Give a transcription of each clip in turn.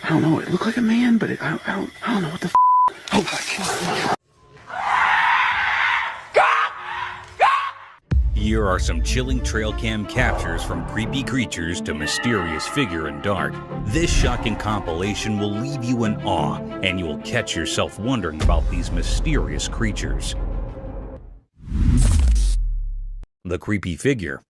I don't know. It looked like a man, but I don't know what the. Oh, Here are some chilling trail cam captures from creepy creatures to mysterious figure in dark. This shocking compilation will leave you in awe, and you will catch yourself wondering about these mysterious creatures. The creepy figure.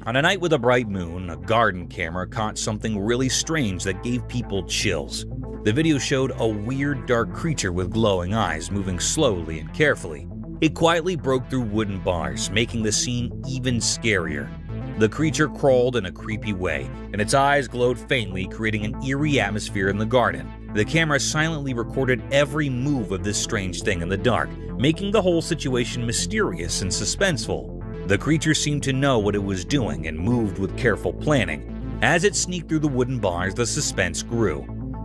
On a night with a bright moon, a garden camera caught something really strange that gave people chills. The video showed a weird dark creature with glowing eyes moving slowly and carefully. It quietly broke through wooden bars, making the scene even scarier. The creature crawled in a creepy way, and its eyes glowed faintly, creating an eerie atmosphere in the garden. The camera silently recorded every move of this strange thing in the dark, making the whole situation mysterious and suspenseful. The creature seemed to know what it was doing and moved with careful planning. As it sneaked through the wooden bars, the suspense grew.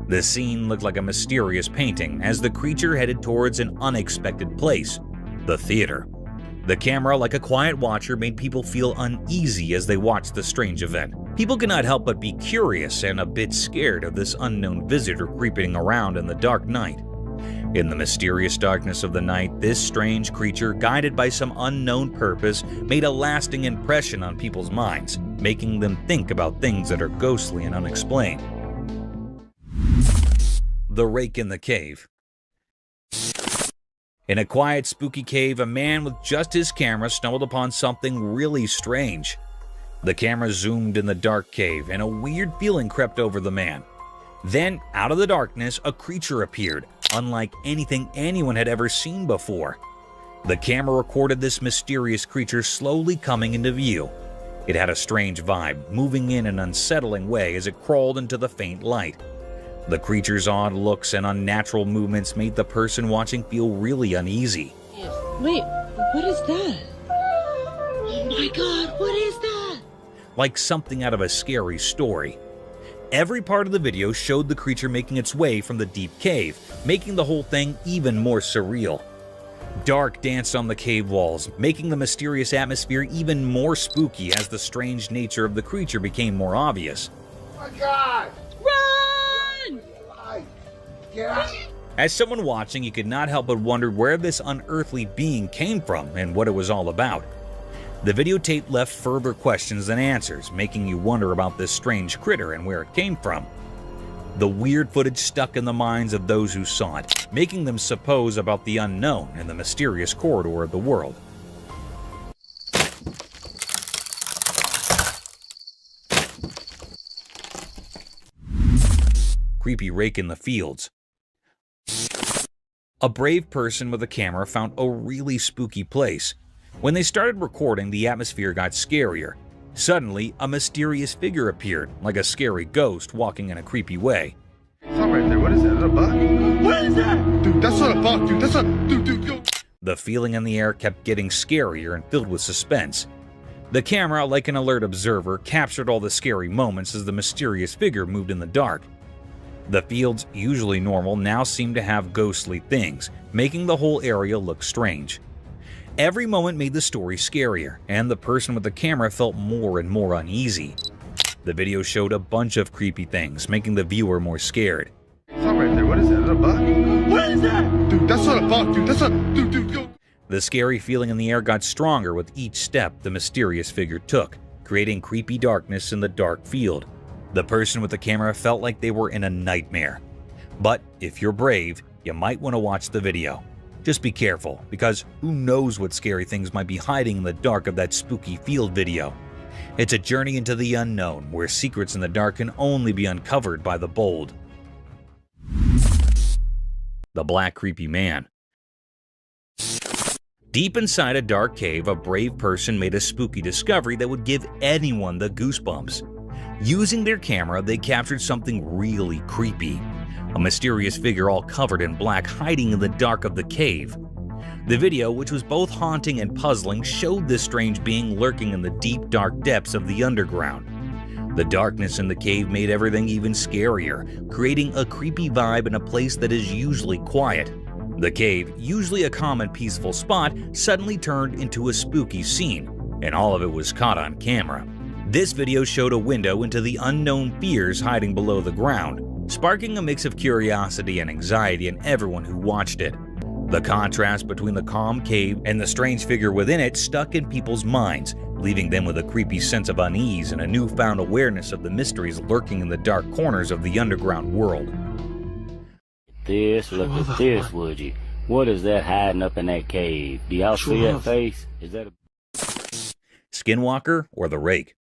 The scene looked like a mysterious painting as the creature headed towards an unexpected place, the theater. The camera, like a quiet watcher, made people feel uneasy as they watched the strange event. People could not help but be curious and a bit scared of this unknown visitor creeping around in the dark night. In the mysterious darkness of the night, this strange creature, guided by some unknown purpose, made a lasting impression on people's minds, making them think about things that are ghostly and unexplained. The rake in the cave. In a quiet, spooky cave, a man with just his camera stumbled upon something really strange. The camera zoomed in the dark cave, and a weird feeling crept over the man. Then, out of the darkness, a creature appeared, unlike anything anyone had ever seen before. The camera recorded this mysterious creature slowly coming into view. It had a strange vibe, moving in an unsettling way as it crawled into the faint light. The creature's odd looks and unnatural movements made the person watching feel really uneasy. Wait, what is that? Oh my god, what is that? Like something out of a scary story. Every part of the video showed the creature making its way from the deep cave, making the whole thing even more surreal. Dark danced on the cave walls, making the mysterious atmosphere even more spooky as the strange nature of the creature became more obvious. Oh my God! Run! Get out! As someone watching, you could not help but wonder where this unearthly being came from and what it was all about. The videotape left further questions than answers, making you wonder about this strange critter and where it came from. The weird footage stuck in the minds of those who saw it, making them suppose about the unknown in the mysterious corridor of the world. Creepy rake in the fields. A brave person with a camera found a really spooky place. When they started recording, the atmosphere got scarier. Suddenly, a mysterious figure appeared, like a scary ghost walking in a creepy way. Something right there. What is that? Is that a bug? What is that? Dude, that's not a bug, dude. That's a... Dude, yo. The feeling in the air kept getting scarier and filled with suspense. The camera, like an alert observer, captured all the scary moments as the mysterious figure moved in the dark. The fields, usually normal, now seemed to have ghostly things, making the whole area look strange. Every moment made the story scarier, and the person with the camera felt more and more uneasy. The video showed a bunch of creepy things, making the viewer more scared. Something right there. What is that? Is that a bug? What is that? Dude, that's not a bug, dude. That's a... Dude, yo. The scary feeling in the air got stronger with each step the mysterious figure took, creating creepy darkness in the dark field. The person with the camera felt like they were in a nightmare. But if you're brave, you might want to watch the video. Just be careful, because who knows what scary things might be hiding in the dark of that spooky field video. It's a journey into the unknown, where secrets in the dark can only be uncovered by the bold. The Black Creepy Man. Deep inside a dark cave, a brave person made a spooky discovery that would give anyone the goosebumps. Using their camera, they captured something really creepy. A mysterious figure all covered in black hiding in the dark of the cave. The video, which was both haunting and puzzling, showed this strange being lurking in the deep, dark depths of the underground. The darkness in the cave made everything even scarier, creating a creepy vibe in a place that is usually quiet. The cave, usually a calm and peaceful spot, suddenly turned into a spooky scene. and all of it was caught on camera. This video showed a window into the unknown fears hiding below the ground, sparking a mix of curiosity and anxiety in everyone who watched it. The contrast between the calm cave and the strange figure within it stuck in people's minds, leaving them with a creepy sense of unease and a newfound awareness of the mysteries lurking in the dark corners of the underground world. Look at this, would you? What is that hiding up in that cave? Do y'all see that face? Is that a Skinwalker or the Rake?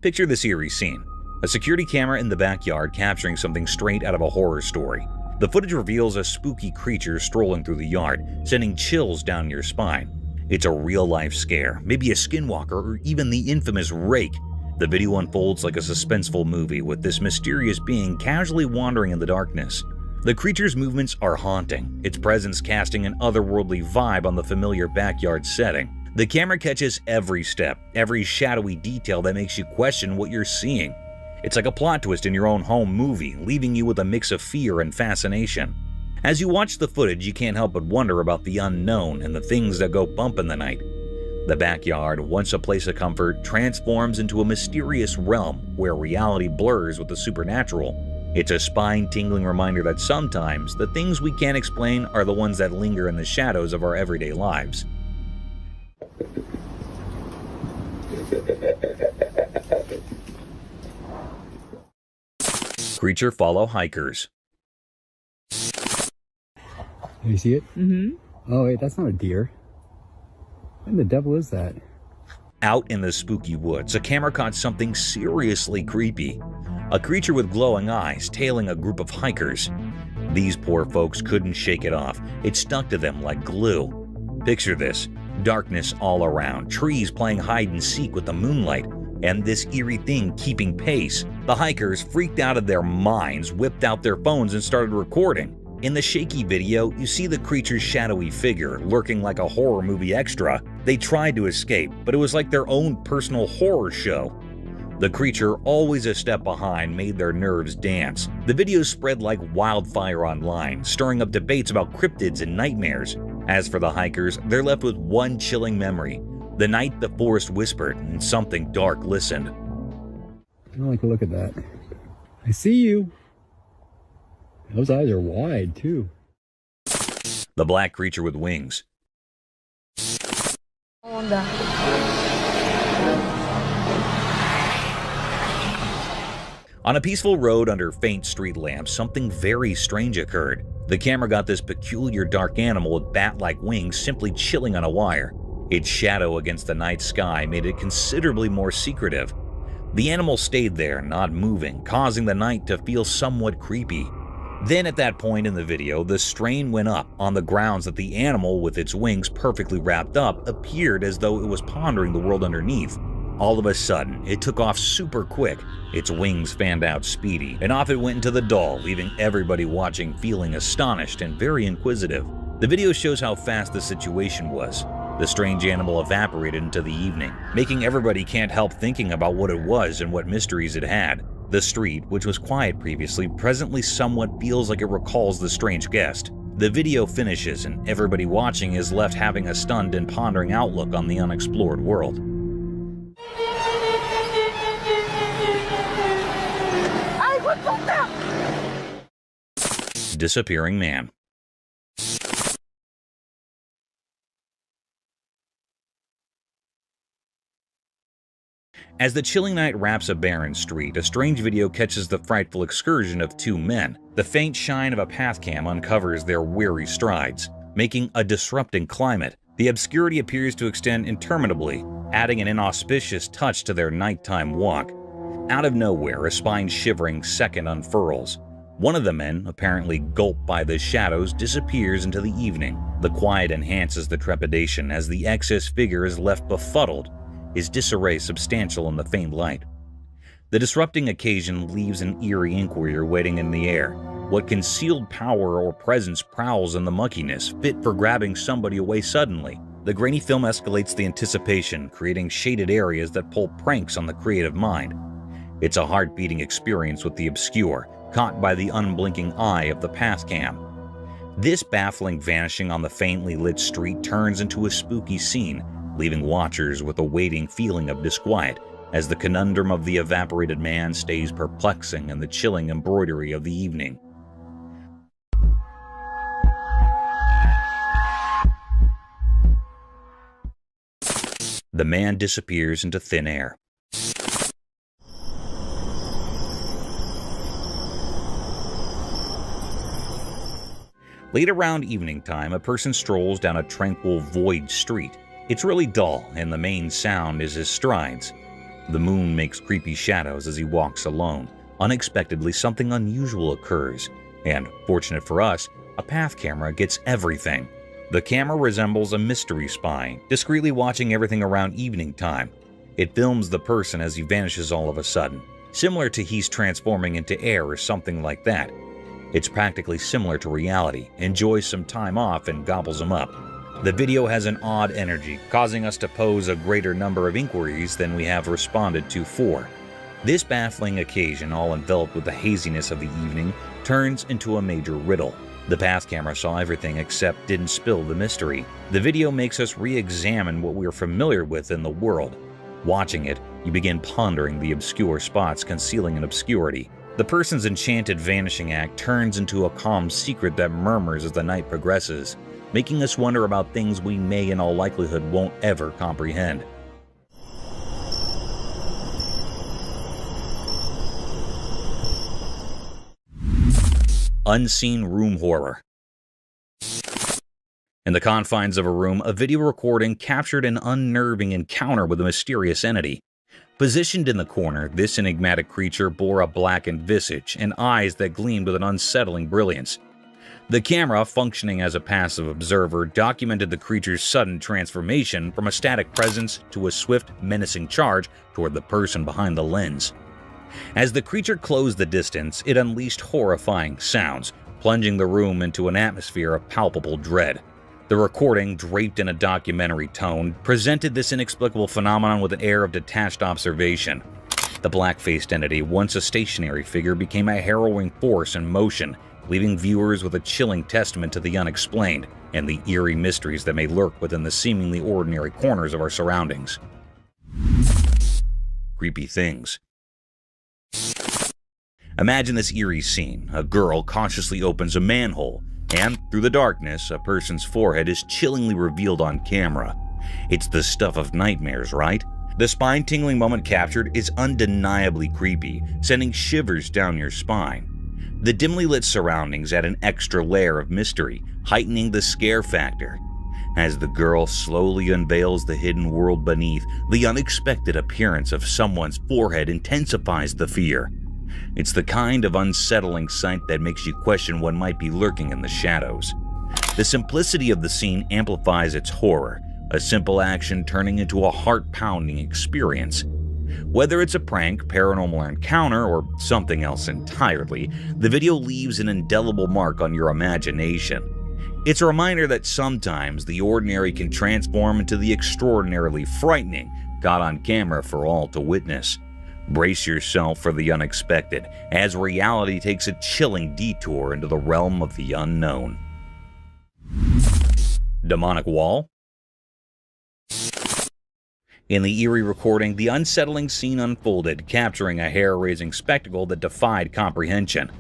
Picture this eerie scene. A security camera in the backyard capturing something straight out of a horror story. The footage reveals a spooky creature strolling through the yard, sending chills down your spine. It's a real-life scare, maybe a skinwalker or even the infamous Rake. The video unfolds like a suspenseful movie with this mysterious being casually wandering in the darkness. The creature's movements are haunting, its presence casting an otherworldly vibe on the familiar backyard setting. The camera catches every step, every shadowy detail that makes you question what you're seeing. It's like a plot twist in your own home movie, leaving you with a mix of fear and fascination. As you watch the footage, you can't help but wonder about the unknown and the things that go bump in the night. The backyard, once a place of comfort, transforms into a mysterious realm where reality blurs with the supernatural. It's a spine-tingling reminder that sometimes the things we can't explain are the ones that linger in the shadows of our everyday lives. Creature follow hikers. You see it? Mm-hmm. Oh, wait, that's not a deer. What in the devil is that? Out in the spooky woods, a camera caught something seriously creepy. A creature with glowing eyes tailing a group of hikers. These poor folks couldn't shake it off. It stuck to them like glue. Picture this. Darkness all around, trees playing hide and seek with the moonlight, and this eerie thing keeping pace. The hikers, freaked out of their minds, whipped out their phones and started recording. In the shaky video, you see the creature's shadowy figure lurking like a horror movie extra. They tried to escape, but it was like their own personal horror show. The creature, always a step behind, made their nerves dance. The video spread like wildfire online, stirring up debates about cryptids and nightmares. As for the hikers, they're left with one chilling memory. The night the forest whispered and something dark listened. I don't like to look at that. I see you. Those eyes are wide, too. The black creature with wings. On a peaceful road under faint street lamps, something very strange occurred. The camera got this peculiar dark animal with bat-like wings simply chilling on a wire. Its shadow against the night sky made it considerably more secretive. The animal stayed there, not moving, causing the night to feel somewhat creepy. Then at that point in the video, the strain went up on the grounds that the animal, with its wings perfectly wrapped up, appeared as though it was pondering the world underneath. All of a sudden, it took off super quick. Its wings fanned out speedy, and off it went into the dahl, leaving everybody watching feeling astonished and very inquisitive. The video shows how fast the situation was. The strange animal evaporated into the evening, making everybody can't help thinking about what it was and what mysteries it had. The street, which was quiet previously, presently somewhat feels like it recalls the strange guest. The video finishes, and everybody watching is left having a stunned and pondering outlook on the unexplored world. Disappearing man. As the chilling night wraps a barren street, a strange video catches the frightful excursion of two men. The faint shine of a pathcam uncovers their weary strides, making a disrupting climate. The obscurity appears to extend interminably, adding an inauspicious touch to their nighttime walk. Out of nowhere, a spine-shivering second unfurls. One of the men, apparently gulped by the shadows, disappears into the evening. The quiet enhances the trepidation as the excess figure is left befuddled, his disarray substantial in the faint light. The disrupting occasion leaves an eerie inquiry waiting in the air. What concealed power or presence prowls in the muckiness, fit for grabbing somebody away suddenly? The grainy film escalates the anticipation, creating shaded areas that pull pranks on the creative mind. It's a heart-beating experience with the obscure, caught by the unblinking eye of the pathcam. This baffling vanishing on the faintly lit street turns into a spooky scene, leaving watchers with a waiting feeling of disquiet as the conundrum of the evaporated man stays perplexing in the chilling embroidery of the evening. The man disappears into thin air. Late around evening time, a person strolls down a tranquil, void street. It's really dull, and the main sound is his strides. The moon makes creepy shadows as he walks alone. Unexpectedly, something unusual occurs, and, fortunate for us, a path camera gets everything. The camera resembles a mystery spy, discreetly watching everything around evening time. It films the person as he vanishes all of a sudden, similar to he's transforming into air or something like that. It's practically similar to reality, enjoys some time off and gobbles him up. The video has an odd energy, causing us to pose a greater number of inquiries than we have responded to for. This baffling occasion, all enveloped with the haziness of the evening, turns into a major riddle. The path camera saw everything except didn't spill the mystery. The video makes us re-examine what we're familiar with in the world. Watching it, you begin pondering the obscure spots concealing an obscurity. The person's enchanted vanishing act turns into a calm secret that murmurs as the night progresses, making us wonder about things we may in all likelihood won't ever comprehend. Unseen room horror. In the confines of a room, a video recording captured an unnerving encounter with a mysterious entity. Positioned in the corner, this enigmatic creature bore a blackened visage and eyes that gleamed with an unsettling brilliance. The camera, functioning as a passive observer, documented the creature's sudden transformation from a static presence to a swift, menacing charge toward the person behind the lens. As the creature closed the distance, it unleashed horrifying sounds, plunging the room into an atmosphere of palpable dread. The recording, draped in a documentary tone, presented this inexplicable phenomenon with an air of detached observation. The black-faced entity, once a stationary figure, became a harrowing force in motion, leaving viewers with a chilling testament to the unexplained and the eerie mysteries that may lurk within the seemingly ordinary corners of our surroundings. Creepy things. Imagine this eerie scene. A girl cautiously opens a manhole, and through the darkness, a person's forehead is chillingly revealed on camera. It's the stuff of nightmares, right? The spine-tingling moment captured is undeniably creepy, sending shivers down your spine. The dimly lit surroundings add an extra layer of mystery, heightening the scare factor. As the girl slowly unveils the hidden world beneath, the unexpected appearance of someone's forehead intensifies the fear. It's the kind of unsettling sight that makes you question what might be lurking in the shadows. The simplicity of the scene amplifies its horror, a simple action turning into a heart-pounding experience. Whether it's a prank, paranormal encounter, or something else entirely, the video leaves an indelible mark on your imagination. It's a reminder that sometimes the ordinary can transform into the extraordinarily frightening, caught on camera for all to witness. Brace yourself for the unexpected, as reality takes a chilling detour into the realm of the unknown. Demonic wall? In the eerie recording, the unsettling scene unfolded, capturing a hair-raising spectacle that defied comprehension.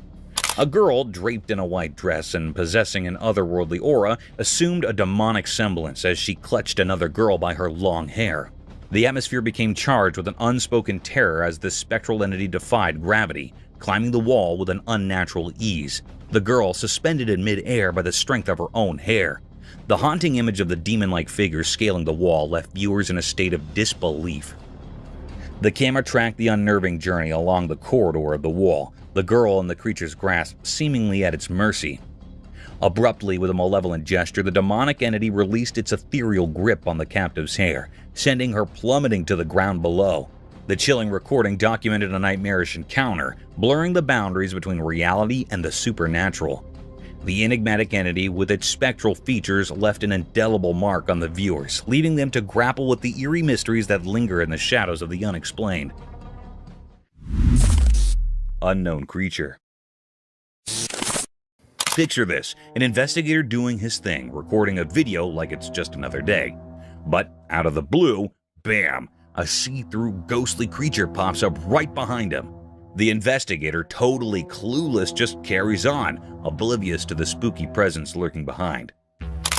A girl, draped in a white dress and possessing an otherworldly aura, assumed a demonic semblance as she clutched another girl by her long hair. The atmosphere became charged with an unspoken terror as this spectral entity defied gravity, climbing the wall with an unnatural ease, the girl suspended in mid-air by the strength of her own hair. The haunting image of the demon-like figure scaling the wall left viewers in a state of disbelief. The camera tracked the unnerving journey along the corridor of the wall, the girl in the creature's grasp seemingly at its mercy. Abruptly, with a malevolent gesture, the demonic entity released its ethereal grip on the captive's hair, sending her plummeting to the ground below. The chilling recording documented a nightmarish encounter, blurring the boundaries between reality and the supernatural. The enigmatic entity, with its spectral features, left an indelible mark on the viewers, leading them to grapple with the eerie mysteries that linger in the shadows of the unexplained. Unknown creature. Picture this, an investigator doing his thing, recording a video like it's just another day. But out of the blue, bam, a see-through ghostly creature pops up right behind him. The investigator, totally clueless, just carries on, oblivious to the spooky presence lurking behind.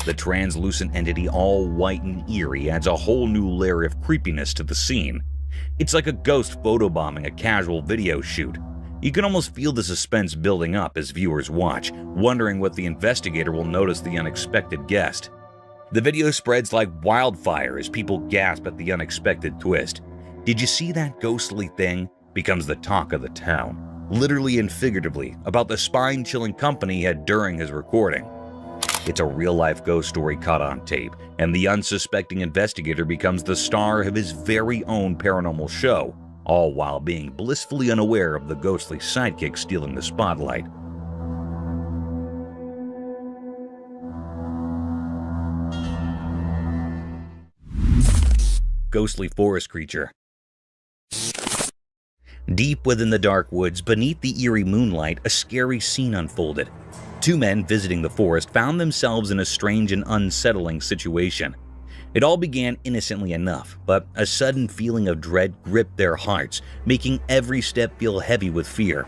The translucent entity, all white and eerie, adds a whole new layer of creepiness to the scene. It's like a ghost photobombing a casual video shoot. You can almost feel the suspense building up as viewers watch, wondering what the investigator will notice the unexpected guest. The video spreads like wildfire as people gasp at the unexpected twist. "Did you see that ghostly thing?" becomes the talk of the town, literally and figuratively, about the spine-chilling company he had during his recording. It's a real-life ghost story caught on tape, and the unsuspecting investigator becomes the star of his very own paranormal show, all while being blissfully unaware of the ghostly sidekick stealing the spotlight. Ghostly forest creature. Deep within the dark woods, beneath the eerie moonlight, a scary scene unfolded. Two men visiting the forest found themselves in a strange and unsettling situation. It all began innocently enough, but a sudden feeling of dread gripped their hearts, making every step feel heavy with fear.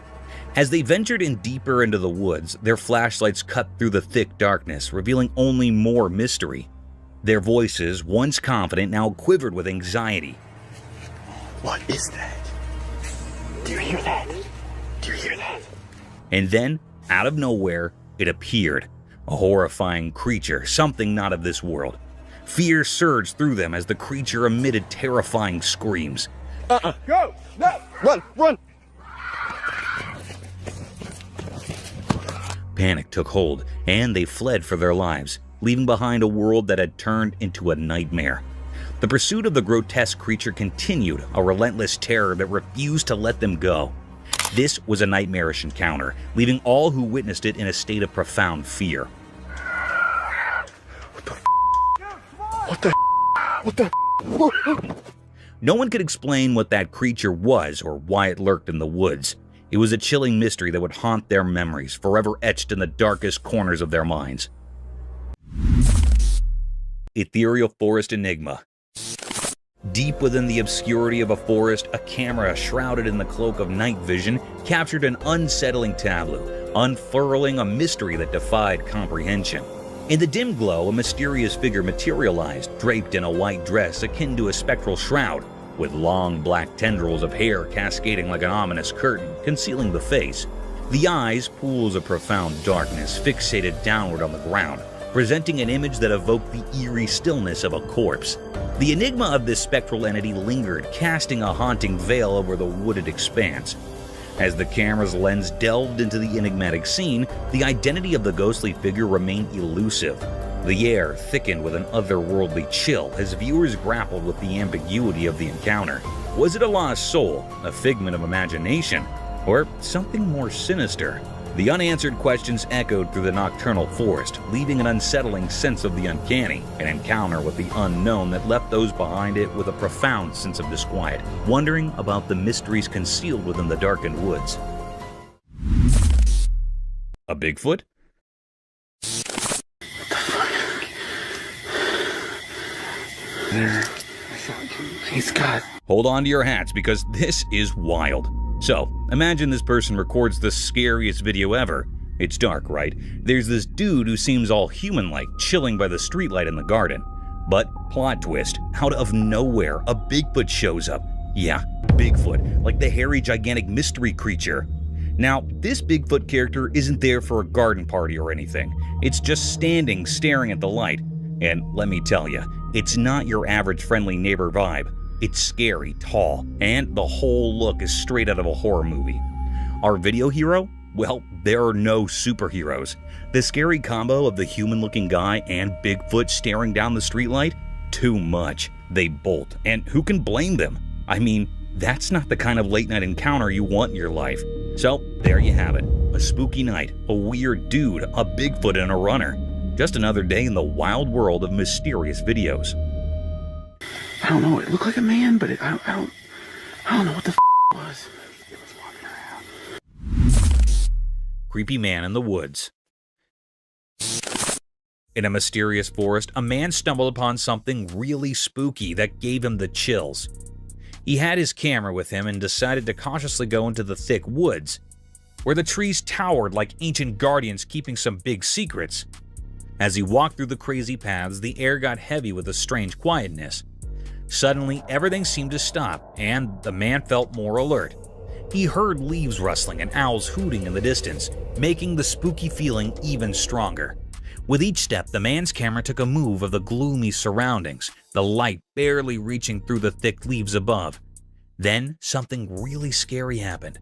As they ventured in deeper into the woods, their flashlights cut through the thick darkness, revealing only more mystery. Their voices, once confident, now quivered with anxiety. What is that? Do you hear that? Do you hear that? And then, out of nowhere, it appeared. A horrifying creature, something not of this world. Fear surged through them as the creature emitted terrifying screams. Go! No! Run! Run! Panic took hold, and they fled for their lives, leaving behind a world that had turned into a nightmare. The pursuit of the grotesque creature continued, a relentless terror that refused to let them go. This was a nightmarish encounter, leaving all who witnessed it in a state of profound fear. What the? No one could explain what that creature was or why it lurked in the woods. It was a chilling mystery that would haunt their memories, forever etched in the darkest corners of their minds. Ethereal Forest Enigma. Deep within the obscurity of a forest, a camera shrouded in the cloak of night vision captured an unsettling tableau, unfurling a mystery that defied comprehension. In the dim glow, a mysterious figure materialized, draped in a white dress akin to a spectral shroud, with long black tendrils of hair cascading like an ominous curtain, concealing the face. The eyes, pools of profound darkness, fixated downward on the ground, presenting an image that evoked the eerie stillness of a corpse. The enigma of this spectral entity lingered, casting a haunting veil over the wooded expanse. As the camera's lens delved into the enigmatic scene, the identity of the ghostly figure remained elusive. The air thickened with an otherworldly chill as viewers grappled with the ambiguity of the encounter. Was it a lost soul, a figment of imagination, or something more sinister? The unanswered questions echoed through the nocturnal forest, leaving an unsettling sense of the uncanny, an encounter with the unknown that left those behind it with a profound sense of disquiet, wondering about the mysteries concealed within the darkened woods. A Bigfoot? There. He's got. Hold on to your hats because this is wild. So, imagine this person records the scariest video ever. It's dark, right? There's this dude who seems all human-like, chilling by the streetlight in the garden. But, plot twist, out of nowhere, a Bigfoot shows up. Yeah, Bigfoot, like the hairy, gigantic mystery creature. Now, this Bigfoot character isn't there for a garden party or anything. It's just standing, staring at the light. And let me tell you, it's not your average friendly neighbor vibe. It's scary, tall, and the whole look is straight out of a horror movie. Our video hero? Well, there are no superheroes. The scary combo of the human-looking guy and Bigfoot staring down the streetlight? Too much. They bolt, and who can blame them? I mean, that's not the kind of late-night encounter you want in your life. So, there you have it. A spooky night, a weird dude, a Bigfoot, and a runner. Just another day in the wild world of mysterious videos. I don't know. It looked like a man, but I don't know what the it was. It was walking around. Creepy man in the woods. In a mysterious forest, a man stumbled upon something really spooky that gave him the chills. He had his camera with him and decided to cautiously go into the thick woods, where the trees towered like ancient guardians keeping some big secrets. As he walked through the crazy paths, the air got heavy with a strange quietness. Suddenly, everything seemed to stop, and the man felt more alert. He heard leaves rustling and owls hooting in the distance, making the spooky feeling even stronger. With each step, the man's camera took a move of the gloomy surroundings, the light barely reaching through the thick leaves above. Then, something really scary happened.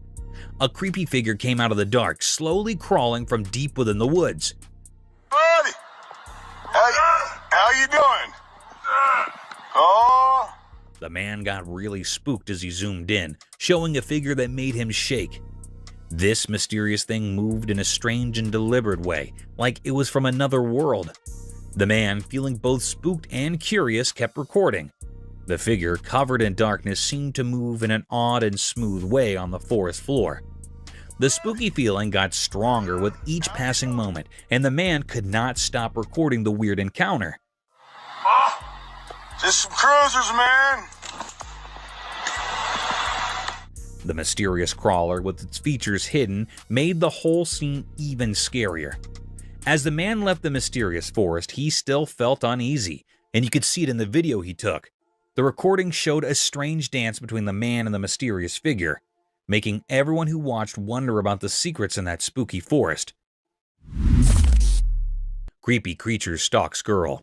A creepy figure came out of the dark, slowly crawling from deep within the woods. Buddy! How you doing? Oh! The man got really spooked as he zoomed in, showing a figure that made him shake. This mysterious thing moved in a strange and deliberate way, like it was from another world. The man, feeling both spooked and curious, kept recording. The figure, covered in darkness, seemed to move in an odd and smooth way on the forest floor. The spooky feeling got stronger with each passing moment, and the man could not stop recording the weird encounter. Just some cruisers, man. The mysterious crawler, with its features hidden, made the whole scene even scarier. As the man left the mysterious forest, he still felt uneasy, and you could see it in the video he took. The recording showed a strange dance between the man and the mysterious figure, making everyone who watched wonder about the secrets in that spooky forest. Creepy creature stalks girl.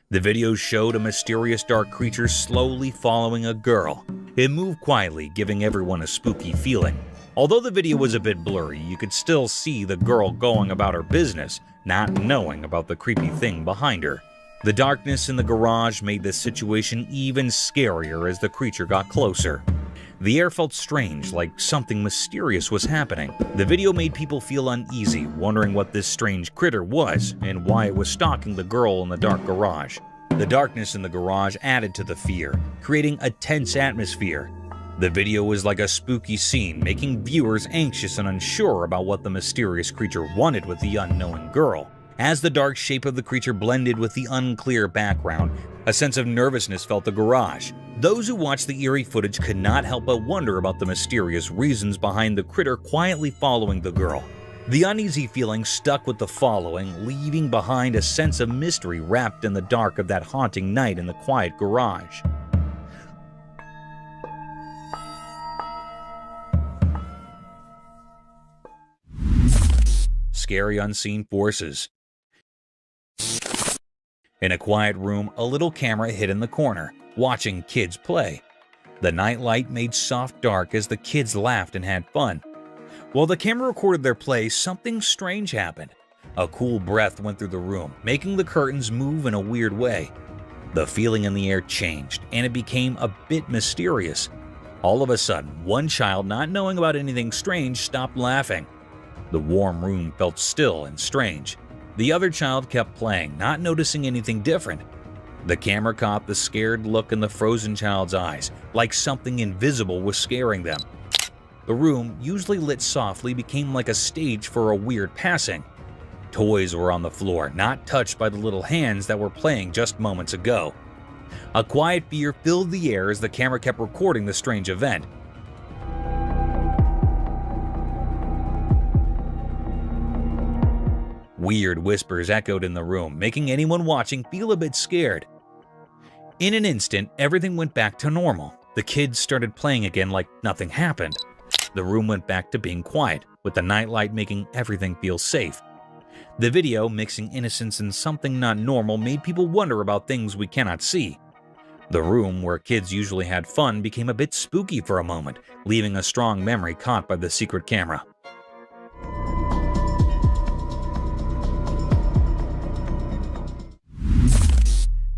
The video showed a mysterious dark creature slowly following a girl. It moved quietly, giving everyone a spooky feeling. Although the video was a bit blurry, you could still see the girl going about her business, not knowing about the creepy thing behind her. The darkness in the garage made the situation even scarier as the creature got closer. The air felt strange, like something mysterious was happening. The video made people feel uneasy, wondering what this strange critter was and why it was stalking the girl in the dark garage. The darkness in the garage added to the fear, creating a tense atmosphere. The video was like a spooky scene, making viewers anxious and unsure about what the mysterious creature wanted with the unknown girl. As the dark shape of the creature blended with the unclear background, a sense of nervousness felt the garage. Those who watched the eerie footage could not help but wonder about the mysterious reasons behind the critter quietly following the girl. The uneasy feeling stuck with the following, leaving behind a sense of mystery wrapped in the dark of that haunting night in the quiet garage. Scary unseen forces. In a quiet room, a little camera hid in the corner, watching kids play. The nightlight made soft dark as the kids laughed and had fun. While the camera recorded their play, something strange happened. A cool breath went through the room, making the curtains move in a weird way. The feeling in the air changed, and it became a bit mysterious. All of a sudden, one child, not knowing about anything strange, stopped laughing. The warm room felt still and strange. The other child kept playing, not noticing anything different. The camera caught the scared look in the frozen child's eyes, like something invisible was scaring them. The room, usually lit softly, became like a stage for a weird passing. Toys were on the floor, not touched by the little hands that were playing just moments ago. A quiet fear filled the air as the camera kept recording the strange event. Weird whispers echoed in the room, making anyone watching feel a bit scared. In an instant, everything went back to normal. The kids started playing again like nothing happened. The room went back to being quiet, with the nightlight making everything feel safe. The video, mixing innocence and something not normal, made people wonder about things we cannot see. The room, where kids usually had fun, became a bit spooky for a moment, leaving a strong memory caught by the secret camera.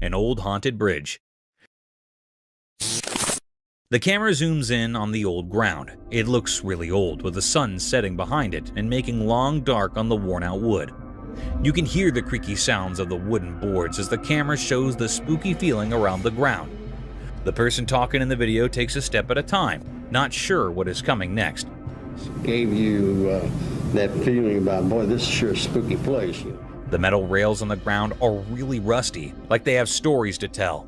An old haunted bridge. The camera zooms in on the old ground. It looks really old, with the sun setting behind it and making long dark on the worn-out wood. You can hear the creaky sounds of the wooden boards as the camera shows the spooky feeling around the ground. The person talking in the video takes a step at a time, not sure what is coming next. Gave you that feeling about, boy, this is sure a spooky place. The metal rails on the ground are really rusty, like they have stories to tell.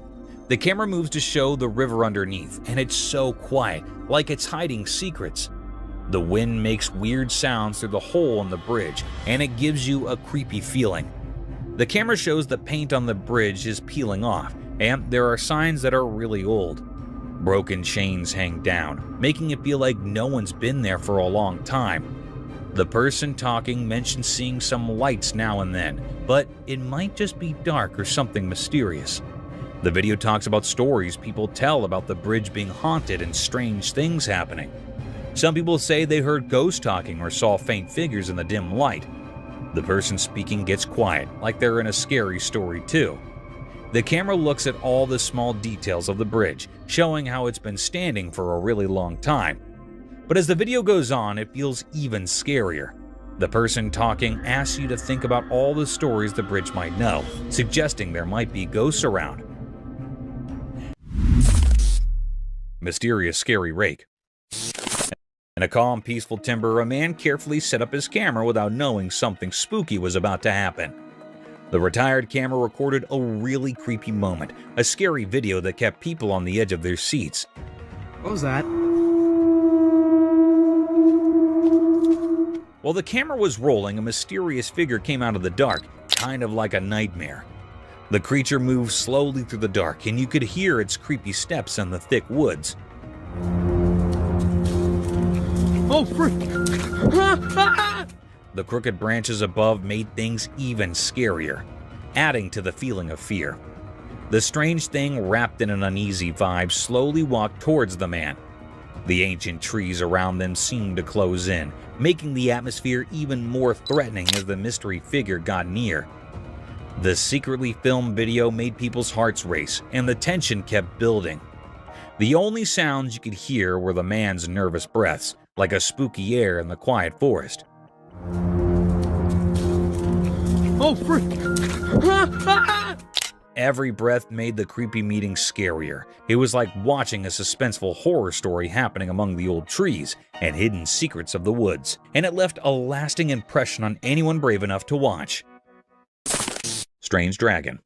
The camera moves to show the river underneath, and it's so quiet, like it's hiding secrets. The wind makes weird sounds through the hole in the bridge, and it gives you a creepy feeling. The camera shows the paint on the bridge is peeling off, and there are signs that are really old. Broken chains hang down, making it feel like no one's been there for a long time. The person talking mentions seeing some lights now and then, but it might just be dark or something mysterious. The video talks about stories people tell about the bridge being haunted and strange things happening. Some people say they heard ghosts talking or saw faint figures in the dim light. The person speaking gets quiet, like they're in a scary story too. The camera looks at all the small details of the bridge, showing how it's been standing for a really long time. But as the video goes on, it feels even scarier. The person talking asks you to think about all the stories the bridge might know, suggesting there might be ghosts around. Mysterious scary rake. In a calm, peaceful timber, a man carefully set up his camera without knowing something spooky was about to happen. The retired camera recorded a really creepy moment, a scary video that kept people on the edge of their seats. What was that? While the camera was rolling, a mysterious figure came out of the dark, kind of like a nightmare. The creature moved slowly through the dark, and you could hear its creepy steps in the thick woods. Oh, frick! The crooked branches above made things even scarier, adding to the feeling of fear. The strange thing, wrapped in an uneasy vibe, slowly walked towards the man. The ancient trees around them seemed to close in, making the atmosphere even more threatening as the mystery figure got near. The secretly filmed video made people's hearts race, and the tension kept building. The only sounds you could hear were the man's nervous breaths, like a spooky air in the quiet forest. Oh, frick! Every breath made the creepy meeting scarier. It was like watching a suspenseful horror story happening among the old trees and hidden secrets of the woods, and it left a lasting impression on anyone brave enough to watch. Strange Dragon.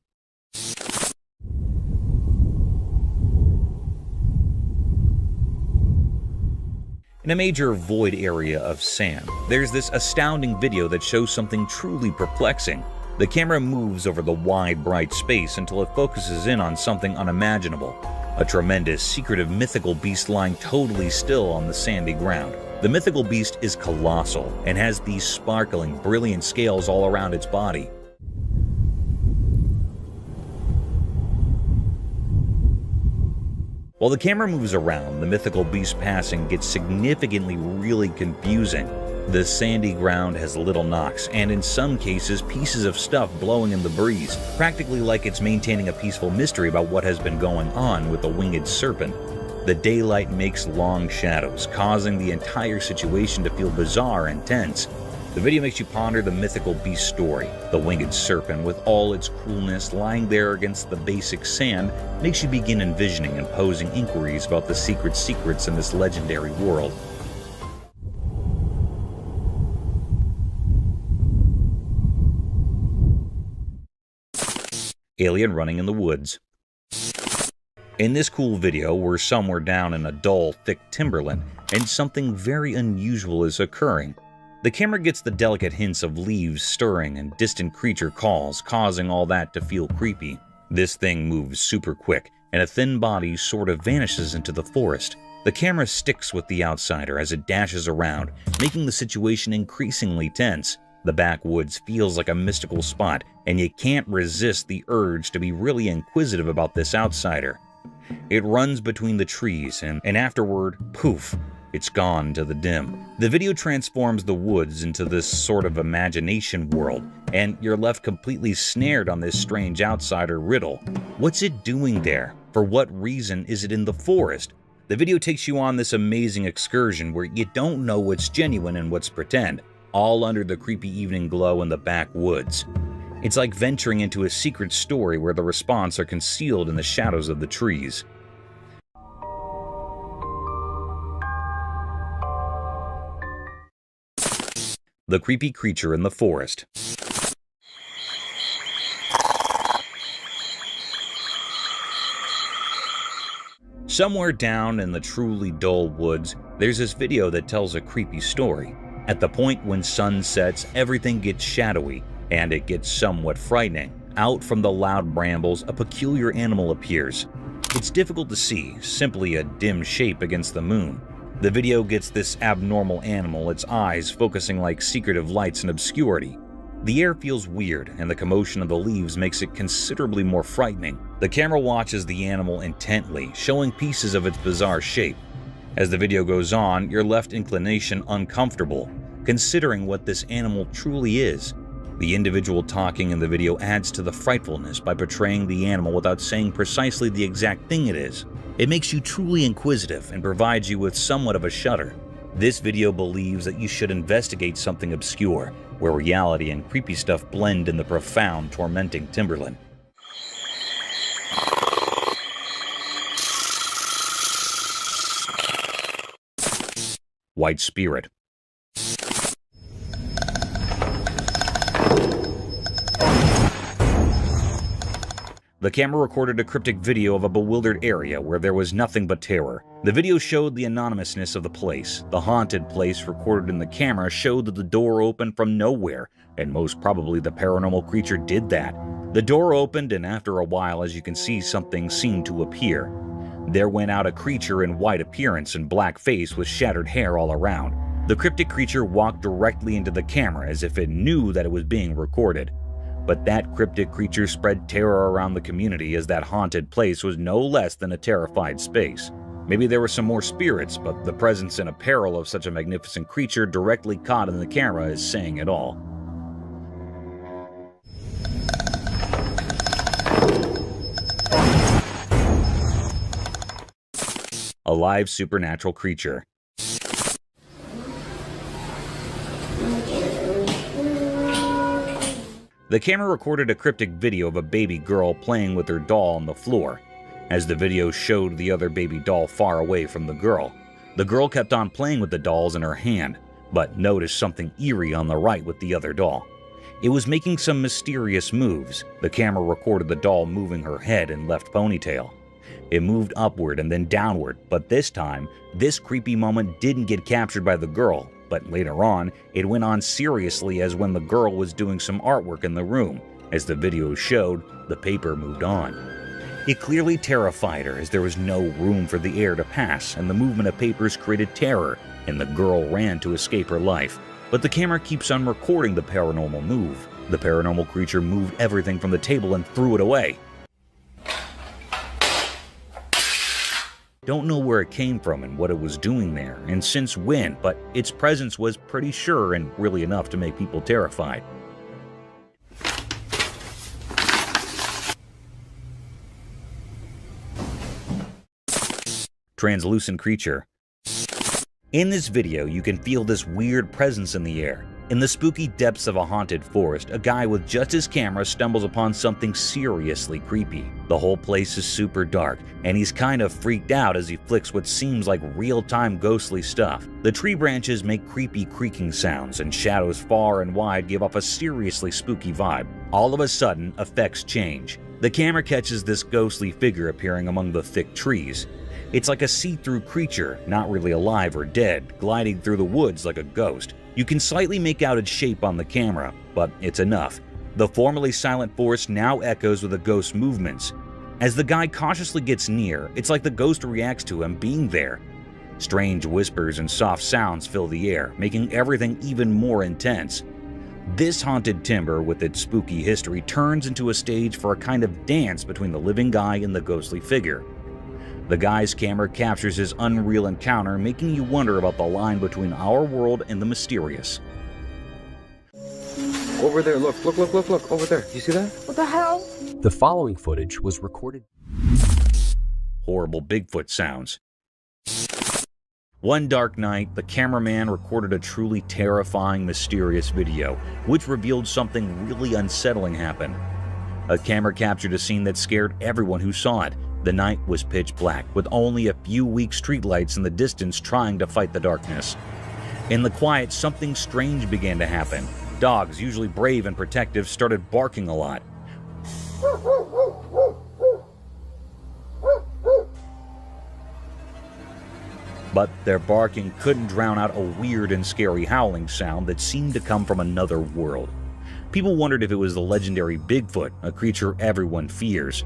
In a major void area of sand, there's this astounding video that shows something truly perplexing. The camera moves over the wide, bright space until it focuses in on something unimaginable. A tremendous, secretive, mythical beast lying totally still on the sandy ground. The mythical beast is colossal and has these sparkling, brilliant scales all around its body. While the camera moves around, the mythical beast passing gets significantly really confusing. The sandy ground has little knocks, and in some cases pieces of stuff blowing in the breeze, practically like it's maintaining a peaceful mystery about what has been going on with the winged serpent. The daylight makes long shadows, causing the entire situation to feel bizarre and tense. The video makes you ponder the mythical beast story. The winged serpent, with all its coolness lying there against the basic sand, makes you begin envisioning and posing inquiries about the secrets in this legendary world. Alien running in the woods. In this cool video, we're somewhere down in a dull, thick timberland, and something very unusual is occurring. The camera gets the delicate hints of leaves stirring and distant creature calls, causing all that to feel creepy. This thing moves super quick, and a thin body sort of vanishes into the forest. The camera sticks with the outsider as it dashes around, making the situation increasingly tense. The backwoods feels like a mystical spot, and you can't resist the urge to be really inquisitive about this outsider. It runs between the trees, and afterward, poof, it's gone to the dim. The video transforms the woods into this sort of imagination world, and you're left completely snared on this strange outsider riddle. What's it doing there? For what reason is it in the forest? The video takes you on this amazing excursion where you don't know what's genuine and what's pretend, all under the creepy evening glow in the backwoods. It's like venturing into a secret story where the response are concealed in the shadows of the trees. The creepy creature in the forest. Somewhere down in the truly dull woods, there's this video that tells a creepy story. At the point when sun sets, everything gets shadowy, and it gets somewhat frightening. Out from the loud brambles, a peculiar animal appears. It's difficult to see, simply a dim shape against the moon. The video gets this abnormal animal, its eyes focusing like secretive lights in obscurity. The air feels weird, and the commotion of the leaves makes it considerably more frightening. The camera watches the animal intently, showing pieces of its bizarre shape. As the video goes on, you're left inclination uncomfortable, considering what this animal truly is. The individual talking in the video adds to the frightfulness by portraying the animal without saying precisely the exact thing it is. It makes you truly inquisitive and provides you with somewhat of a shudder. This video believes that you should investigate something obscure, where reality and creepy stuff blend in the profound, tormenting Timberland. White Spirit. The camera recorded a cryptic video of a bewildered area where there was nothing but terror. The video showed the anonymousness of the place. The haunted place recorded in the camera showed that the door opened from nowhere, and most probably the paranormal creature did that. The door opened, and after a while, as you can see, something seemed to appear. There went out a creature in white appearance and black face with shattered hair all around. The cryptic creature walked directly into the camera as if it knew that it was being recorded. But that cryptic creature spread terror around the community, as that haunted place was no less than a terrified space. Maybe there were some more spirits, but the presence and apparel of such a magnificent creature directly caught in the camera is saying it all. A live supernatural creature. The camera recorded a cryptic video of a baby girl playing with her doll on the floor. As the video showed the other baby doll far away from the girl kept on playing with the dolls in her hand, but noticed something eerie on the right with the other doll. It was making some mysterious moves. The camera recorded the doll moving her head and left ponytail. It moved upward and then downward, but this time, this creepy moment didn't get captured by the girl. But later on, it went on seriously as when the girl was doing some artwork in the room. As the video showed, the paper moved on. It clearly terrified her, as there was no room for the air to pass, and the movement of papers created terror, and the girl ran to escape her life. But the camera keeps on recording the paranormal move. The paranormal creature moved everything from the table and threw it away. Don't know where it came from and what it was doing there, and since when, but its presence was pretty sure and really enough to make people terrified. Translucent creature. In this video, you can feel this weird presence in the air. In the spooky depths of a haunted forest, a guy with just his camera stumbles upon something seriously creepy. The whole place is super dark, and he's kind of freaked out as he flicks what seems like real-time ghostly stuff. The tree branches make creepy creaking sounds, and shadows far and wide give off a seriously spooky vibe. All of a sudden, effects change. The camera catches this ghostly figure appearing among the thick trees. It's like a see-through creature, not really alive or dead, gliding through the woods like a ghost. You can slightly make out its shape on the camera, but it's enough. The formerly silent forest now echoes with the ghost's movements. As the guy cautiously gets near, it's like the ghost reacts to him being there. Strange whispers and soft sounds fill the air, making everything even more intense. This haunted timber, with its spooky history, turns into a stage for a kind of dance between the living guy and the ghostly figure. The guy's camera captures his unreal encounter, making you wonder about the line between our world and the mysterious. Over there, look, over there. You see that? What the hell? The following footage was recorded. Horrible Bigfoot sounds. One dark night, the cameraman recorded a truly terrifying, mysterious video, which revealed something really unsettling happen. A camera captured a scene that scared everyone who saw it. The night was pitch black, with only a few weak streetlights in the distance trying to fight the darkness. In the quiet, something strange began to happen. Dogs, usually brave and protective, started barking a lot. but their barking couldn't drown out a weird and scary howling sound that seemed to come from another world. People wondered if it was the legendary Bigfoot, a creature everyone fears.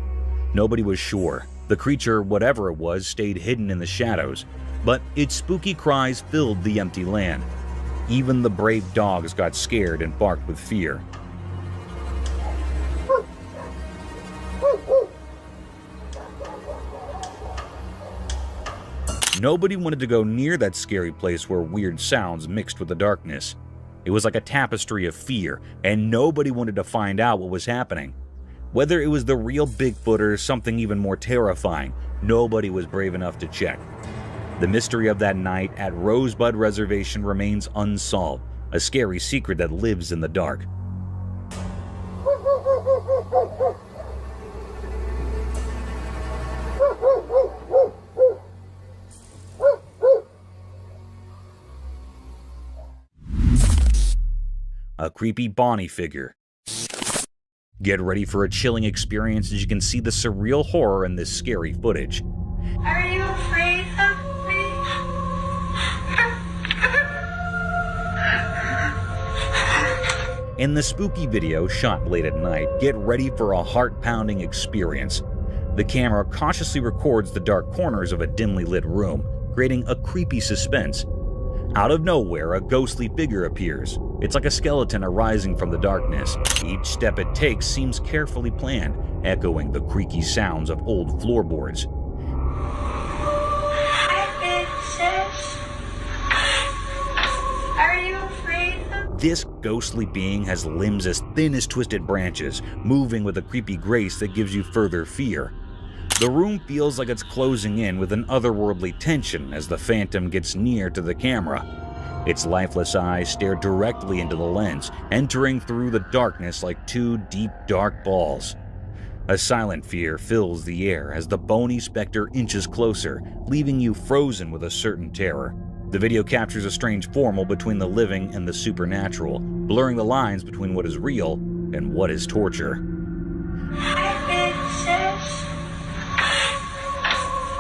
Nobody was sure. The creature, whatever it was, stayed hidden in the shadows, but its spooky cries filled the empty land. Even the brave dogs got scared and barked with fear. Nobody wanted to go near that scary place where weird sounds mixed with the darkness. It was like a tapestry of fear, and nobody wanted to find out what was happening. Whether it was the real Bigfoot or something even more terrifying, nobody was brave enough to check. The mystery of that night at Rosebud Reservation remains unsolved, a scary secret that lives in the dark. A creepy Bonnie figure. Get ready for a chilling experience as you can see the surreal horror in this scary footage. Are you afraid of me? In the spooky video shot late at night, get ready for a heart-pounding experience. The camera cautiously records the dark corners of a dimly lit room, creating a creepy suspense. Out of nowhere, a ghostly figure appears. It's like a skeleton arising from the darkness. Each step it takes seems carefully planned, echoing the creaky sounds of old floorboards. Are you afraid of This ghostly being has limbs as thin as twisted branches, moving with a creepy grace that gives you further fear. The room feels like it's closing in with an otherworldly tension as the phantom gets near to the camera. Its lifeless eyes stare directly into the lens, entering through the darkness like two deep, dark balls. A silent fear fills the air as the bony specter inches closer, leaving you frozen with a certain terror. The video captures a strange formula between the living and the supernatural, blurring the lines between what is real and what is torture.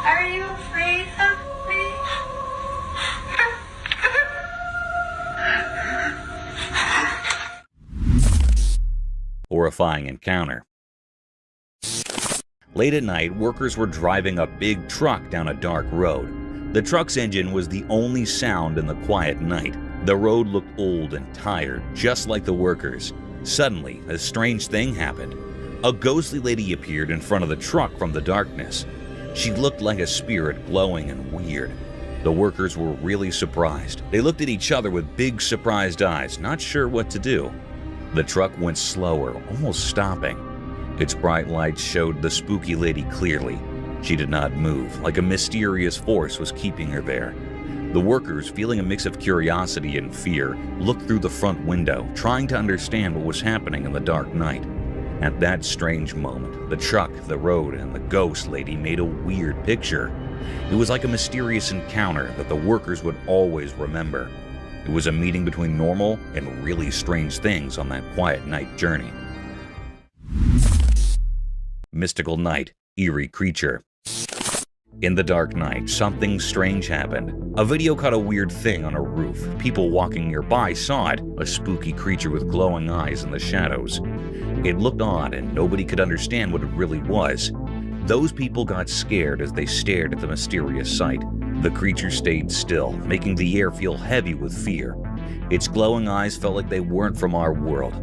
Are you afraid of me? Horrifying encounter. Late at night, workers were driving a big truck down a dark road. The truck's engine was the only sound in the quiet night. The road looked old and tired, just like the workers. Suddenly, a strange thing happened. A ghostly lady appeared in front of the truck from the darkness. She looked like a spirit, glowing and weird. The workers were really surprised. They looked at each other with big, surprised eyes, not sure what to do. The truck went slower, almost stopping. Its bright lights showed the spooky lady clearly. She did not move, like a mysterious force was keeping her there. The workers, feeling a mix of curiosity and fear, looked through the front window, trying to understand what was happening in the dark night. At that strange moment, the truck, the road, and the ghost lady made a weird picture. It was like a mysterious encounter that the workers would always remember. It was a meeting between normal and really strange things on that quiet night journey. Mystical night, eerie creature. In the dark night, something strange happened. A video caught a weird thing on a roof. People walking nearby saw it, a spooky creature with glowing eyes in the shadows. It looked odd and nobody could understand what it really was. Those people got scared as they stared at the mysterious sight. The creature stayed still, making the air feel heavy with fear. Its glowing eyes felt like they weren't from our world.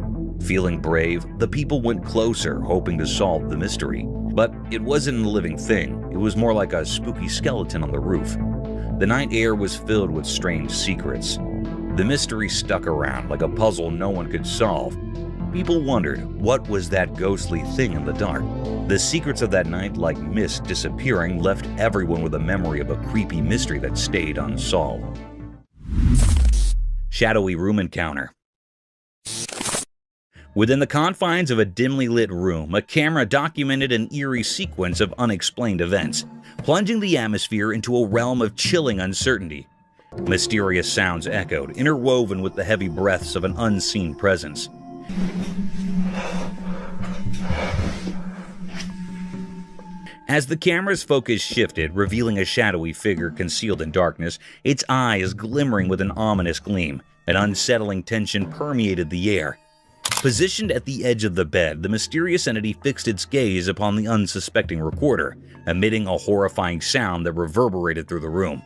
Feeling brave, the people went closer, hoping to solve the mystery. But it wasn't a living thing. It was more like a spooky skeleton on the roof. The night air was filled with strange secrets. The mystery stuck around like a puzzle no one could solve. People wondered, what was that ghostly thing in the dark? The secrets of that night, like mist disappearing, left everyone with a memory of a creepy mystery that stayed unsolved. Shadowy room encounter. Within the confines of a dimly lit room, a camera documented an eerie sequence of unexplained events, plunging the atmosphere into a realm of chilling uncertainty. Mysterious sounds echoed, interwoven with the heavy breaths of an unseen presence. As the camera's focus shifted, revealing a shadowy figure concealed in darkness, its eyes glimmering with an ominous gleam, an unsettling tension permeated the air. Positioned at the edge of the bed, the mysterious entity fixed its gaze upon the unsuspecting recorder, emitting a horrifying sound that reverberated through the room.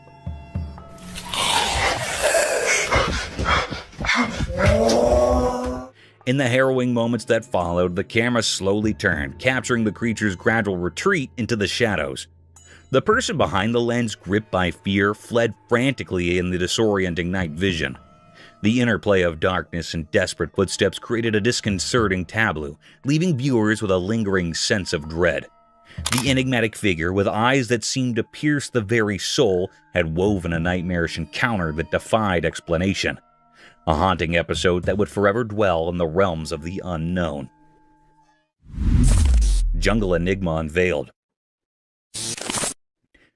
In the harrowing moments that followed, the camera slowly turned, capturing the creature's gradual retreat into the shadows. The person behind the lens, gripped by fear, fled frantically in the disorienting night vision. The interplay of darkness and desperate footsteps created a disconcerting tableau, leaving viewers with a lingering sense of dread. The enigmatic figure, with eyes that seemed to pierce the very soul, had woven a nightmarish encounter that defied explanation. A haunting episode that would forever dwell in the realms of the unknown. Jungle Enigma Unveiled.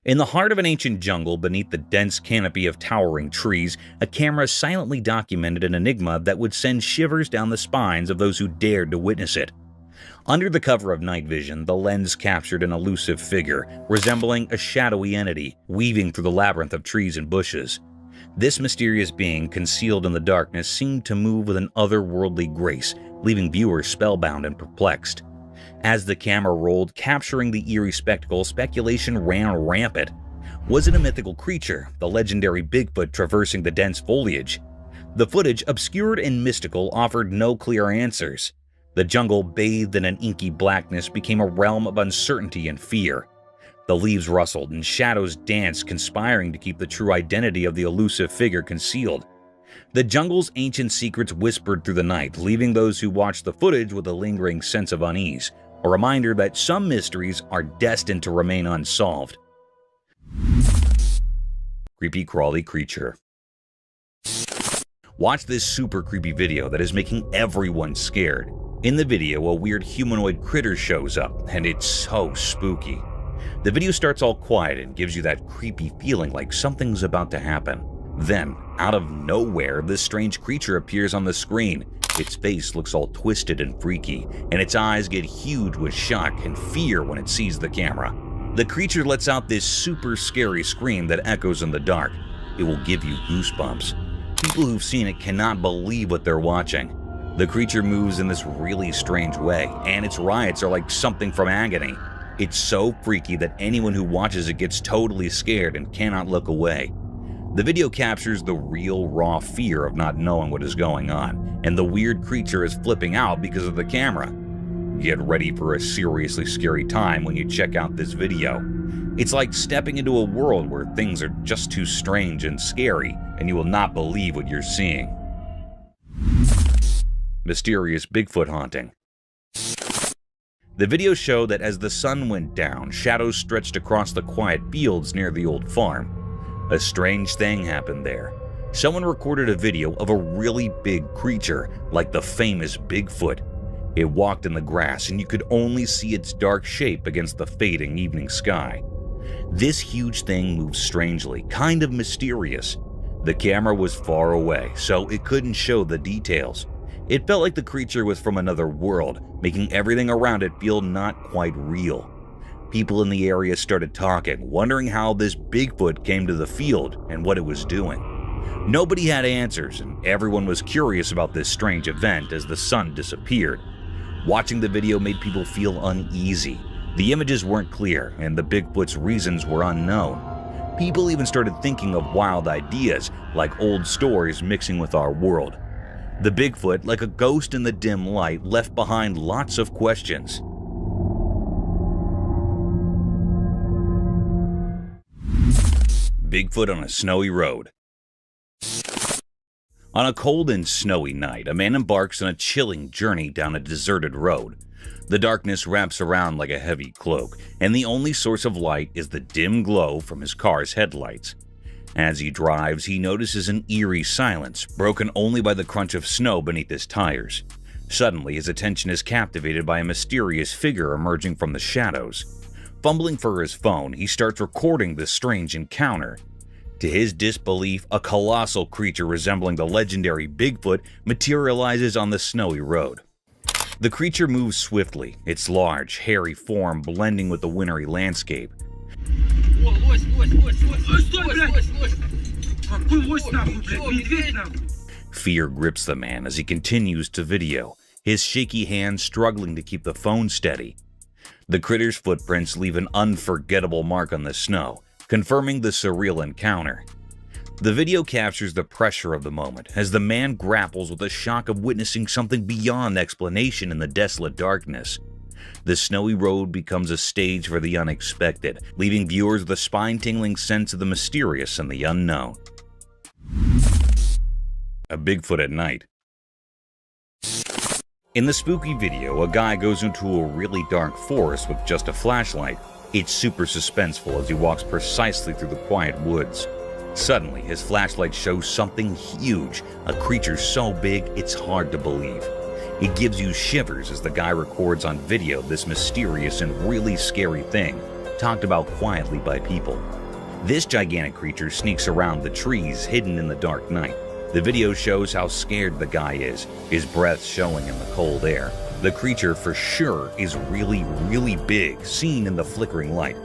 In the heart of an ancient jungle, beneath the dense canopy of towering trees, a camera silently documented an enigma that would send shivers down the spines of those who dared to witness it. Under the cover of night vision, the lens captured an elusive figure, resembling a shadowy entity, weaving through the labyrinth of trees and bushes. This mysterious being, concealed in the darkness, seemed to move with an otherworldly grace, leaving viewers spellbound and perplexed. As the camera rolled, capturing the eerie spectacle, speculation ran rampant. Was it a mythical creature, the legendary Bigfoot traversing the dense foliage? The footage, obscured and mystical, offered no clear answers. The jungle, bathed in an inky blackness, became a realm of uncertainty and fear. The leaves rustled and shadows danced, conspiring to keep the true identity of the elusive figure concealed. The jungle's ancient secrets whispered through the night, leaving those who watched the footage with a lingering sense of unease, a reminder that some mysteries are destined to remain unsolved. Creepy crawly creature. Watch this super creepy video that is making everyone scared. In the video, a weird humanoid critter shows up, and it's so spooky. The video starts all quiet and gives you that creepy feeling like something's about to happen. Then, out of nowhere, this strange creature appears on the screen. Its face looks all twisted and freaky, and its eyes get huge with shock and fear when it sees the camera. The creature lets out this super scary scream that echoes in the dark. It will give you goosebumps. People who've seen it cannot believe what they're watching. The creature moves in this really strange way, and its riots are like something from Agony. It's so freaky that anyone who watches it gets totally scared and cannot look away. The video captures the real, raw fear of not knowing what is going on, and the weird creature is flipping out because of the camera. Get ready for a seriously scary time when you check out this video. It's like stepping into a world where things are just too strange and scary, and you will not believe what you're seeing. Mysterious Bigfoot haunting. The video showed that as the sun went down, shadows stretched across the quiet fields near the old farm. A strange thing happened there. Someone recorded a video of a really big creature, like the famous Bigfoot. It walked in the grass, and you could only see its dark shape against the fading evening sky. This huge thing moved strangely, kind of mysterious. The camera was far away, so it couldn't show the details. It felt like the creature was from another world, making everything around it feel not quite real. People in the area started talking, wondering how this Bigfoot came to the field and what it was doing. Nobody had answers, and everyone was curious about this strange event as the sun disappeared. Watching the video made people feel uneasy. The images weren't clear, and the Bigfoot's reasons were unknown. People even started thinking of wild ideas, like old stories mixing with our world. The Bigfoot, like a ghost in the dim light, left behind lots of questions. Bigfoot on a snowy road. On a cold and snowy night, a man embarks on a chilling journey down a deserted road. The darkness wraps around like a heavy cloak, and the only source of light is the dim glow from his car's headlights. As he drives, he notices an eerie silence, broken only by the crunch of snow beneath his tires. Suddenly, his attention is captivated by a mysterious figure emerging from the shadows. Fumbling for his phone, he starts recording this strange encounter. To his disbelief, a colossal creature resembling the legendary Bigfoot materializes on the snowy road. The creature moves swiftly, its large, hairy form blending with the wintry landscape. Fear grips the man as he continues to video, his shaky hands struggling to keep the phone steady. The critter's footprints leave an unforgettable mark on the snow, confirming the surreal encounter. The video captures the pressure of the moment as the man grapples with the shock of witnessing something beyond explanation in the desolate darkness. The snowy road becomes a stage for the unexpected, leaving viewers with a spine-tingling sense of the mysterious and the unknown. A Bigfoot at night. In the spooky video, a guy goes into a really dark forest with just a flashlight. It's super suspenseful as he walks precisely through the quiet woods. Suddenly, his flashlight shows something huge, a creature so big it's hard to believe. It gives you shivers as the guy records on video this mysterious and really scary thing, talked about quietly by people. This gigantic creature sneaks around the trees hidden in the dark night. The video shows how scared the guy is, his breath showing in the cold air. The creature for sure is really, really big, seen in the flickering light.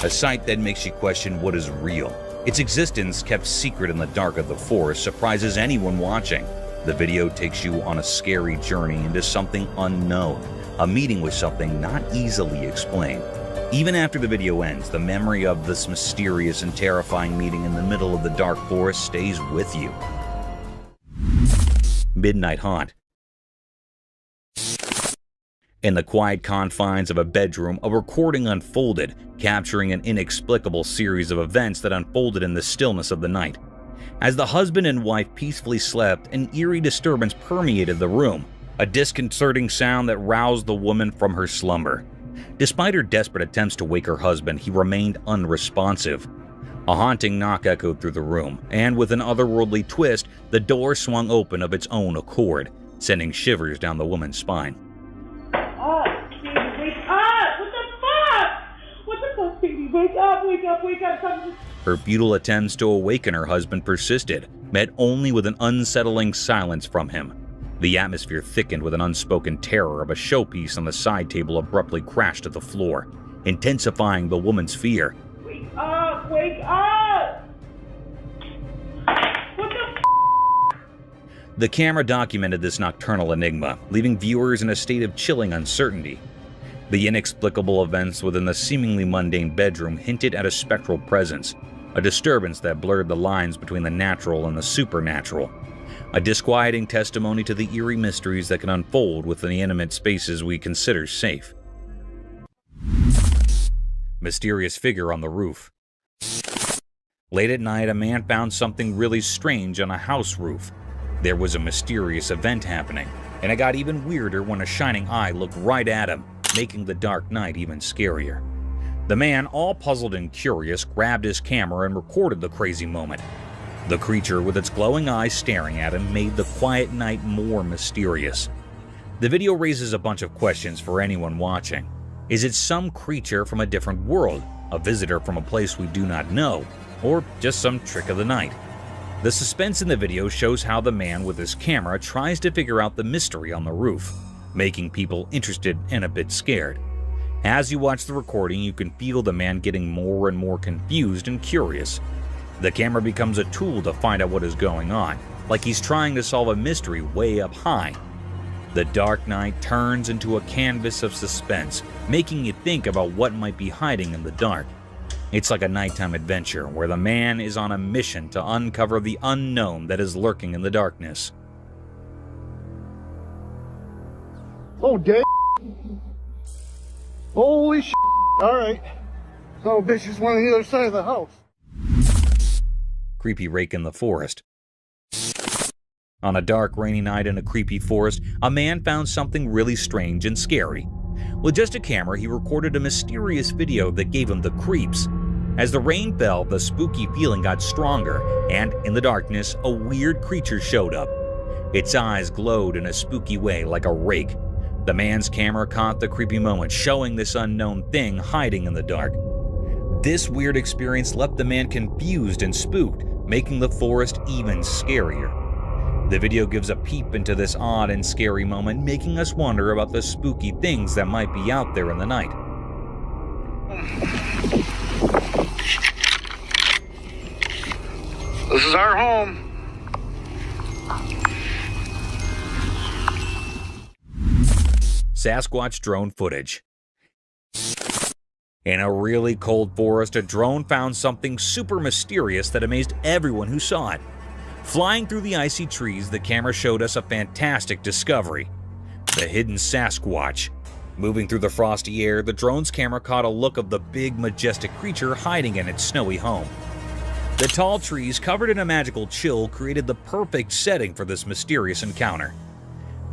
A sight that makes you question what is real. Its existence, kept secret in the dark of the forest, surprises anyone watching. The video takes you on a scary journey into something unknown, a meeting with something not easily explained. Even after the video ends, the memory of this mysterious and terrifying meeting in the middle of the dark forest stays with you. Midnight Haunt. In the quiet confines of a bedroom, a recording unfolded, capturing an inexplicable series of events that unfolded in the stillness of the night. As the husband and wife peacefully slept, an eerie disturbance permeated the room, a disconcerting sound that roused the woman from her slumber. Despite her desperate attempts to wake her husband, he remained unresponsive. A haunting knock echoed through the room, and with an otherworldly twist, the door swung open of its own accord, sending shivers down the woman's spine. Oh, baby, wake up! What the fuck? What the fuck, baby? Wake up, wake up, wake up. Something. Her futile attempts to awaken her husband persisted, met only with an unsettling silence from him. The atmosphere thickened with an unspoken terror of a showpiece on the side table abruptly crashed to the floor, intensifying the woman's fear. Wake up, wake up! What the The camera documented this nocturnal enigma, leaving viewers in a state of chilling uncertainty. The inexplicable events within the seemingly mundane bedroom hinted at a spectral presence, a disturbance that blurred the lines between the natural and the supernatural, a disquieting testimony to the eerie mysteries that can unfold within the intimate spaces we consider safe. Mysterious figure on the roof. Late at night, a man found something really strange on a house roof. There was a mysterious event happening, and it got even weirder when a shining eye looked right at him, making the dark night even scarier. The man, all puzzled and curious, grabbed his camera and recorded the crazy moment. The creature, with its glowing eyes staring at him, made the quiet night more mysterious. The video raises a bunch of questions for anyone watching. Is it some creature from a different world, a visitor from a place we do not know, or just some trick of the night? The suspense in the video shows how the man with his camera tries to figure out the mystery on the roof, making people interested and a bit scared. As you watch the recording, you can feel the man getting more and more confused and curious. The camera becomes a tool to find out what is going on, like he's trying to solve a mystery way up high. The dark night turns into a canvas of suspense, making you think about what might be hiding in the dark. It's like a nighttime adventure where the man is on a mission to uncover the unknown that is lurking in the darkness. Oh, dead. Holy shit. All right. Oh, bitch is on the other side of the house. Creepy rake in the forest. On a dark, rainy night in a creepy forest, a man found something really strange and scary. With just a camera, he recorded a mysterious video that gave him the creeps. As the rain fell, the spooky feeling got stronger, and in the darkness, a weird creature showed up. Its eyes glowed in a spooky way like a rake. The man's camera caught the creepy moment, showing this unknown thing hiding in the dark. This weird experience left the man confused and spooked, making the forest even scarier. The video gives a peep into this odd and scary moment, making us wonder about the spooky things that might be out there in the night. This is our home. Sasquatch drone footage. In a really cold forest, a drone found something super mysterious that amazed everyone who saw it. Flying through the icy trees, the camera showed us a fantastic discovery: the hidden Sasquatch. Moving through the frosty air, the drone's camera caught a look of the big, majestic creature hiding in its snowy home. The tall trees, covered in a magical chill, created the perfect setting for this mysterious encounter.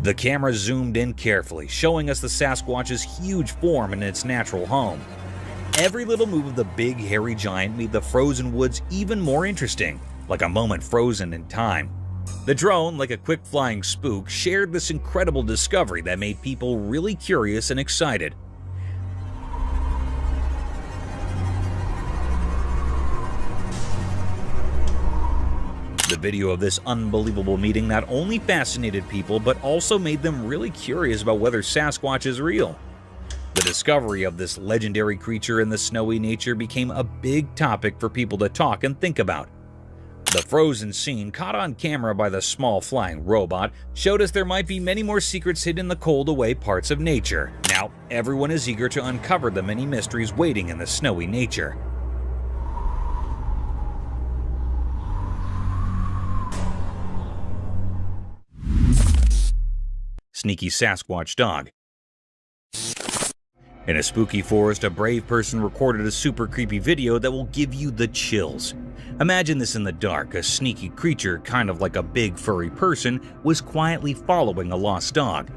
The camera zoomed in carefully, showing us the Sasquatch's huge form in its natural home. Every little move of the big, hairy giant made the frozen woods even more interesting, like a moment frozen in time. The drone, like a quick flying spook, shared this incredible discovery that made people really curious and excited. The video of this unbelievable meeting not only fascinated people, but also made them really curious about whether Sasquatch is real. The discovery of this legendary creature in the snowy nature became a big topic for people to talk and think about. The frozen scene, caught on camera by the small flying robot, showed us there might be many more secrets hidden in the cold away parts of nature. Now, everyone is eager to uncover the many mysteries waiting in the snowy nature. Sneaky Sasquatch dog. In a spooky forest, a brave person recorded a super creepy video that will give you the chills. Imagine this in the dark: a sneaky creature, kind of like a big furry person, was quietly following a lost dog.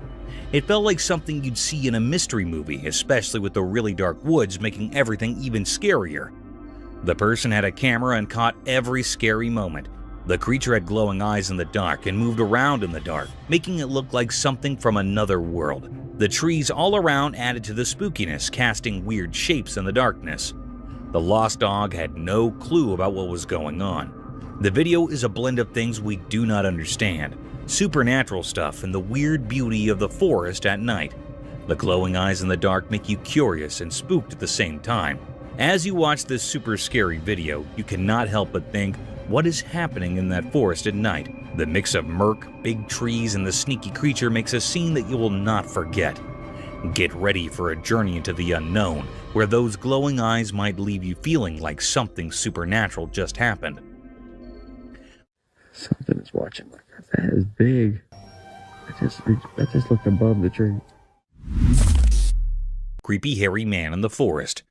It felt like something you'd see in a mystery movie, especially with the really dark woods making everything even scarier. The person had a camera and caught every scary moment. The creature had glowing eyes in the dark and moved around in the dark, making it look like something from another world. The trees all around added to the spookiness, casting weird shapes in the darkness. The lost dog had no clue about what was going on. The video is a blend of things we do not understand: supernatural stuff and the weird beauty of the forest at night. The glowing eyes in the dark make you curious and spooked at the same time. As you watch this super scary video, you cannot help but think, what is happening in that forest at night? The mix of murk, big trees, and the sneaky creature makes a scene that you will not forget. Get ready for a journey into the unknown, where those glowing eyes might leave you feeling like something supernatural just happened. Something is watching like that. That is big. I just looked above the tree. Creepy hairy man in the forest.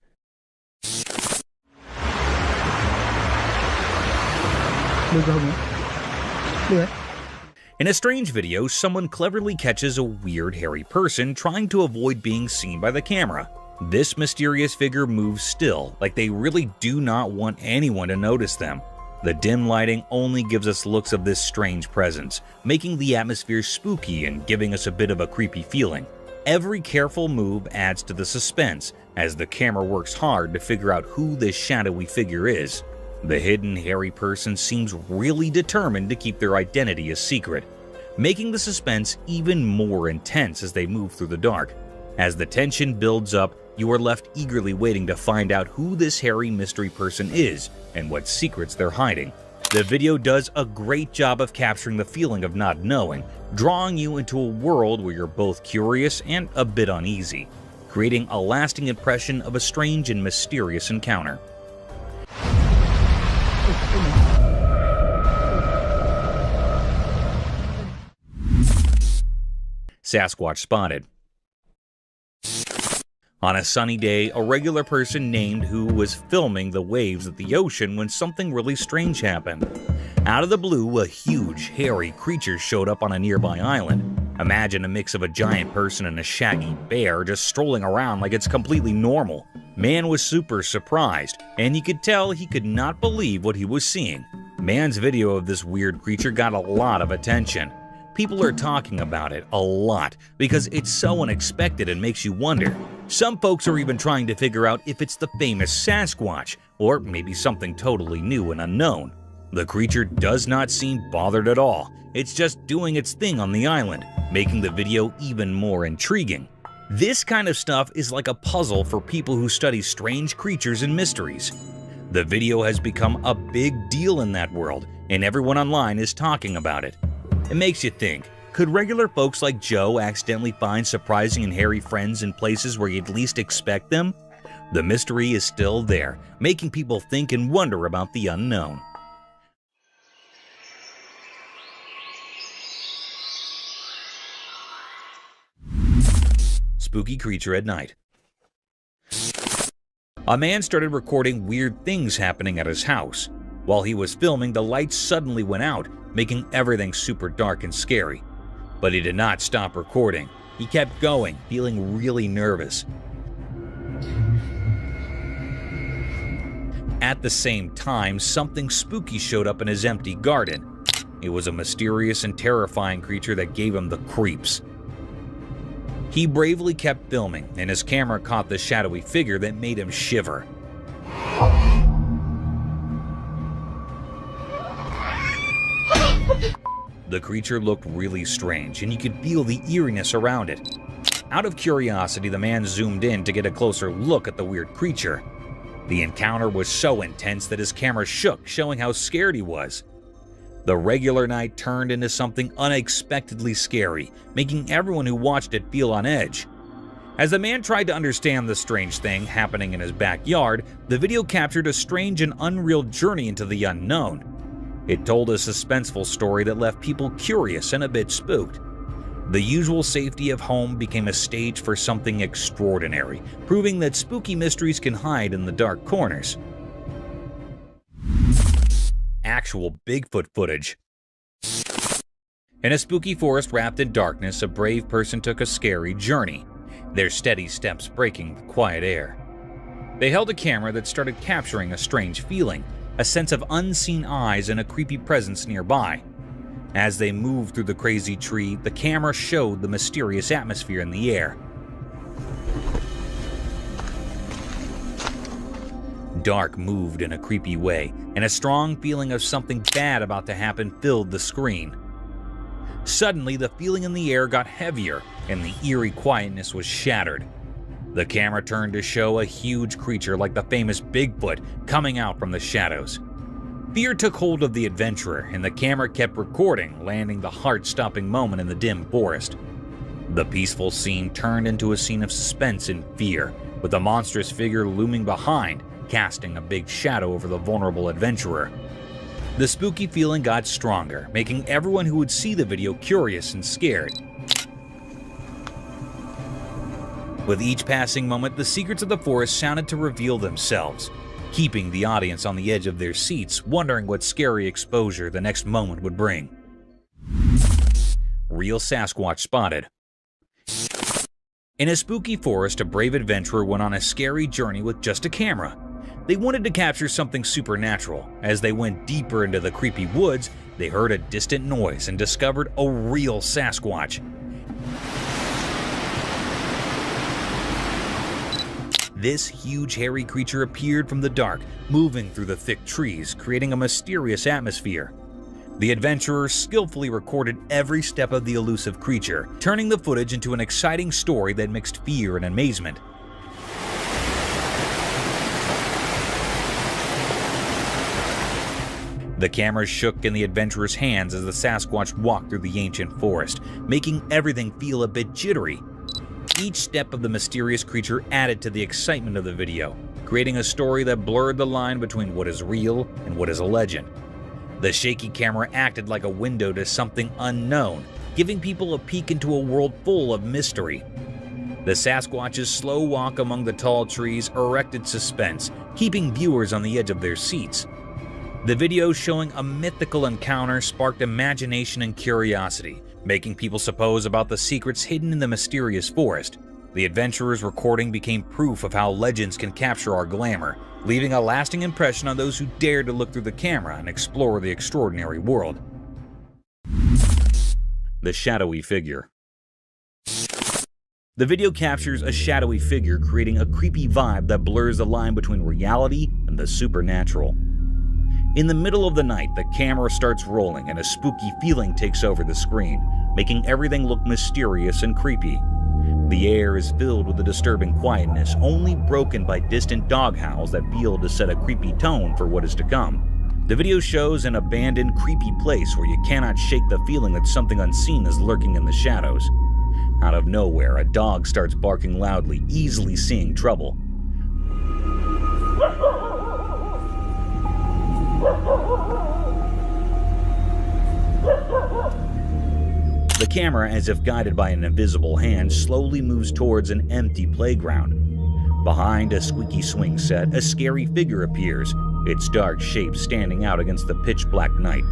In a strange video, someone cleverly catches a weird hairy person trying to avoid being seen by the camera. This mysterious figure moves still, like they really do not want anyone to notice them. The dim lighting only gives us looks of this strange presence, making the atmosphere spooky and giving us a bit of a creepy feeling. Every careful move adds to the suspense, as the camera works hard to figure out who this shadowy figure is. The hidden hairy person seems really determined to keep their identity a secret, making the suspense even more intense as they move through the dark. As the tension builds up, you are left eagerly waiting to find out who this hairy mystery person is and what secrets they're hiding. The video does a great job of capturing the feeling of not knowing, drawing you into a world where you're both curious and a bit uneasy, creating a lasting impression of a strange and mysterious encounter. Sasquatch spotted. On a sunny day, a regular person named who was filming the waves at the ocean when something really strange happened. Out of the blue, a huge, hairy creature showed up on a nearby island. Imagine a mix of a giant person and a shaggy bear just strolling around like it's completely normal. Man was super surprised, and you could tell he could not believe what he was seeing. Man's video of this weird creature got a lot of attention. People are talking about it a lot because it's so unexpected and makes you wonder. Some folks are even trying to figure out if it's the famous Sasquatch, or maybe something totally new and unknown. The creature does not seem bothered at all. It's just doing its thing on the island, making the video even more intriguing. This kind of stuff is like a puzzle for people who study strange creatures and mysteries. The video has become a big deal in that world, and everyone online is talking about it. It makes you think, could regular folks like Joe accidentally find surprising and hairy friends in places where you'd least expect them? The mystery is still there, making people think and wonder about the unknown. Spooky creature at night. A man started recording weird things happening at his house. While he was filming, the lights suddenly went out, making everything super dark and scary. But he did not stop recording. He kept going, feeling really nervous. At the same time, something spooky showed up in his empty garden. It was a mysterious and terrifying creature that gave him the creeps. He bravely kept filming, and his camera caught the shadowy figure that made him shiver. The creature looked really strange, and you could feel the eeriness around it. Out of curiosity, the man zoomed in to get a closer look at the weird creature. The encounter was so intense that his camera shook, showing how scared he was. The regular night turned into something unexpectedly scary, making everyone who watched it feel on edge. As the man tried to understand the strange thing happening in his backyard, the video captured a strange and unreal journey into the unknown. It told a suspenseful story that left people curious and a bit spooked. The usual safety of home became a stage for something extraordinary, proving that spooky mysteries can hide in the dark corners. Actual Bigfoot footage. In a spooky forest wrapped in darkness, a brave person took a scary journey, their steady steps breaking the quiet air. They held a camera that started capturing a strange feeling, a sense of unseen eyes and a creepy presence nearby. As they moved through the crazy tree, the camera showed the mysterious atmosphere in the air. Dark moved in a creepy way, and a strong feeling of something bad about to happen filled the screen. Suddenly, the feeling in the air got heavier, and the eerie quietness was shattered. The camera turned to show a huge creature like the famous Bigfoot coming out from the shadows. Fear took hold of the adventurer, and the camera kept recording, landing the heart-stopping moment in the dim forest. The peaceful scene turned into a scene of suspense and fear, with the monstrous figure looming behind, casting a big shadow over the vulnerable adventurer. The spooky feeling got stronger, making everyone who would see the video curious and scared. With each passing moment, the secrets of the forest sounded to reveal themselves, keeping the audience on the edge of their seats, wondering what scary exposure the next moment would bring. Real Sasquatch spotted. In a spooky forest, a brave adventurer went on a scary journey with just a camera. They wanted to capture something supernatural. As they went deeper into the creepy woods, they heard a distant noise and discovered a real Sasquatch. This huge hairy creature appeared from the dark, moving through the thick trees, creating a mysterious atmosphere. The adventurers skillfully recorded every step of the elusive creature, turning the footage into an exciting story that mixed fear and amazement. The camera shook in the adventurer's hands as the Sasquatch walked through the ancient forest, making everything feel a bit jittery. Each step of the mysterious creature added to the excitement of the video, creating a story that blurred the line between what is real and what is a legend. The shaky camera acted like a window to something unknown, giving people a peek into a world full of mystery. The Sasquatch's slow walk among the tall trees erected suspense, keeping viewers on the edge of their seats. The video showing a mythical encounter sparked imagination and curiosity, making people suppose about the secrets hidden in the mysterious forest. The adventurers' recording became proof of how legends can capture our glamour, leaving a lasting impression on those who dare to look through the camera and explore the extraordinary world. The shadowy figure. The video captures a shadowy figure, creating a creepy vibe that blurs the line between reality and the supernatural. In the middle of the night, the camera starts rolling and a spooky feeling takes over the screen, making everything look mysterious and creepy. The air is filled with a disturbing quietness, only broken by distant dog howls that feel to set a creepy tone for what is to come. The video shows an abandoned, creepy place where you cannot shake the feeling that something unseen is lurking in the shadows. Out of nowhere, a dog starts barking loudly, easily seeing trouble. The camera, as if guided by an invisible hand, slowly moves towards an empty playground. Behind a squeaky swing set, a scary figure appears, its dark shape standing out against the pitch-black night.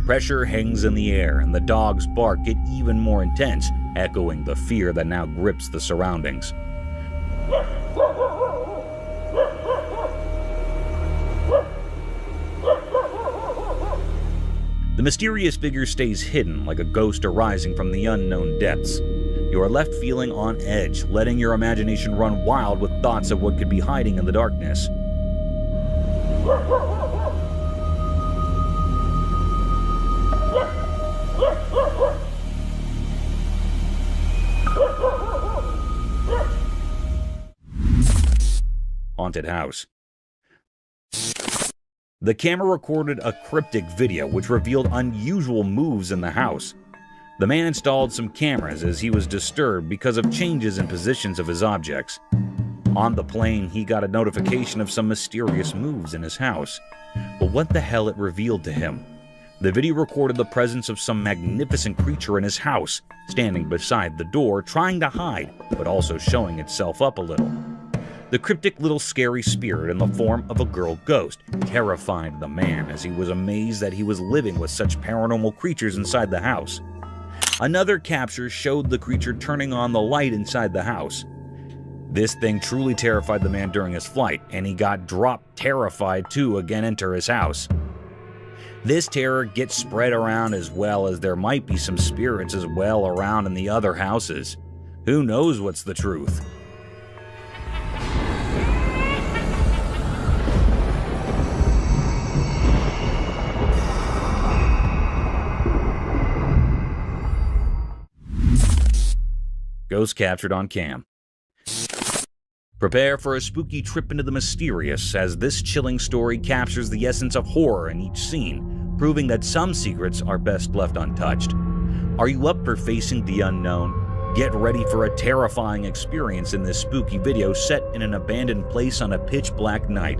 Pressure hangs in the air, and the dog's bark get even more intense, echoing the fear that now grips the surroundings. The mysterious figure stays hidden like a ghost arising from the unknown depths. You are left feeling on edge, letting your imagination run wild with thoughts of what could be hiding in the darkness. Haunted house. The camera recorded a cryptic video which revealed unusual moves in the house. The man installed some cameras as he was disturbed because of changes in positions of his objects. On the plane, he got a notification of some mysterious moves in his house. But what the hell it revealed to him? The video recorded the presence of some magnificent creature in his house, standing beside the door, trying to hide, but also showing itself up a little. The cryptic little scary spirit in the form of a girl ghost terrified the man as he was amazed that he was living with such paranormal creatures inside the house. Another capture showed the creature turning on the light inside the house. This thing truly terrified the man during his flight, and he got dropped terrified to again enter his house. This terror gets spread around as well as there might be some spirits as well around in the other houses. Who knows what's the truth? Ghost captured on cam. Prepare for a spooky trip into the mysterious as this chilling story captures the essence of horror in each scene, proving that some secrets are best left untouched. Are you up for facing the unknown? Get ready for a terrifying experience in this spooky video set in an abandoned place on a pitch-black night.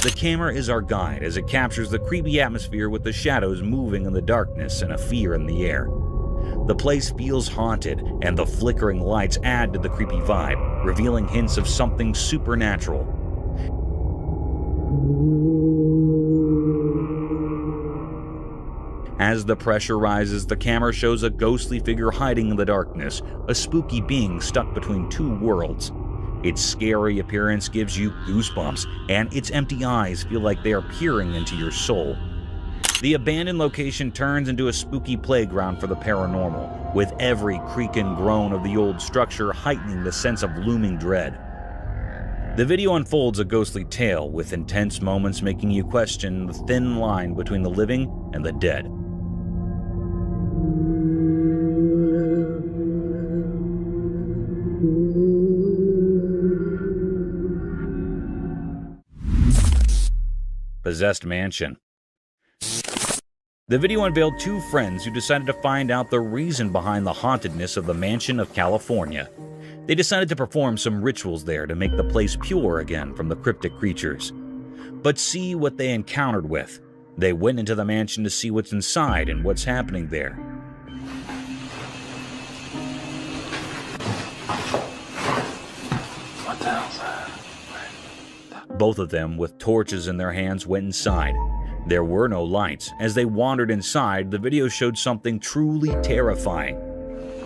The camera is our guide as it captures the creepy atmosphere with the shadows moving in the darkness and a fear in the air. The place feels haunted, and the flickering lights add to the creepy vibe, revealing hints of something supernatural. As the pressure rises, the camera shows a ghostly figure hiding in the darkness, a spooky being stuck between two worlds. Its scary appearance gives you goosebumps, and its empty eyes feel like they are peering into your soul. The abandoned location turns into a spooky playground for the paranormal, with every creak and groan of the old structure heightening the sense of looming dread. The video unfolds a ghostly tale, with intense moments making you question the thin line between the living and the dead. Possessed mansion. The video unveiled two friends who decided to find out the reason behind the hauntedness of the mansion of California. They decided to perform some rituals there to make the place pure again from the cryptic creatures. But see what they encountered with. They went into the mansion to see what's inside and what's happening there. What the hell's that? Both of them, with torches in their hands, went inside. There were no lights. As they wandered inside, the video showed something truly terrifying.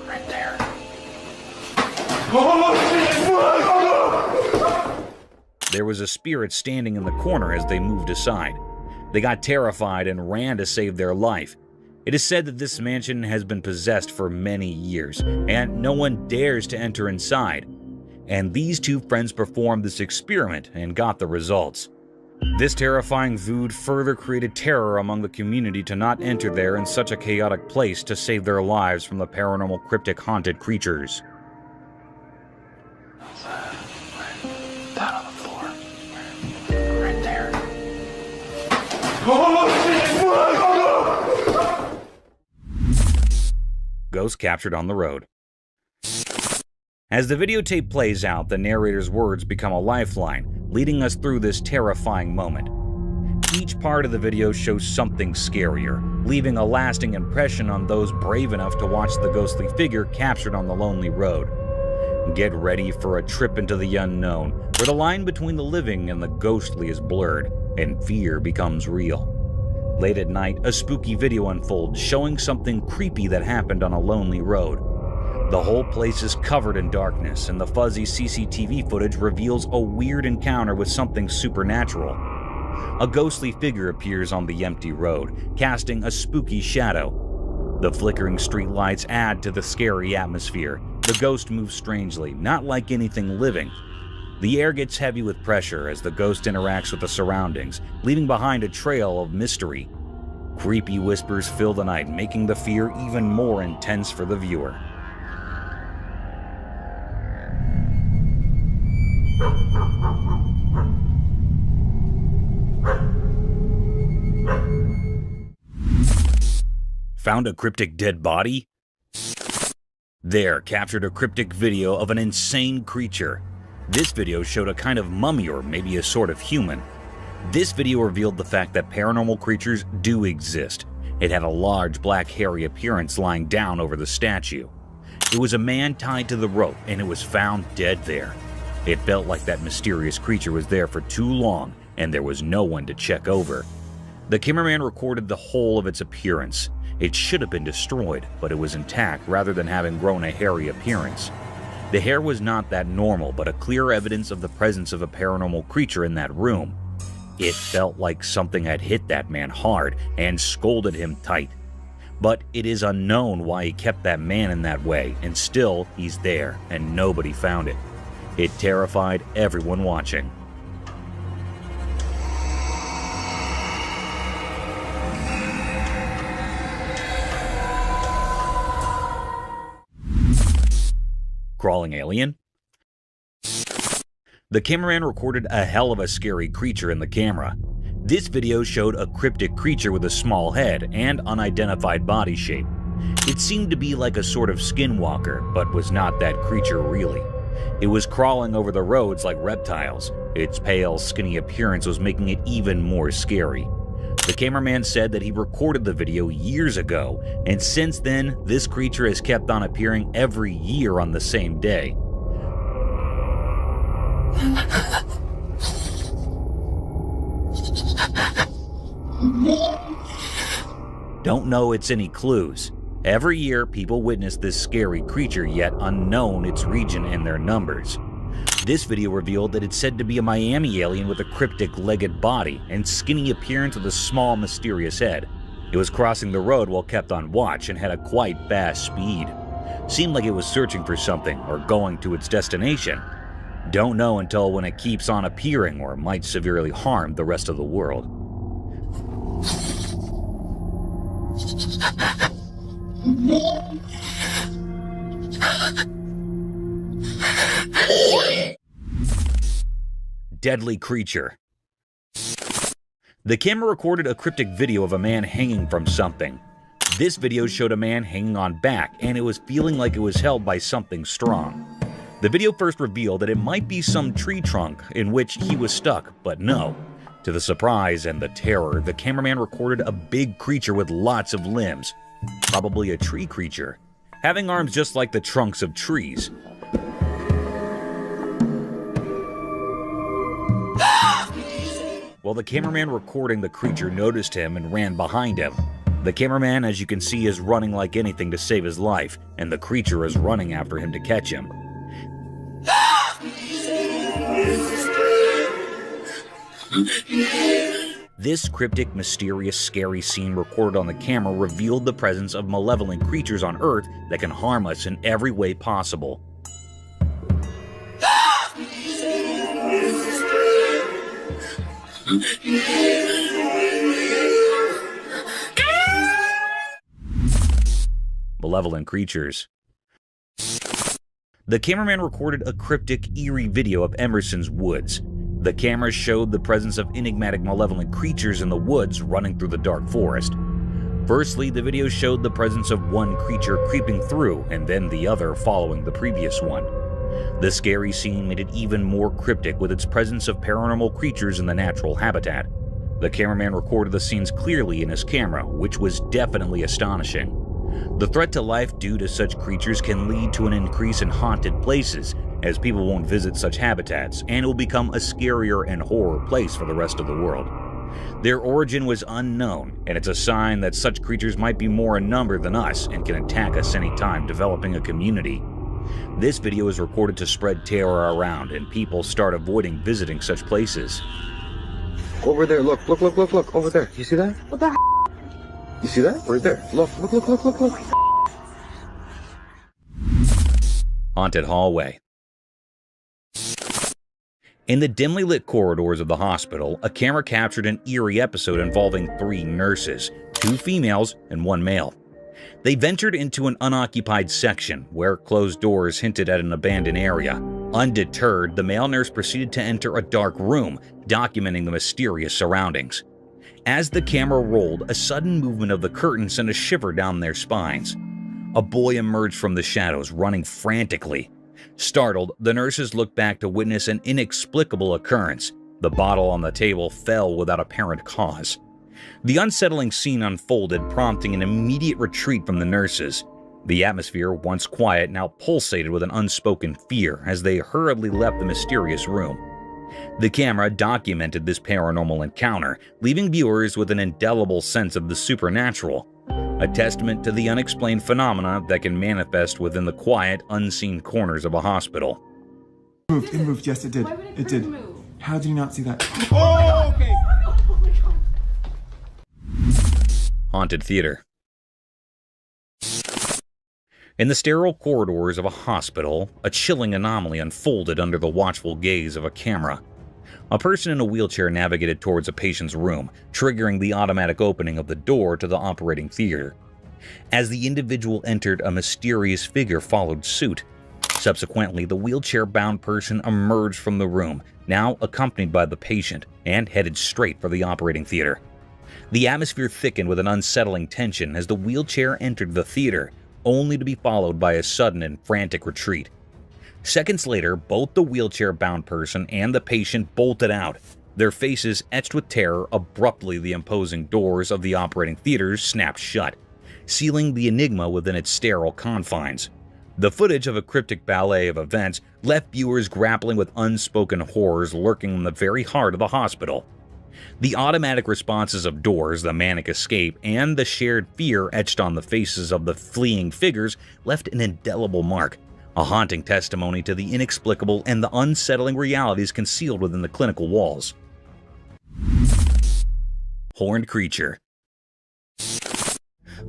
Right there. There was a spirit standing in the corner as they moved aside. They got terrified and ran to save their life. It is said that this mansion has been possessed for many years, and no one dares to enter inside. And these two friends performed this experiment and got the results. This terrifying food further created terror among the community to not enter there in such a chaotic place to save their lives from the paranormal cryptic haunted creatures. Down on the floor. Right there. Ghost captured on the road. As the videotape plays out, the narrator's words become a lifeline, leading us through this terrifying moment. Each part of the video shows something scarier, leaving a lasting impression on those brave enough to watch the ghostly figure captured on the lonely road. Get ready for a trip into the unknown, where the line between the living and the ghostly is blurred, and fear becomes real. Late at night, a spooky video unfolds showing something creepy that happened on a lonely road. The whole place is covered in darkness, and the fuzzy CCTV footage reveals a weird encounter with something supernatural. A ghostly figure appears on the empty road, casting a spooky shadow. The flickering streetlights add to the scary atmosphere. The ghost moves strangely, not like anything living. The air gets heavy with pressure as the ghost interacts with the surroundings, leaving behind a trail of mystery. Creepy whispers fill the night, making the fear even more intense for the viewer. Found a cryptic dead body? There, captured a cryptic video of an insane creature. This video showed a kind of mummy or maybe a sort of human. This video revealed the fact that paranormal creatures do exist. It had a large black hairy appearance lying down over the statue. It was a man tied to the rope and it was found dead there. It felt like that mysterious creature was there for too long and there was no one to check over. The cameraman recorded the whole of its appearance. It should have been destroyed, but it was intact rather than having grown a hairy appearance. The hair was not that normal, but a clear evidence of the presence of a paranormal creature in that room. It felt like something had hit that man hard and scolded him tight. But it is unknown why he kept that man in that way, and still he's there, and nobody found it. It terrified everyone watching. Crawling alien? The cameraman recorded a hell of a scary creature in the camera. This video showed a cryptic creature with a small head and unidentified body shape. It seemed to be like a sort of skinwalker, but was not that creature really. It was crawling over the roads like reptiles. Its pale, skinny appearance was making it even more scary. The cameraman said that he recorded the video years ago, and since then, this creature has kept on appearing every year on the same day. Don't know it's any clues. Every year, people witness this scary creature, yet unknown its region and their numbers. This video revealed that it's said to be a Miami alien with a cryptic legged body and skinny appearance with a small mysterious head. It was crossing the road while kept on watch and had a quite fast speed. Seemed like it was searching for something or going to its destination. Don't know until when it keeps on appearing or might severely harm the rest of the world. Deadly creature. The camera recorded a cryptic video of a man hanging from something. This video showed a man hanging on back, and it was feeling like it was held by something strong. The video first revealed that it might be some tree trunk in which he was stuck, but no. To the surprise and the terror, the cameraman recorded a big creature with lots of limbs. Probably a tree creature, having arms just like the trunks of trees. While the cameraman recording the creature noticed him and ran behind him. The cameraman, as you can see, is running like anything to save his life, and the creature is running after him to catch him. This cryptic, mysterious, scary scene recorded on the camera revealed the presence of malevolent creatures on Earth that can harm us in every way possible. Malevolent creatures. The cameraman recorded a cryptic, eerie video of Emerson's woods. The camera showed the presence of enigmatic malevolent creatures in the woods running through the dark forest. Firstly, the video showed the presence of one creature creeping through and then the other following the previous one. The scary scene made it even more cryptic with its presence of paranormal creatures in the natural habitat. The cameraman recorded the scenes clearly in his camera, which was definitely astonishing. The threat to life due to such creatures can lead to an increase in haunted places, as people won't visit such habitats, and it will become a scarier and horror place for the rest of the world. Their origin was unknown, and it's a sign that such creatures might be more in number than us and can attack us anytime, developing a community. This video is recorded to spread terror around, and people start avoiding visiting such places. Over there, look, over there. You see that? What the You see that? Right there. Look. Haunted hallway. In the dimly lit corridors of the hospital, a camera captured an eerie episode involving 3 nurses, 2 females and 1 male. They ventured into an unoccupied section where closed doors hinted at an abandoned area. Undeterred, the male nurse proceeded to enter a dark room, documenting the mysterious surroundings. As the camera rolled, a sudden movement of the curtain sent a shiver down their spines. A boy emerged from the shadows, running frantically. Startled, the nurses looked back to witness an inexplicable occurrence. The bottle on the table fell without apparent cause. The unsettling scene unfolded, prompting an immediate retreat from the nurses. The atmosphere, once quiet, now pulsated with an unspoken fear as they hurriedly left the mysterious room. The camera documented this paranormal encounter, leaving viewers with an indelible sense of the supernatural, a testament to the unexplained phenomena that can manifest within the quiet, unseen corners of a hospital. It moved, yes it did. It did. How did you not see that? Oh, okay. Haunted theater. In the sterile corridors of a hospital, a chilling anomaly unfolded under the watchful gaze of a camera. A person in a wheelchair navigated towards a patient's room, triggering the automatic opening of the door to the operating theater. As the individual entered, a mysterious figure followed suit. Subsequently, the wheelchair-bound person emerged from the room, now accompanied by the patient, and headed straight for the operating theater. The atmosphere thickened with an unsettling tension as the wheelchair entered the theater, only to be followed by a sudden and frantic retreat. Seconds later, both the wheelchair-bound person and the patient bolted out, their faces etched with terror. Abruptly, the imposing doors of the operating theater snapped shut, sealing the enigma within its sterile confines. The footage of a cryptic ballet of events left viewers grappling with unspoken horrors lurking in the very heart of the hospital. The automatic responses of doors, the manic escape, and the shared fear etched on the faces of the fleeing figures left an indelible mark, a haunting testimony to the inexplicable and the unsettling realities concealed within the clinical walls. Horned creature.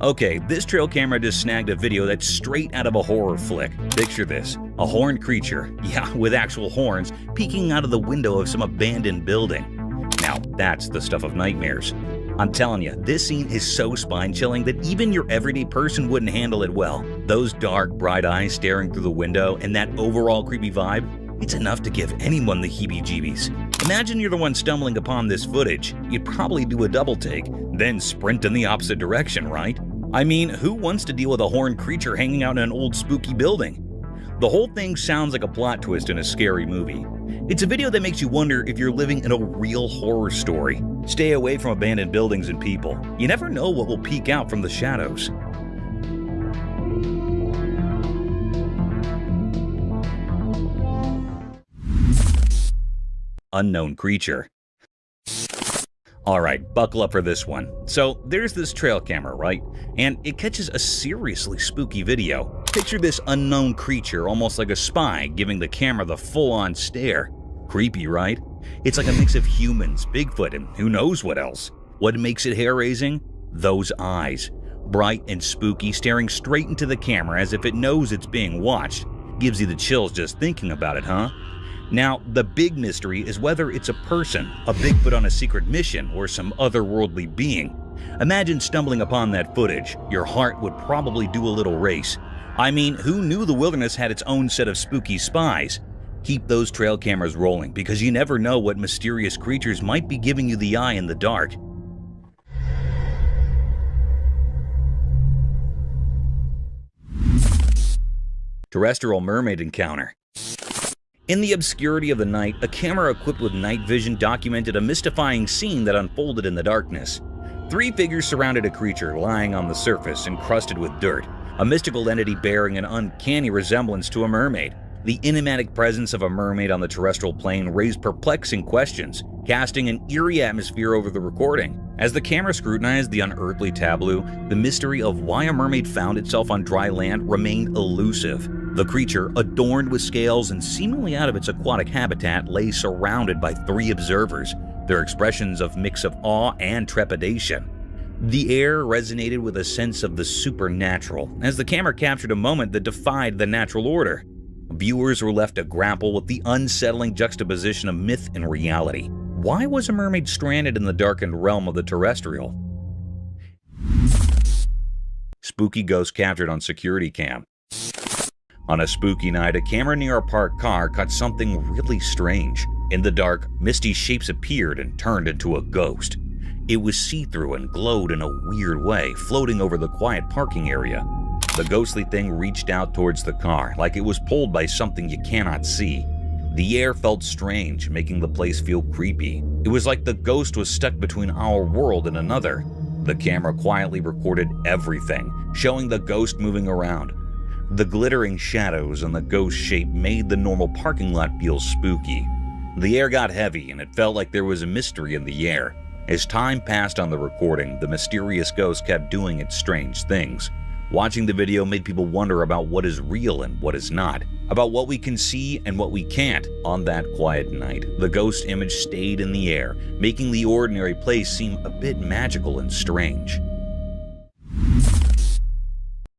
Okay, this trail camera just snagged a video that's straight out of a horror flick. Picture this, a horned creature, yeah, with actual horns, peeking out of the window of some abandoned building. Now, that's the stuff of nightmares. I'm telling you, this scene is so spine-chilling that even your everyday person wouldn't handle it well. Those dark, bright eyes staring through the window and that overall creepy vibe, it's enough to give anyone the heebie-jeebies. Imagine you're the one stumbling upon this footage. You'd probably do a double take, then sprint in the opposite direction, right? I mean, who wants to deal with a horned creature hanging out in an old spooky building? The whole thing sounds like a plot twist in a scary movie. It's a video that makes you wonder if you're living in a real horror story. Stay away from abandoned buildings and people. You never know what will peek out from the shadows. Unknown creature. Alright, buckle up for this one. So, there's this trail camera, right? And it catches a seriously spooky video. Picture this unknown creature almost like a spy giving the camera the full-on stare. Creepy, right? It's like a mix of humans, Bigfoot, and who knows what else. What makes it hair-raising? Those eyes. Bright and spooky, staring straight into the camera as if it knows it's being watched. Gives you the chills just thinking about it, huh? Now, the big mystery is whether it's a person, a Bigfoot on a secret mission, or some otherworldly being. Imagine stumbling upon that footage. Your heart would probably do a little race. I mean, who knew the wilderness had its own set of spooky spies? Keep those trail cameras rolling, because you never know what mysterious creatures might be giving you the eye in the dark. Terrestrial mermaid encounter. In the obscurity of the night, a camera equipped with night vision documented a mystifying scene that unfolded in the darkness. 3 figures surrounded a creature lying on the surface, encrusted with dirt, a mystical entity bearing an uncanny resemblance to a mermaid. The enigmatic presence of a mermaid on the terrestrial plane raised perplexing questions, casting an eerie atmosphere over the recording. As the camera scrutinized the unearthly tableau, the mystery of why a mermaid found itself on dry land remained elusive. The creature, adorned with scales and seemingly out of its aquatic habitat, lay surrounded by 3 observers, their expressions of mix of awe and trepidation. The air resonated with a sense of the supernatural, as the camera captured a moment that defied the natural order. Viewers were left to grapple with the unsettling juxtaposition of myth and reality. Why was a mermaid stranded in the darkened realm of the terrestrial? Spooky ghost captured on security cam. On a spooky night, a camera near a parked car caught something really strange. In the dark, misty shapes appeared and turned into a ghost. It was see-through and glowed in a weird way, floating over the quiet parking area. The ghostly thing reached out towards the car, like it was pulled by something you cannot see. The air felt strange, making the place feel creepy. It was like the ghost was stuck between our world and another. The camera quietly recorded everything, showing the ghost moving around. The glittering shadows and the ghost shape made the normal parking lot feel spooky. The air got heavy, and it felt like there was a mystery in the air. As time passed on the recording, the mysterious ghost kept doing its strange things. Watching the video made people wonder about what is real and what is not, about what we can see and what we can't. On that quiet night, the ghost image stayed in the air, making the ordinary place seem a bit magical and strange.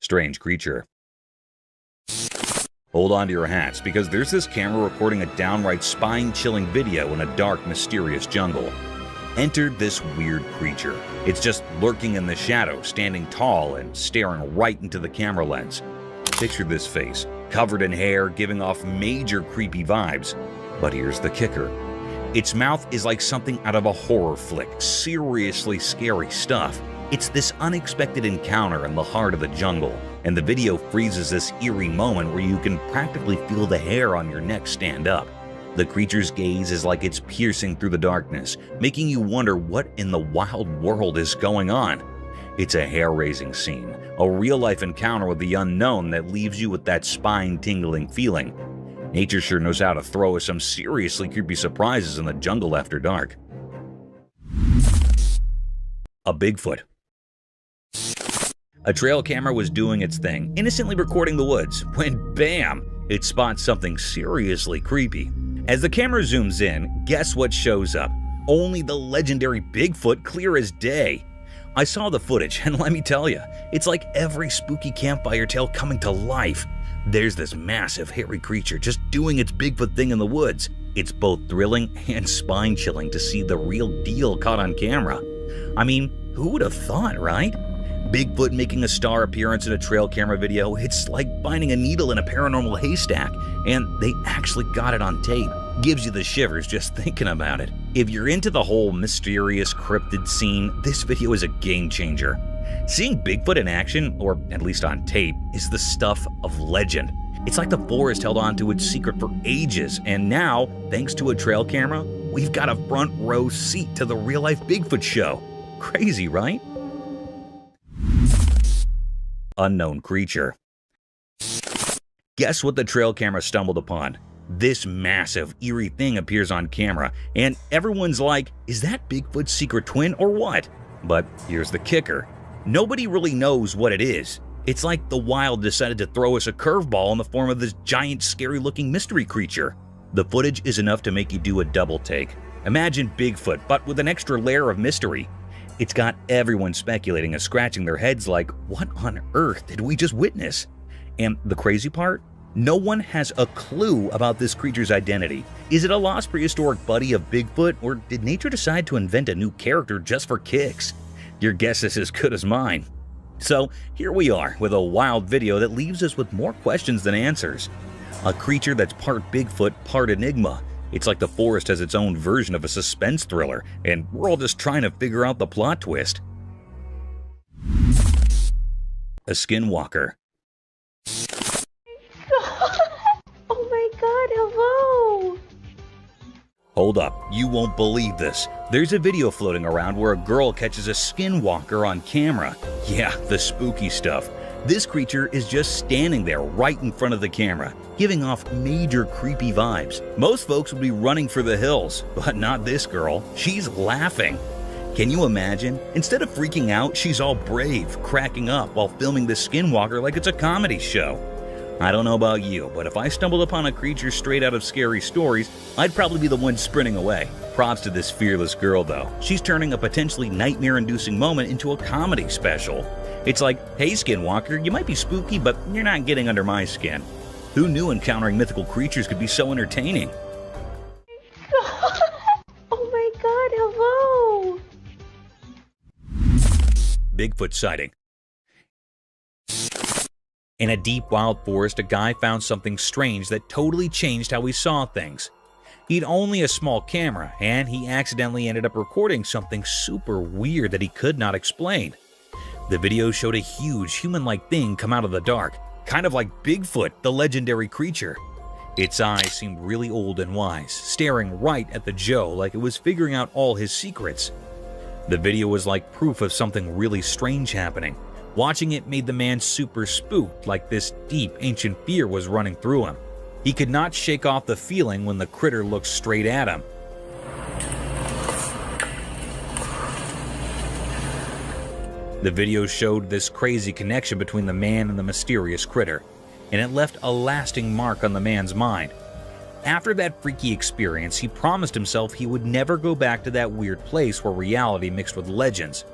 Strange creature. Hold on to your hats, because there's this camera recording a downright spine-chilling video in a dark, mysterious jungle. Enter this weird creature. It's just lurking in the shadow, standing tall and staring right into the camera lens. Picture this face, covered in hair, giving off major creepy vibes. But here's the kicker. Its mouth is like something out of a horror flick, seriously scary stuff. It's this unexpected encounter in the heart of the jungle, and the video freezes this eerie moment where you can practically feel the hair on your neck stand up. The creature's gaze is like it's piercing through the darkness, making you wonder what in the wild world is going on. It's a hair-raising scene, a real-life encounter with the unknown that leaves you with that spine-tingling feeling. Nature sure knows how to throw us some seriously creepy surprises in the jungle after dark. A Bigfoot. A trail camera was doing its thing, innocently recording the woods, when bam! It spots something seriously creepy. As the camera zooms in, guess what shows up? Only the legendary Bigfoot, clear as day. I saw the footage, and let me tell you, it's like every spooky campfire tale coming to life. There's this massive, hairy creature just doing its Bigfoot thing in the woods. It's both thrilling and spine-chilling to see the real deal caught on camera. I mean, who would have thought, right? Bigfoot making a star appearance in a trail camera video, it's like finding a needle in a paranormal haystack, and they actually got it on tape. Gives you the shivers just thinking about it. If you're into the whole mysterious cryptid scene, this video is a game changer. Seeing Bigfoot in action, or at least on tape, is the stuff of legend. It's like the forest held on to its secret for ages, and now, thanks to a trail camera, we've got a front row seat to the real-life Bigfoot show. Crazy, right? Unknown creature. Guess what the trail camera stumbled upon? This massive, eerie thing appears on camera, and everyone's like, is that Bigfoot's secret twin or what? But here's the kicker. Nobody really knows what it is. It's like the wild decided to throw us a curveball in the form of this giant, scary-looking mystery creature. The footage is enough to make you do a double take. Imagine Bigfoot, but with an extra layer of mystery. It's got everyone speculating and scratching their heads like, what on earth did we just witness? And the crazy part? No one has a clue about this creature's identity. Is it a lost prehistoric buddy of Bigfoot, or did nature decide to invent a new character just for kicks? Your guess is as good as mine. So here we are with a wild video that leaves us with more questions than answers. A creature that's part Bigfoot, part enigma. It's like the forest has its own version of a suspense thriller, and we're all just trying to figure out the plot twist. A skinwalker. Oh my god, hello! Hold up, you won't believe this. There's a video floating around where a girl catches a skinwalker on camera. Yeah, the spooky stuff. This creature is just standing there right in front of the camera, giving off major creepy vibes. Most folks would be running for the hills, but not this girl. She's laughing. Can you imagine? Instead of freaking out, she's all brave, cracking up while filming the skinwalker like it's a comedy show. I don't know about you, but if I stumbled upon a creature straight out of scary stories, I'd probably be the one sprinting away. Props to this fearless girl though. She's turning a potentially nightmare-inducing moment into a comedy special. It's like, hey skinwalker, you might be spooky, but you're not getting under my skin. Who knew encountering mythical creatures could be so entertaining? Oh my god, hello! Bigfoot sighting. In a deep wild forest, a guy found something strange that totally changed how he saw things. He'd only a small camera, and he accidentally ended up recording something super weird that he could not explain. The video showed a huge human-like thing come out of the dark, kind of like Bigfoot, the legendary creature. Its eyes seemed really old and wise, staring right at the Joe like it was figuring out all his secrets. The video was like proof of something really strange happening. Watching it made the man super spooked, like this deep, ancient fear was running through him. He could not shake off the feeling when the critter looked straight at him. The video showed this crazy connection between the man and the mysterious critter, and it left a lasting mark on the man's mind. After that freaky experience, he promised himself he would never go back to that weird place where reality mixed with legends.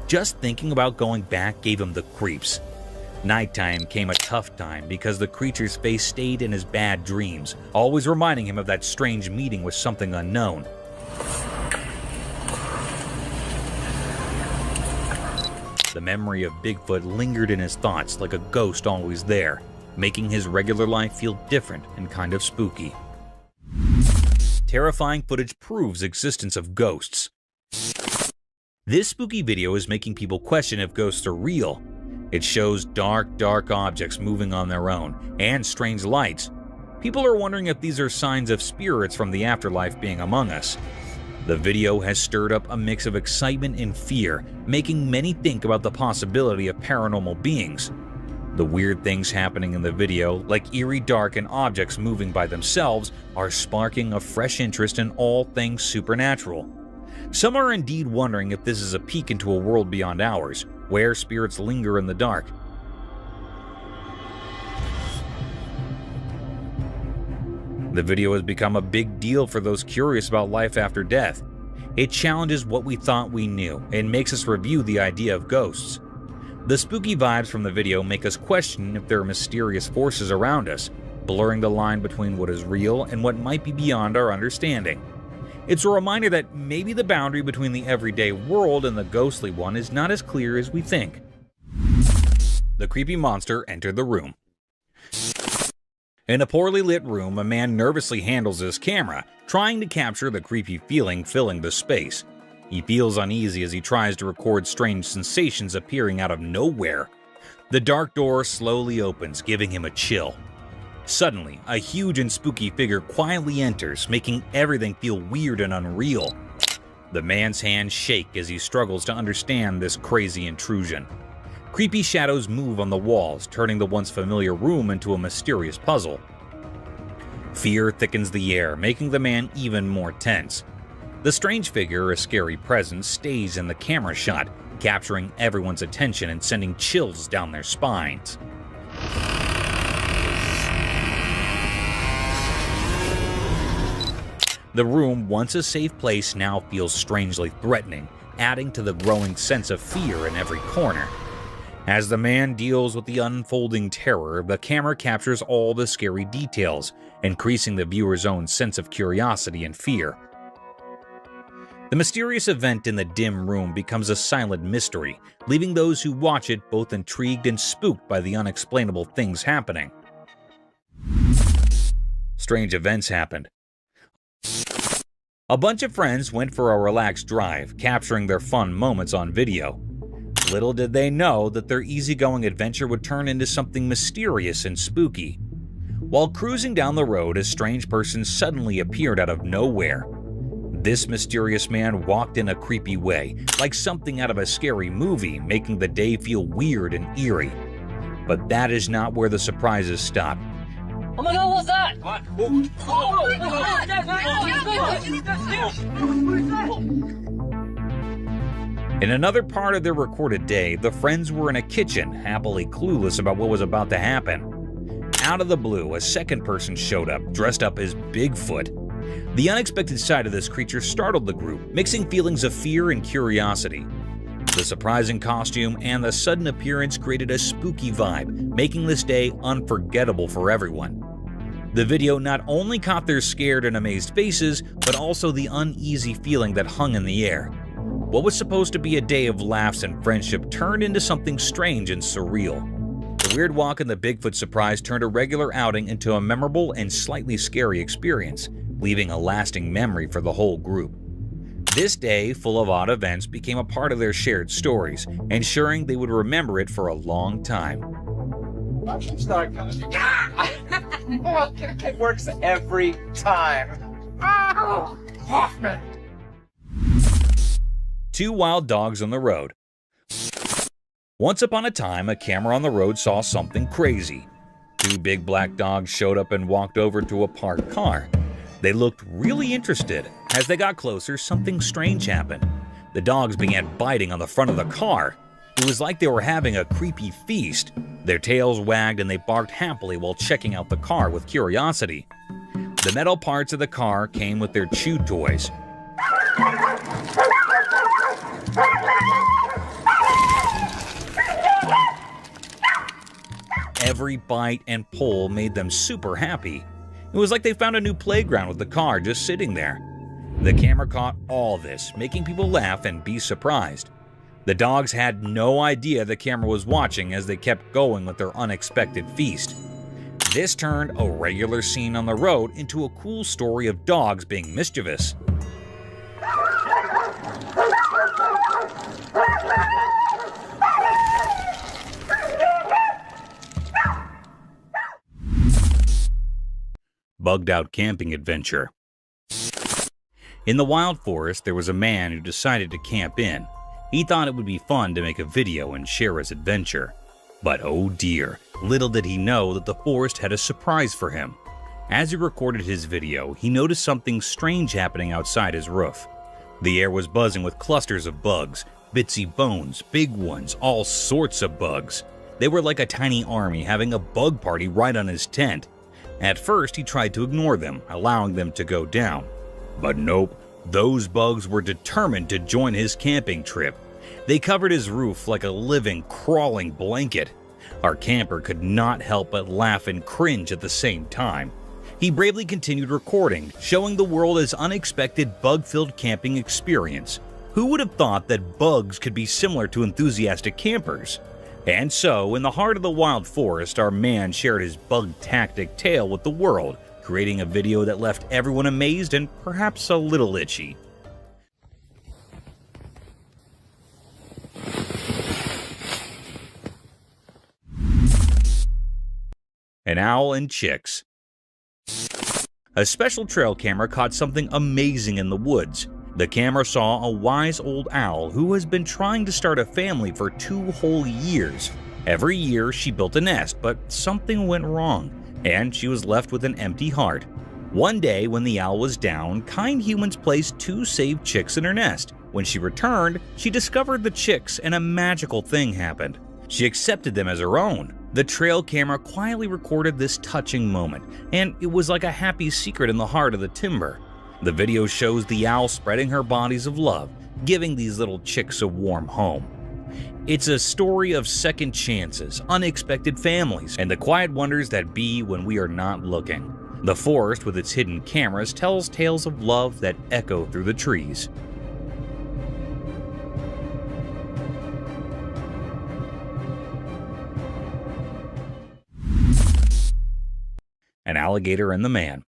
Just thinking about going back gave him the creeps. Nighttime came a tough time because the creature's face stayed in his bad dreams, always reminding him of that strange meeting with something unknown. The memory of Bigfoot lingered in his thoughts like a ghost always there, making his regular life feel different and kind of spooky. Terrifying footage proves existence of ghosts. This spooky video is making people question if ghosts are real. It shows dark objects moving on their own, and strange lights. People are wondering if these are signs of spirits from the afterlife being among us. The video has stirred up a mix of excitement and fear, making many think about the possibility of paranormal beings. The weird things happening in the video, like eerie dark and objects moving by themselves, are sparking a fresh interest in all things supernatural. Some are indeed wondering if this is a peek into a world beyond ours, where spirits linger in the dark. The video has become a big deal for those curious about life after death. It challenges what we thought we knew and makes us review the idea of ghosts. The spooky vibes from the video make us question if there are mysterious forces around us, blurring the line between what is real and what might be beyond our understanding. It's a reminder that maybe the boundary between the everyday world and the ghostly one is not as clear as we think. The creepy monster entered the room. In a poorly lit room, a man nervously handles his camera, trying to capture the creepy feeling filling the space. He feels uneasy as he tries to record strange sensations appearing out of nowhere. The dark door slowly opens, giving him a chill. Suddenly, a huge and spooky figure quietly enters, making everything feel weird and unreal. The man's hands shake as he struggles to understand this crazy intrusion. Creepy shadows move on the walls, turning the once familiar room into a mysterious puzzle. Fear thickens the air, making the man even more tense. The strange figure, a scary presence, stays in the camera shot, capturing everyone's attention and sending chills down their spines. The room, once a safe place, now feels strangely threatening, adding to the growing sense of fear in every corner. As the man deals with the unfolding terror, the camera captures all the scary details, increasing the viewer's own sense of curiosity and fear. The mysterious event in the dim room becomes a silent mystery, leaving those who watch it both intrigued and spooked by the unexplainable things happening. Strange events happened. A bunch of friends went for a relaxed drive, capturing their fun moments on video. Little did they know that their easygoing adventure would turn into something mysterious and spooky. While cruising down the road, a strange person suddenly appeared out of nowhere. This mysterious man walked in a creepy way, like something out of a scary movie, making the day feel weird and eerie. But that is not where the surprises stop. Oh my God, what's that? What? In another part of their recorded day, the friends were in a kitchen, happily clueless about what was about to happen. Out of the blue, a second person showed up, dressed up as Bigfoot. The unexpected sight of this creature startled the group, mixing feelings of fear and curiosity. The surprising costume and the sudden appearance created a spooky vibe, making this day unforgettable for everyone. The video not only caught their scared and amazed faces, but also the uneasy feeling that hung in the air. What was supposed to be a day of laughs and friendship turned into something strange and surreal. The weird walk and the Bigfoot surprise turned a regular outing into a memorable and slightly scary experience, leaving a lasting memory for the whole group. This day, full of odd events, became a part of their shared stories, ensuring they would remember it for a long time. It works every time. Oh, Hoffman! Two wild dogs on the road. Once upon a time, a camera on the road saw something crazy. Two big black dogs showed up and walked over to a parked car. They looked really interested. As they got closer, something strange happened. The dogs began biting on the front of the car. It was like they were having a creepy feast. Their tails wagged and they barked happily while checking out the car with curiosity. The metal parts of the car came with their chew toys. Every bite and pull made them super happy. It was like they found a new playground with the car just sitting there. The camera caught all this, making people laugh and be surprised. The dogs had no idea the camera was watching as they kept going with their unexpected feast. This turned a regular scene on the road into a cool story of dogs being mischievous. Bugged out camping adventure. In the wild forest, there was a man who decided to camp in. He thought it would be fun to make a video and share his adventure. But oh dear, little did he know that the forest had a surprise for him. As he recorded his video, he noticed something strange happening outside his roof. The air was buzzing with clusters of bugs, bitsy bones, big ones, all sorts of bugs. They were like a tiny army having a bug party right on his tent. At first, he tried to ignore them, allowing them to go down. But nope, those bugs were determined to join his camping trip. They covered his roof like a living, crawling blanket. Our camper could not help but laugh and cringe at the same time. He bravely continued recording, showing the world his unexpected bug-filled camping experience. Who would have thought that bugs could be similar to enthusiastic campers? And so, in the heart of the wild forest, our man shared his bug-tactic tale with the world, creating a video that left everyone amazed and perhaps a little itchy. An owl and chicks. A special trail camera caught something amazing in the woods. The camera saw a wise old owl who has been trying to start a family for 2 whole years. Every year she built a nest, but something went wrong, and she was left with an empty heart. One day when the owl was down, kind humans placed 2 saved chicks in her nest. When she returned, she discovered the chicks and a magical thing happened. She accepted them as her own. The trail camera quietly recorded this touching moment, and it was like a happy secret in the heart of the timber. The video shows the owl spreading her bodies of love, giving these little chicks a warm home. It's a story of second chances, unexpected families, and the quiet wonders that be when we are not looking. The forest with its hidden cameras tells tales of love that echo through the trees. An alligator and the man.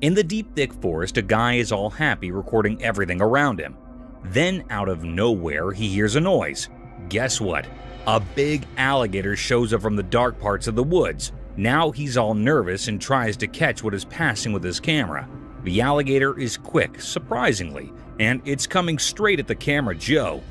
In the deep, thick forest, a guy is all happy recording everything around him. Then, out of nowhere, he hears a noise. Guess what? A big alligator shows up from the dark parts of the woods. Now he's all nervous and tries to catch what is passing with his camera. The alligator is quick, surprisingly, and it's coming straight at the camera Joe.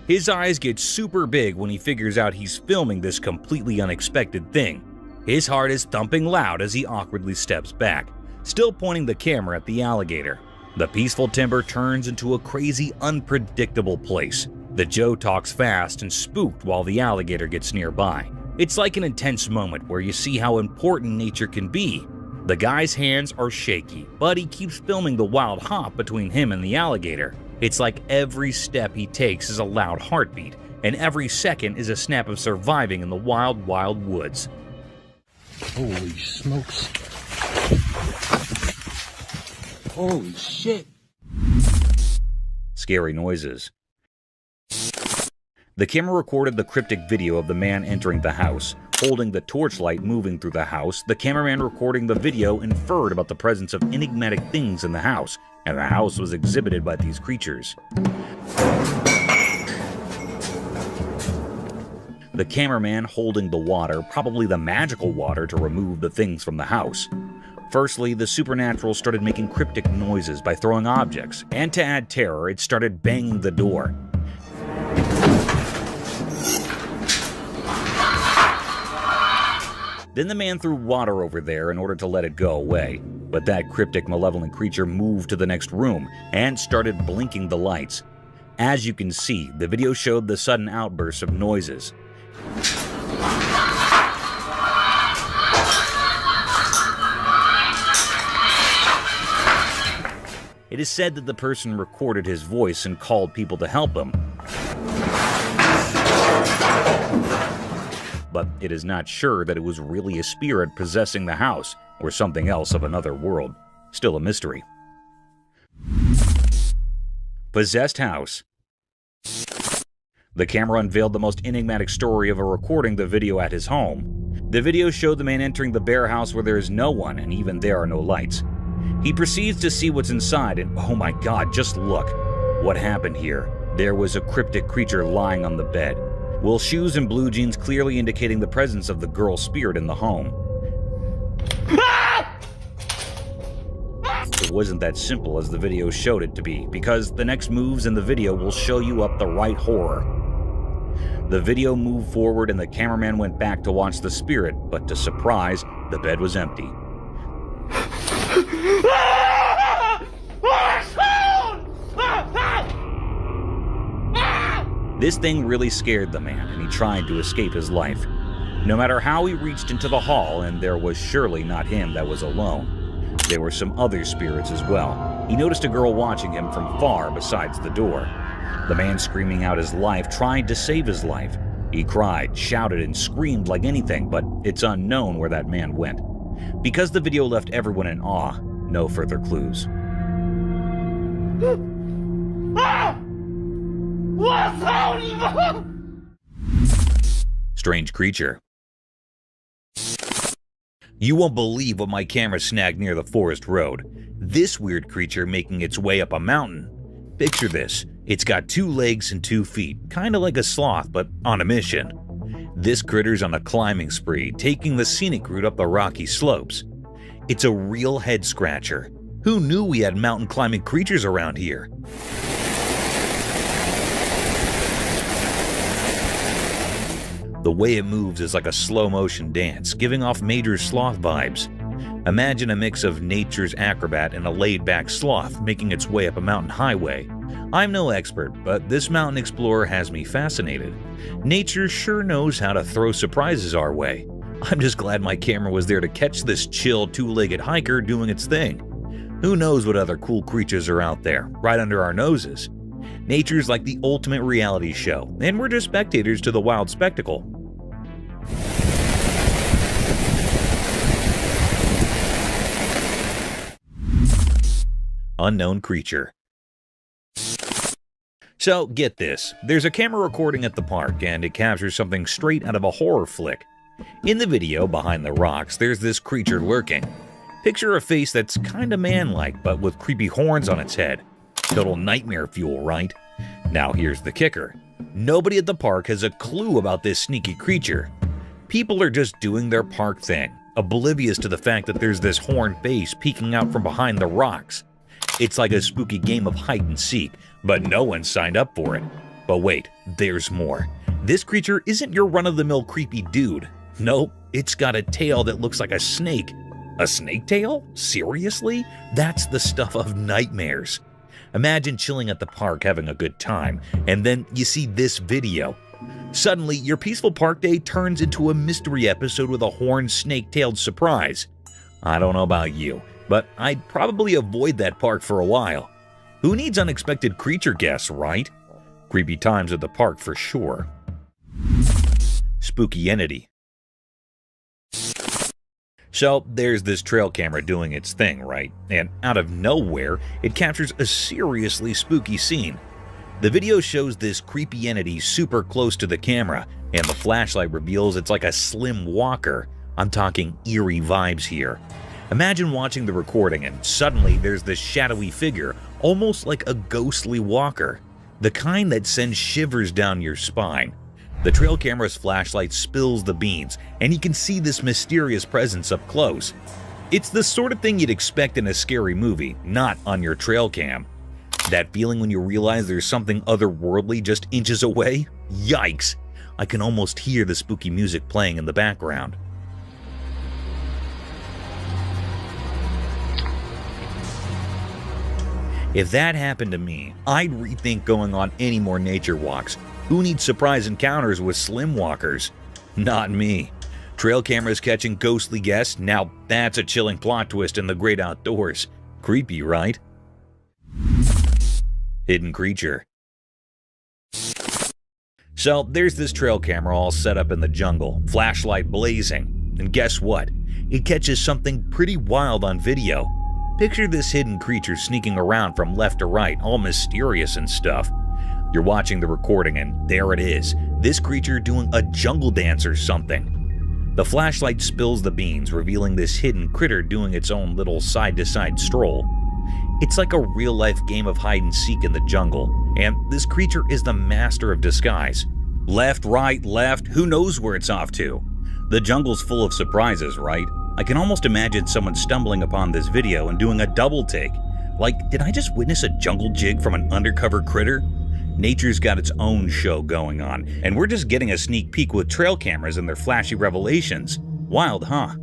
His eyes get super big when he figures out he's filming this completely unexpected thing. His heart is thumping loud as he awkwardly steps back, still pointing the camera at the alligator. The peaceful timber turns into a crazy, unpredictable place. The Joe talks fast and spooked while the alligator gets nearby. It's like an intense moment where you see how important nature can be. The guy's hands are shaky, but he keeps filming the wild hop between him and the alligator. It's like every step he takes is a loud heartbeat, and every second is a snap of surviving in the wild, wild woods. Holy smokes. Holy shit. Scary noises. The camera recorded the cryptic video of the man entering the house. Holding the torchlight moving through the house, the cameraman recording the video inferred about the presence of enigmatic things in the house, and the house was exhibited by these creatures. The cameraman holding the water, probably the magical water to remove the things from the house. Firstly, the supernatural started making cryptic noises by throwing objects, and to add terror, it started banging the door. Then the man threw water over there in order to let it go away, but that cryptic, malevolent creature moved to the next room and started blinking the lights. As you can see, the video showed the sudden outbursts of noises. It is said that the person recorded his voice and called people to help him. But it is not sure that it was really a spirit possessing the house or something else of another world. Still a mystery. Possessed house. The camera unveiled the most enigmatic story of a recording the video at his home. The video showed the man entering the bare house where there is no one, and even there are no lights. He proceeds to see what's inside, and oh my god, just look. What happened here? There was a cryptic creature lying on the bed, with shoes and blue jeans clearly indicating the presence of the girl spirit in the home. It wasn't that simple as the video showed it to be, because the next moves in the video will show you up the right horror. The video moved forward and the cameraman went back to watch the spirit, but to surprise, the bed was empty. This thing really scared the man, and he tried to escape his life. No matter how he reached into the hall, and there was surely not him that was alone. There were some other spirits as well. He noticed a girl watching him from far besides the door. The man screaming out his life tried to save his life. He cried, shouted, and screamed like anything, but it's unknown where that man went. Because the video left everyone in awe, no further clues. Strange creature. You won't believe what my camera snagged near the forest road. This weird creature making its way up a mountain. Picture this. It's got 2 legs and 2 feet, kinda like a sloth, but on a mission. This critter's on a climbing spree, taking the scenic route up the rocky slopes. It's a real head scratcher. Who knew we had mountain climbing creatures around here? The way it moves is like a slow-motion dance, giving off major sloth vibes. Imagine a mix of nature's acrobat and a laid-back sloth making its way up a mountain highway. I'm no expert, but this mountain explorer has me fascinated. Nature sure knows how to throw surprises our way. I'm just glad my camera was there to catch this chill 2-legged hiker doing its thing. Who knows what other cool creatures are out there, right under our noses? Nature's like the ultimate reality show, and we're just spectators to the wild spectacle. Unknown creature. So, get this. There's a camera recording at the park, and it captures something straight out of a horror flick. In the video, behind the rocks, there's this creature lurking. Picture a face that's kinda man-like, but with creepy horns on its head. Total nightmare fuel, right? Now here's the kicker. Nobody at the park has a clue about this sneaky creature. People are just doing their park thing, oblivious to the fact that there's this horned face peeking out from behind the rocks. It's like a spooky game of hide and seek, but no one signed up for it. But wait, there's more. This creature isn't your run-of-the-mill creepy dude. Nope, it's got a tail that looks like a snake. A snake tail? Seriously? That's the stuff of nightmares. Imagine chilling at the park having a good time, and then you see this video. Suddenly, your peaceful park day turns into a mystery episode with a horned snake-tailed surprise. I don't know about you, but I'd probably avoid that park for a while. Who needs unexpected creature guests, right? Creepy times at the park for sure. Spooky entity. So, there's this trail camera doing its thing, right? And out of nowhere, it captures a seriously spooky scene. The video shows this creepy entity super close to the camera, and the flashlight reveals it's like a slim walker. I'm talking eerie vibes here. Imagine watching the recording and suddenly there's this shadowy figure, almost like a ghostly walker. The kind that sends shivers down your spine. The trail camera's flashlight spills the beans, and you can see this mysterious presence up close. It's the sort of thing you'd expect in a scary movie, not on your trail cam. That feeling when you realize there's something otherworldly just inches away? Yikes! I can almost hear the spooky music playing in the background. If that happened to me, I'd rethink going on any more nature walks. Who needs surprise encounters with slim walkers? Not me. Trail cameras catching ghostly guests? Now that's a chilling plot twist in the great outdoors. Creepy, right? Hidden creature. So there's this trail camera all set up in the jungle, flashlight blazing. And guess what? It catches something pretty wild on video. Picture this hidden creature sneaking around from left to right, all mysterious and stuff. You're watching the recording and there it is, this creature doing a jungle dance or something. The flashlight spills the beans, revealing this hidden critter doing its own little side-to-side stroll. It's like a real-life game of hide-and-seek in the jungle, and this creature is the master of disguise. Left, right, left, who knows where it's off to? The jungle's full of surprises, right? I can almost imagine someone stumbling upon this video and doing a double take. Like, did I just witness a jungle jig from an undercover critter? Nature's got its own show going on, and we're just getting a sneak peek with trail cameras and their flashy revelations. Wild, huh?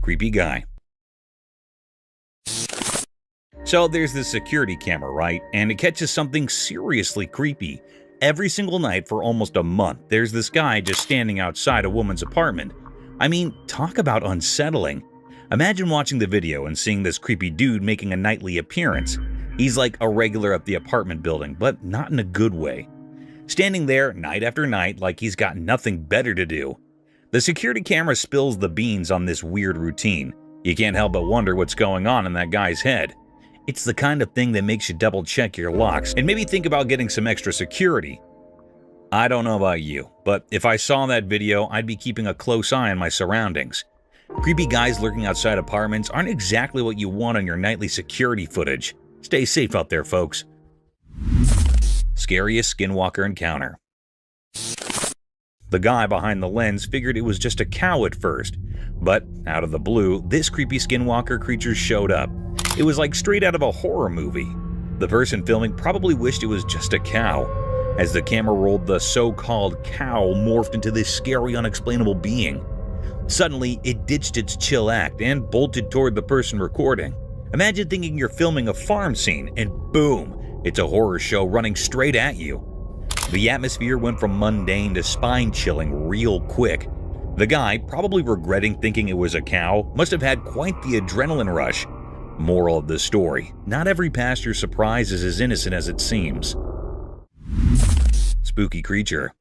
Creepy guy. So there's this security camera, right? And it catches something seriously creepy. Every single night for almost a month, there's this guy just standing outside a woman's apartment. I mean, talk about unsettling. Imagine watching the video and seeing this creepy dude making a nightly appearance. He's like a regular at the apartment building, but not in a good way. Standing there night after night like he's got nothing better to do. The security camera spills the beans on this weird routine. You can't help but wonder what's going on in that guy's head. It's the kind of thing that makes you double check your locks and maybe think about getting some extra security. I don't know about you, but if I saw that video, I'd be keeping a close eye on my surroundings. Creepy guys lurking outside apartments aren't exactly what you want on your nightly security footage. Stay safe out there, folks. Scariest skinwalker encounter. The guy behind the lens figured it was just a cow at first, but out of the blue, this creepy skinwalker creature showed up. It was like straight out of a horror movie. The person filming probably wished it was just a cow. As the camera rolled, the so-called cow morphed into this scary, unexplainable being. Suddenly, it ditched its chill act and bolted toward the person recording. Imagine thinking you're filming a farm scene, and boom, it's a horror show running straight at you. The atmosphere went from mundane to spine-chilling real quick. The guy, probably regretting thinking it was a cow, must have had quite the adrenaline rush. Moral of the story: not every pasture surprise is as innocent as it seems. Spooky creature.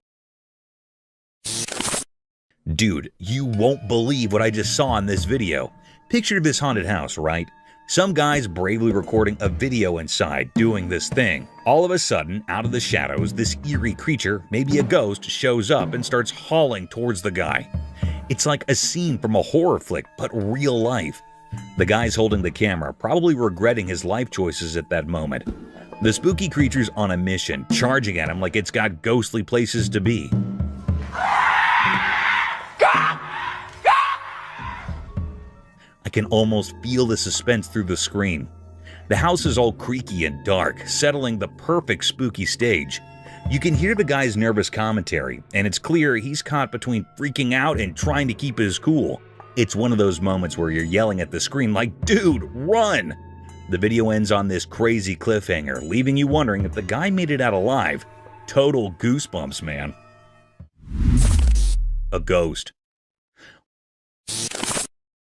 Dude, you won't believe what I just saw in this video. Picture this haunted house, right? Some guy's bravely recording a video inside, doing this thing. All of a sudden, out of the shadows, this eerie creature, maybe a ghost, shows up and starts hauling towards the guy. It's like a scene from a horror flick, but real life. The guy's holding the camera, probably regretting his life choices at that moment. The spooky creature's on a mission, charging at him like it's got ghostly places to be. I can almost feel the suspense through the screen. The house is all creaky and dark, settling the perfect spooky stage. You can hear the guy's nervous commentary, and it's clear he's caught between freaking out and trying to keep his cool. It's one of those moments where you're yelling at the screen like, "Dude, run!" The video ends on this crazy cliffhanger, leaving you wondering if the guy made it out alive. Total goosebumps, man. A ghost.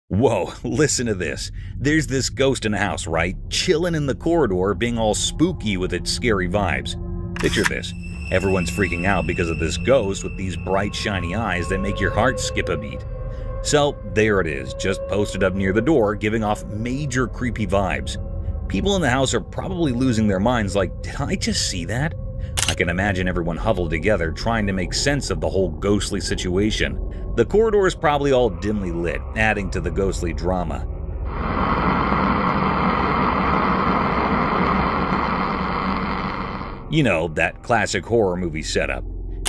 Whoa, listen to this. There's this ghost in the house, right? Chilling in the corridor, being all spooky with its scary vibes. Picture this. Everyone's freaking out because of this ghost with these bright, shiny eyes that make your heart skip a beat. So, there it is, just posted up near the door, giving off major creepy vibes. People in the house are probably losing their minds like, did I just see that? I can imagine everyone huddled together trying to make sense of the whole ghostly situation. The corridor is probably all dimly lit, adding to the ghostly drama. You know, that classic horror movie setup.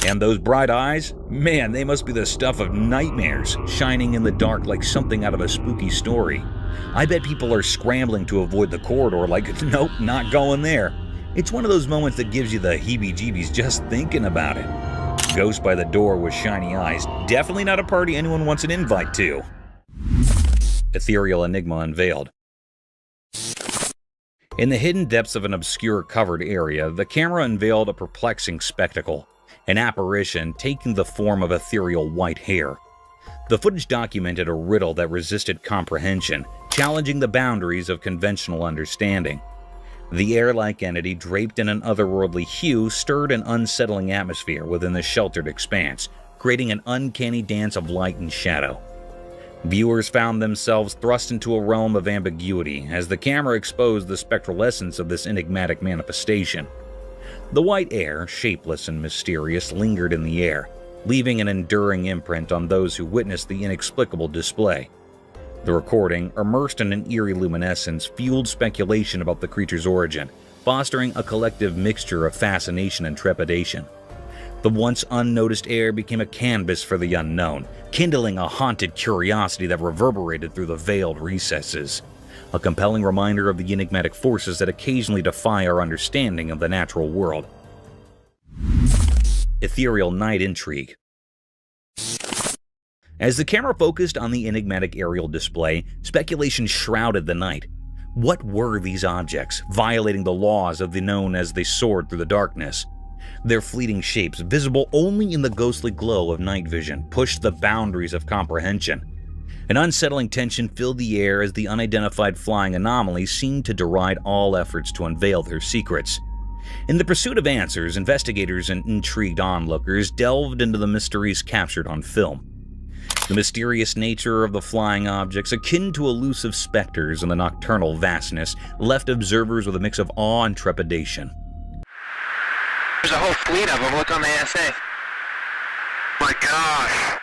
And those bright eyes? Man, they must be the stuff of nightmares, shining in the dark like something out of a spooky story. I bet people are scrambling to avoid the corridor like, nope, not going there. It's one of those moments that gives you the heebie-jeebies just thinking about it. Ghost by the door with shiny eyes. Definitely not a party anyone wants an invite to. Ethereal enigma unveiled. In the hidden depths of an obscure covered area, the camera unveiled a perplexing spectacle. An apparition taking the form of ethereal white hair. The footage documented a riddle that resisted comprehension, challenging the boundaries of conventional understanding. The air-like entity, draped in an otherworldly hue, stirred an unsettling atmosphere within the sheltered expanse, creating an uncanny dance of light and shadow. Viewers found themselves thrust into a realm of ambiguity as the camera exposed the spectral essence of this enigmatic manifestation. The white air, shapeless and mysterious, lingered in the air, leaving an enduring imprint on those who witnessed the inexplicable display. The recording, immersed in an eerie luminescence, fueled speculation about the creature's origin, fostering a collective mixture of fascination and trepidation. The once unnoticed air became a canvas for the unknown, kindling a haunted curiosity that reverberated through the veiled recesses. A compelling reminder of the enigmatic forces that occasionally defy our understanding of the natural world. Ethereal night intrigue. As the camera focused on the enigmatic aerial display, speculation shrouded the night. What were these objects, violating the laws of the known as they soared through the darkness? Their fleeting shapes, visible only in the ghostly glow of night vision, pushed the boundaries of comprehension. An unsettling tension filled the air as the unidentified flying anomalies seemed to deride all efforts to unveil their secrets. In the pursuit of answers, investigators and intrigued onlookers delved into the mysteries captured on film. The mysterious nature of the flying objects, akin to elusive specters in the nocturnal vastness, left observers with a mix of awe and trepidation. There's a whole fleet of them. Look on the ASA. My gosh.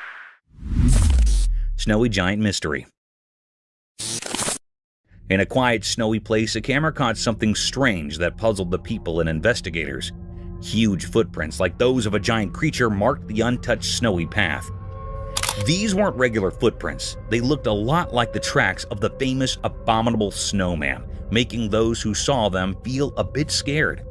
Snowy giant mystery. In a quiet, snowy place, a camera caught something strange that puzzled the people and investigators. Huge footprints, like those of a giant creature, marked the untouched snowy path. These weren't regular footprints. They looked a lot like the tracks of the famous abominable snowman, making those who saw them feel a bit scared.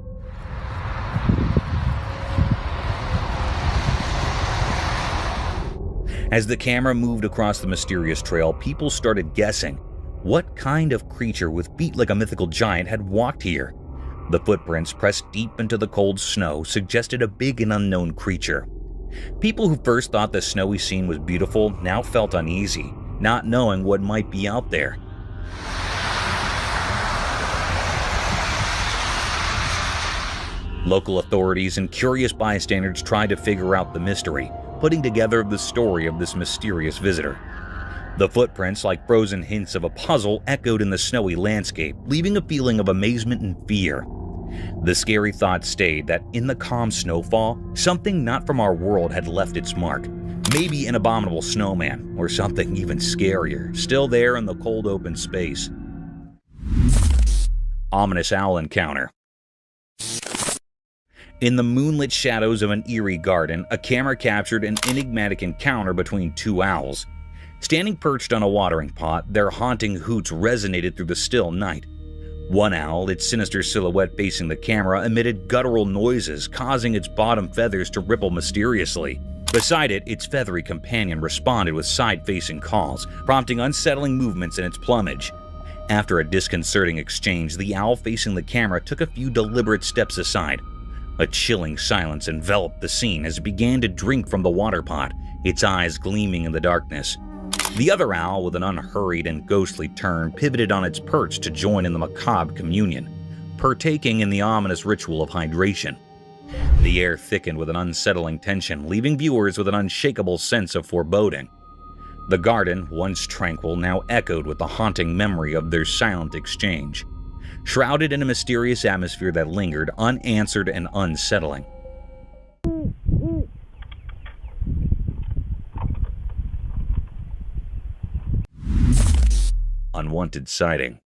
As the camera moved across the mysterious trail, people started guessing. What kind of creature with feet like a mythical giant had walked here? The footprints, pressed deep into the cold snow, suggested a big and unknown creature. People who first thought the snowy scene was beautiful now felt uneasy, not knowing what might be out there. Local authorities and curious bystanders tried to figure out the mystery, putting together the story of this mysterious visitor. The footprints, like frozen hints of a puzzle, echoed in the snowy landscape, leaving a feeling of amazement and fear. The scary thought stayed that in the calm snowfall, something not from our world had left its mark. Maybe an abominable snowman, or something even scarier, still there in the cold open space. Ominous owl encounter. In the moonlit shadows of an eerie garden, a camera captured an enigmatic encounter between two owls. Standing perched on a watering pot, their haunting hoots resonated through the still night. One owl, its sinister silhouette facing the camera, emitted guttural noises, causing its bottom feathers to ripple mysteriously. Beside it, its feathery companion responded with side-facing calls, prompting unsettling movements in its plumage. After a disconcerting exchange, the owl facing the camera took a few deliberate steps aside. A chilling silence enveloped the scene as it began to drink from the water pot, its eyes gleaming in the darkness. The other owl, with an unhurried and ghostly turn, pivoted on its perch to join in the macabre communion, partaking in the ominous ritual of hydration. The air thickened with an unsettling tension, leaving viewers with an unshakable sense of foreboding. The garden, once tranquil, now echoed with the haunting memory of their silent exchange, shrouded in a mysterious atmosphere that lingered, unanswered and unsettling. Unwanted sighting.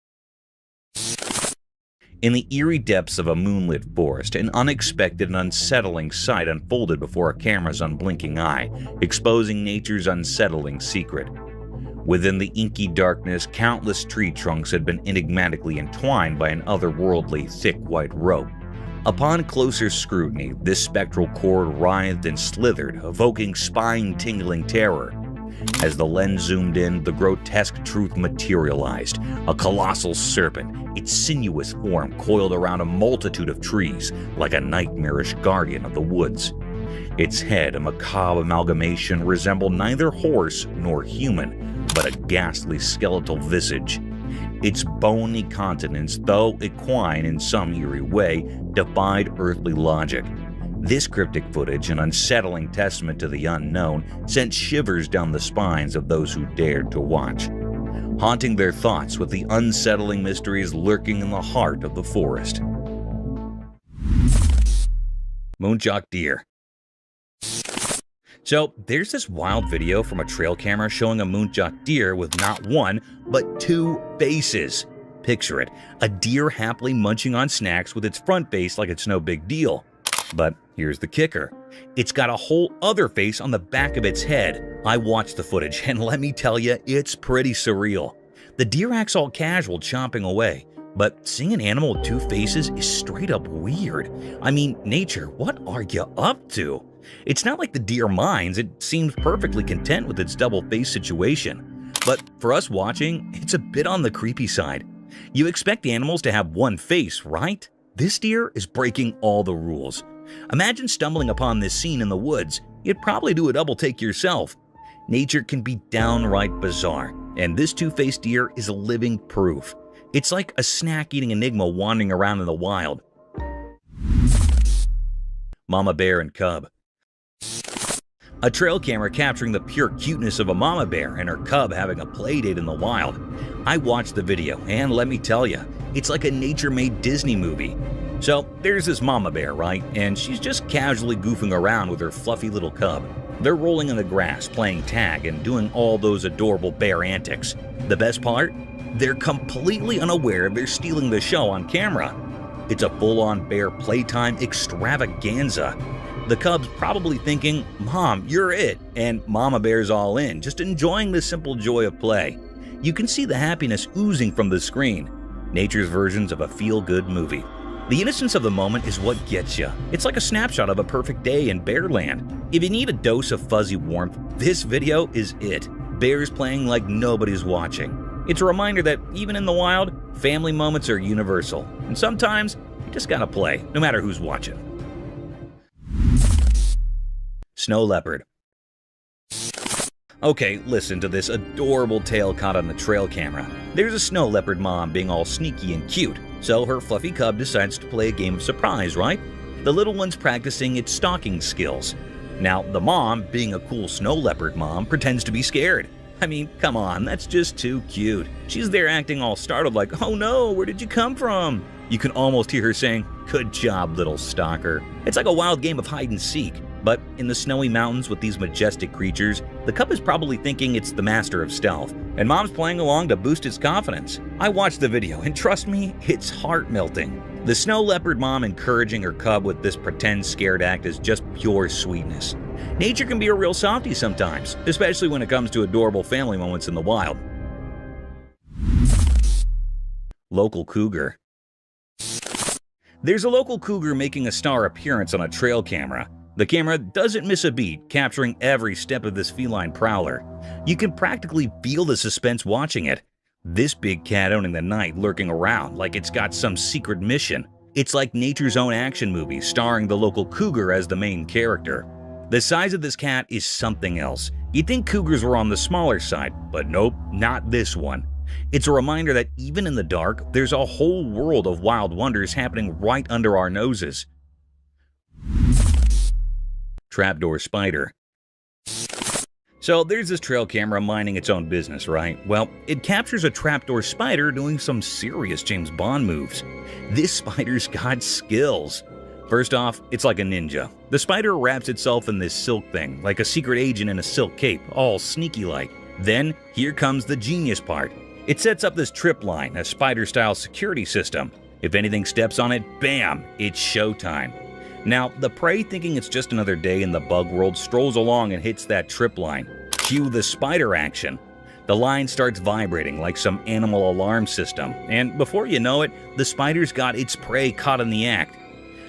In the eerie depths of a moonlit forest, an unexpected and unsettling sight unfolded before a camera's unblinking eye, exposing nature's unsettling secret. Within the inky darkness, countless tree trunks had been enigmatically entwined by an otherworldly, thick white rope. Upon closer scrutiny, this spectral cord writhed and slithered, evoking spine-tingling terror. As the lens zoomed in, the grotesque truth materialized. A colossal serpent, its sinuous form coiled around a multitude of trees, like a nightmarish guardian of the woods. Its head, a macabre amalgamation, resembled neither horse nor human, but a ghastly skeletal visage. Its bony countenance, though equine in some eerie way, defied earthly logic. This cryptic footage, an unsettling testament to the unknown, sent shivers down the spines of those who dared to watch, haunting their thoughts with the unsettling mysteries lurking in the heart of the forest. Moonjock deer. So, there's this wild video from a trail camera showing a moonjock deer with not one, but two faces. Picture it, a deer happily munching on snacks with its front face like it's no big deal. But here's the kicker. It's got a whole other face on the back of its head. I watched the footage, and let me tell you, it's pretty surreal. The deer acts all casual, chomping away. But seeing an animal with two faces is straight up weird. I mean, nature, what are you up to? It's not like the deer minds. It seems perfectly content with its double face situation. But for us watching, it's a bit on the creepy side. You expect animals to have one face, right? This deer is breaking all the rules. Imagine stumbling upon this scene in the woods. You'd probably do a double take yourself. Nature can be downright bizarre, and this two-faced deer is living proof. It's like a snack-eating enigma wandering around in the wild. Mama bear and cub. A trail camera capturing the pure cuteness of a mama bear and her cub having a play date in the wild. I watched the video, and let me tell you, it's like a nature-made Disney movie. So there's this mama bear, right? And she's just casually goofing around with her fluffy little cub. They're rolling in the grass, playing tag, and doing all those adorable bear antics. The best part? They're completely unaware they're stealing the show on camera. It's a full-on bear playtime extravaganza. The cub's probably thinking, "Mom, you're it," and Mama Bear's all in, just enjoying the simple joy of play. You can see the happiness oozing from the screen. Nature's versions of a feel-good movie. The innocence of the moment is what gets you. It's like a snapshot of a perfect day in Bearland. If you need a dose of fuzzy warmth, this video is it. Bears playing like nobody's watching. It's a reminder that even in the wild, family moments are universal. And sometimes, you just gotta play, no matter who's watching. Snow leopard. Okay, listen to this adorable tale caught on the trail camera. There's a snow leopard mom being all sneaky and cute, so her fluffy cub decides to play a game of surprise, right? The little one's practicing its stalking skills. Now, the mom, being a cool snow leopard mom, pretends to be scared. I mean, come on, that's just too cute. She's there acting all startled like, oh no, where did you come from? You can almost hear her saying, good job, little stalker. It's like a wild game of hide and seek. But in the snowy mountains with these majestic creatures, the cub is probably thinking it's the master of stealth, and mom's playing along to boost its confidence. I watched the video, and trust me, it's heart-melting. The snow leopard mom encouraging her cub with this pretend scared act is just pure sweetness. Nature can be a real softie sometimes, especially when it comes to adorable family moments in the wild. Local cougar. There's a local cougar making a star appearance on a trail camera. The camera doesn't miss a beat, capturing every step of this feline prowler. You can practically feel the suspense watching it. This big cat owning the night lurking around like it's got some secret mission. It's like nature's own action movie starring the local cougar as the main character. The size of this cat is something else. You'd think cougars were on the smaller side, but nope, not this one. It's a reminder that even in the dark, there's a whole world of wild wonders happening right under our noses. Trapdoor spider. So there's this trail camera minding its own business, right? Well, it captures a trapdoor spider doing some serious James Bond moves. This spider's got skills. First off, it's like a ninja. The spider wraps itself in this silk thing, like a secret agent in a silk cape, all sneaky-like. Then, here comes the genius part. It sets up this trip line, a spider-style security system. If anything steps on it, bam, it's showtime. Now, the prey, thinking it's just another day in the bug world, strolls along and hits that trip line. Cue the spider action. The line starts vibrating like some animal alarm system, and before you know it, the spider's got its prey caught in the act.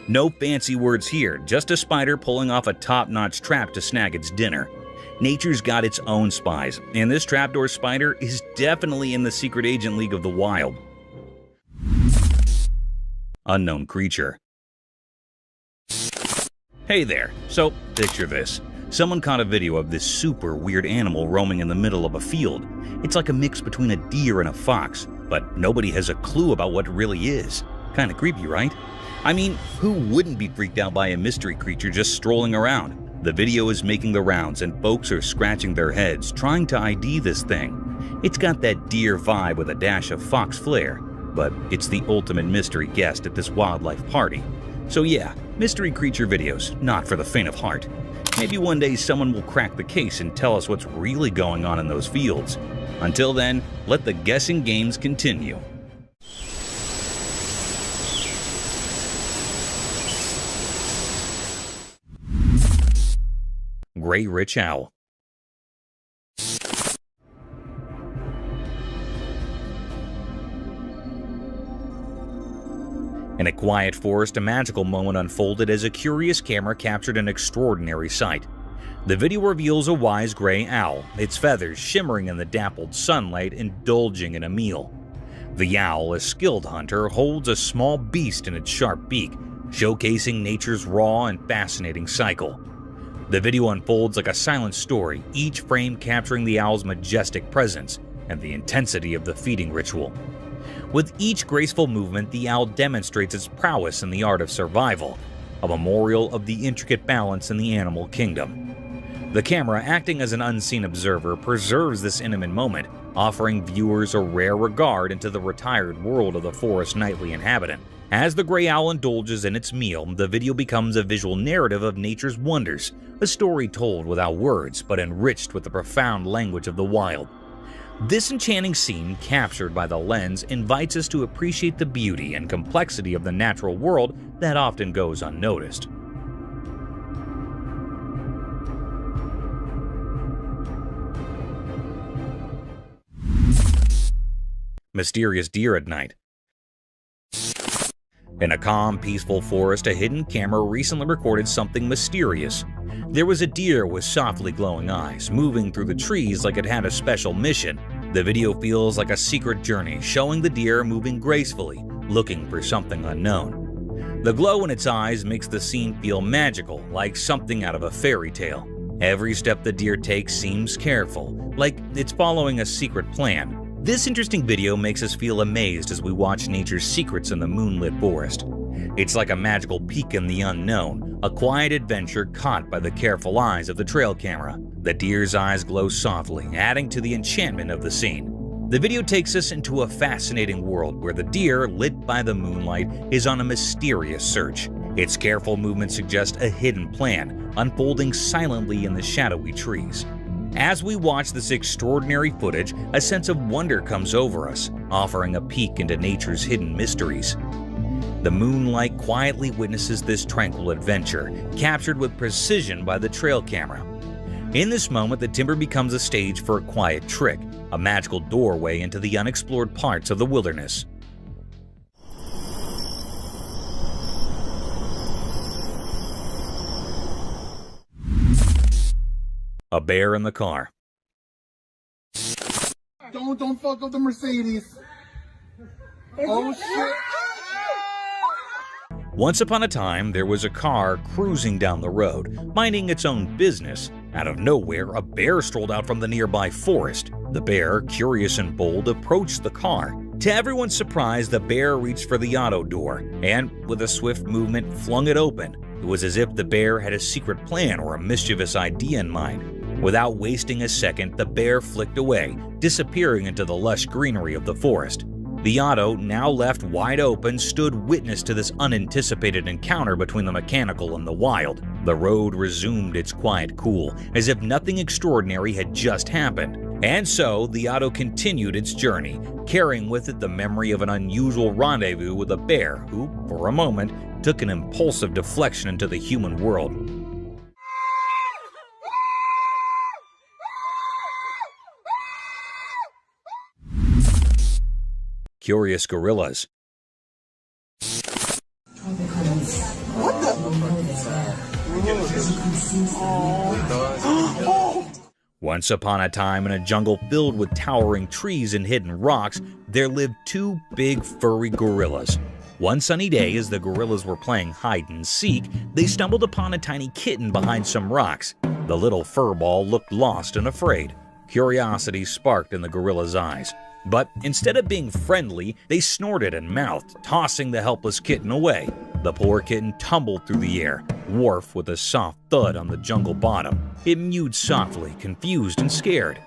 No fancy words here, just a spider pulling off a top-notch trap to snag its dinner. Nature's got its own spies, and this trapdoor spider is definitely in the secret agent league of the wild. Unknown creature. Hey there, so picture this. Someone caught a video of this super weird animal roaming in the middle of a field. It's like a mix between a deer and a fox, but nobody has a clue about what it really is. Kinda creepy, right? I mean, who wouldn't be freaked out by a mystery creature just strolling around? The video is making the rounds and folks are scratching their heads trying to ID this thing. It's got that deer vibe with a dash of fox flair, but it's the ultimate mystery guest at this wildlife party. So yeah, mystery creature videos, not for the faint of heart. Maybe one day someone will crack the case and tell us what's really going on in those fields. Until then, let the guessing games continue. Gray rich owl. In a quiet forest, a magical moment unfolded as a curious camera captured an extraordinary sight. The video reveals a wise gray owl, its feathers shimmering in the dappled sunlight, indulging in a meal. The owl, a skilled hunter, holds a small beast in its sharp beak, showcasing nature's raw and fascinating cycle. The video unfolds like a silent story, each frame capturing the owl's majestic presence and the intensity of the feeding ritual. With each graceful movement, the owl demonstrates its prowess in the art of survival, a memorial of the intricate balance in the animal kingdom. The camera, acting as an unseen observer, preserves this intimate moment, offering viewers a rare regard into the retired world of the forest's nightly inhabitant. As the gray owl indulges in its meal, the video becomes a visual narrative of nature's wonders, a story told without words but enriched with the profound language of the wild. This enchanting scene, captured by the lens, invites us to appreciate the beauty and complexity of the natural world that often goes unnoticed. Mysterious deer at night. In a calm, peaceful forest, a hidden camera recently recorded something mysterious. There was a deer with softly glowing eyes, moving through the trees like it had a special mission. The video feels like a secret journey, showing the deer moving gracefully, looking for something unknown. The glow in its eyes makes the scene feel magical, like something out of a fairy tale. Every step the deer takes seems careful, like it's following a secret plan. This interesting video makes us feel amazed as we watch nature's secrets in the moonlit forest. It's like a magical peek in the unknown, a quiet adventure caught by the careful eyes of the trail camera. The deer's eyes glow softly, adding to the enchantment of the scene. The video takes us into a fascinating world where the deer, lit by the moonlight, is on a mysterious search. Its careful movements suggest a hidden plan, unfolding silently in the shadowy trees. As we watch this extraordinary footage, a sense of wonder comes over us, offering a peek into nature's hidden mysteries. The moonlight quietly witnesses this tranquil adventure, captured with precision by the trail camera. In this moment, the timber becomes a stage for a quiet trick, a magical doorway into the unexplored parts of the wilderness. A bear in the car. Don't fuck up the Mercedes. Oh shit. Once upon a time, there was a car cruising down the road, minding its own business. Out of nowhere, a bear strolled out from the nearby forest. The bear, curious and bold, approached the car. To everyone's surprise, the bear reached for the auto door and, with a swift movement, flung it open. It was as if the bear had a secret plan or a mischievous idea in mind. Without wasting a second, the bear flicked away, disappearing into the lush greenery of the forest. The auto, now left wide open, stood witness to this unanticipated encounter between the mechanical and the wild. The road resumed its quiet cool, as if nothing extraordinary had just happened. And so, the auto continued its journey, carrying with it the memory of an unusual rendezvous with a bear who, for a moment, took an impulsive deflection into the human world. Curious gorillas. What the? Once upon a time, in a jungle filled with towering trees and hidden rocks, there lived two big furry gorillas. One sunny day, as the gorillas were playing hide and seek, they stumbled upon a tiny kitten behind some rocks. The little furball looked lost and afraid. Curiosity sparked in the gorilla's eyes. But instead of being friendly, they snorted and mouthed, tossing the helpless kitten away. The poor kitten tumbled through the air, wharf with a soft thud on the jungle bottom. It mewed softly, confused and scared.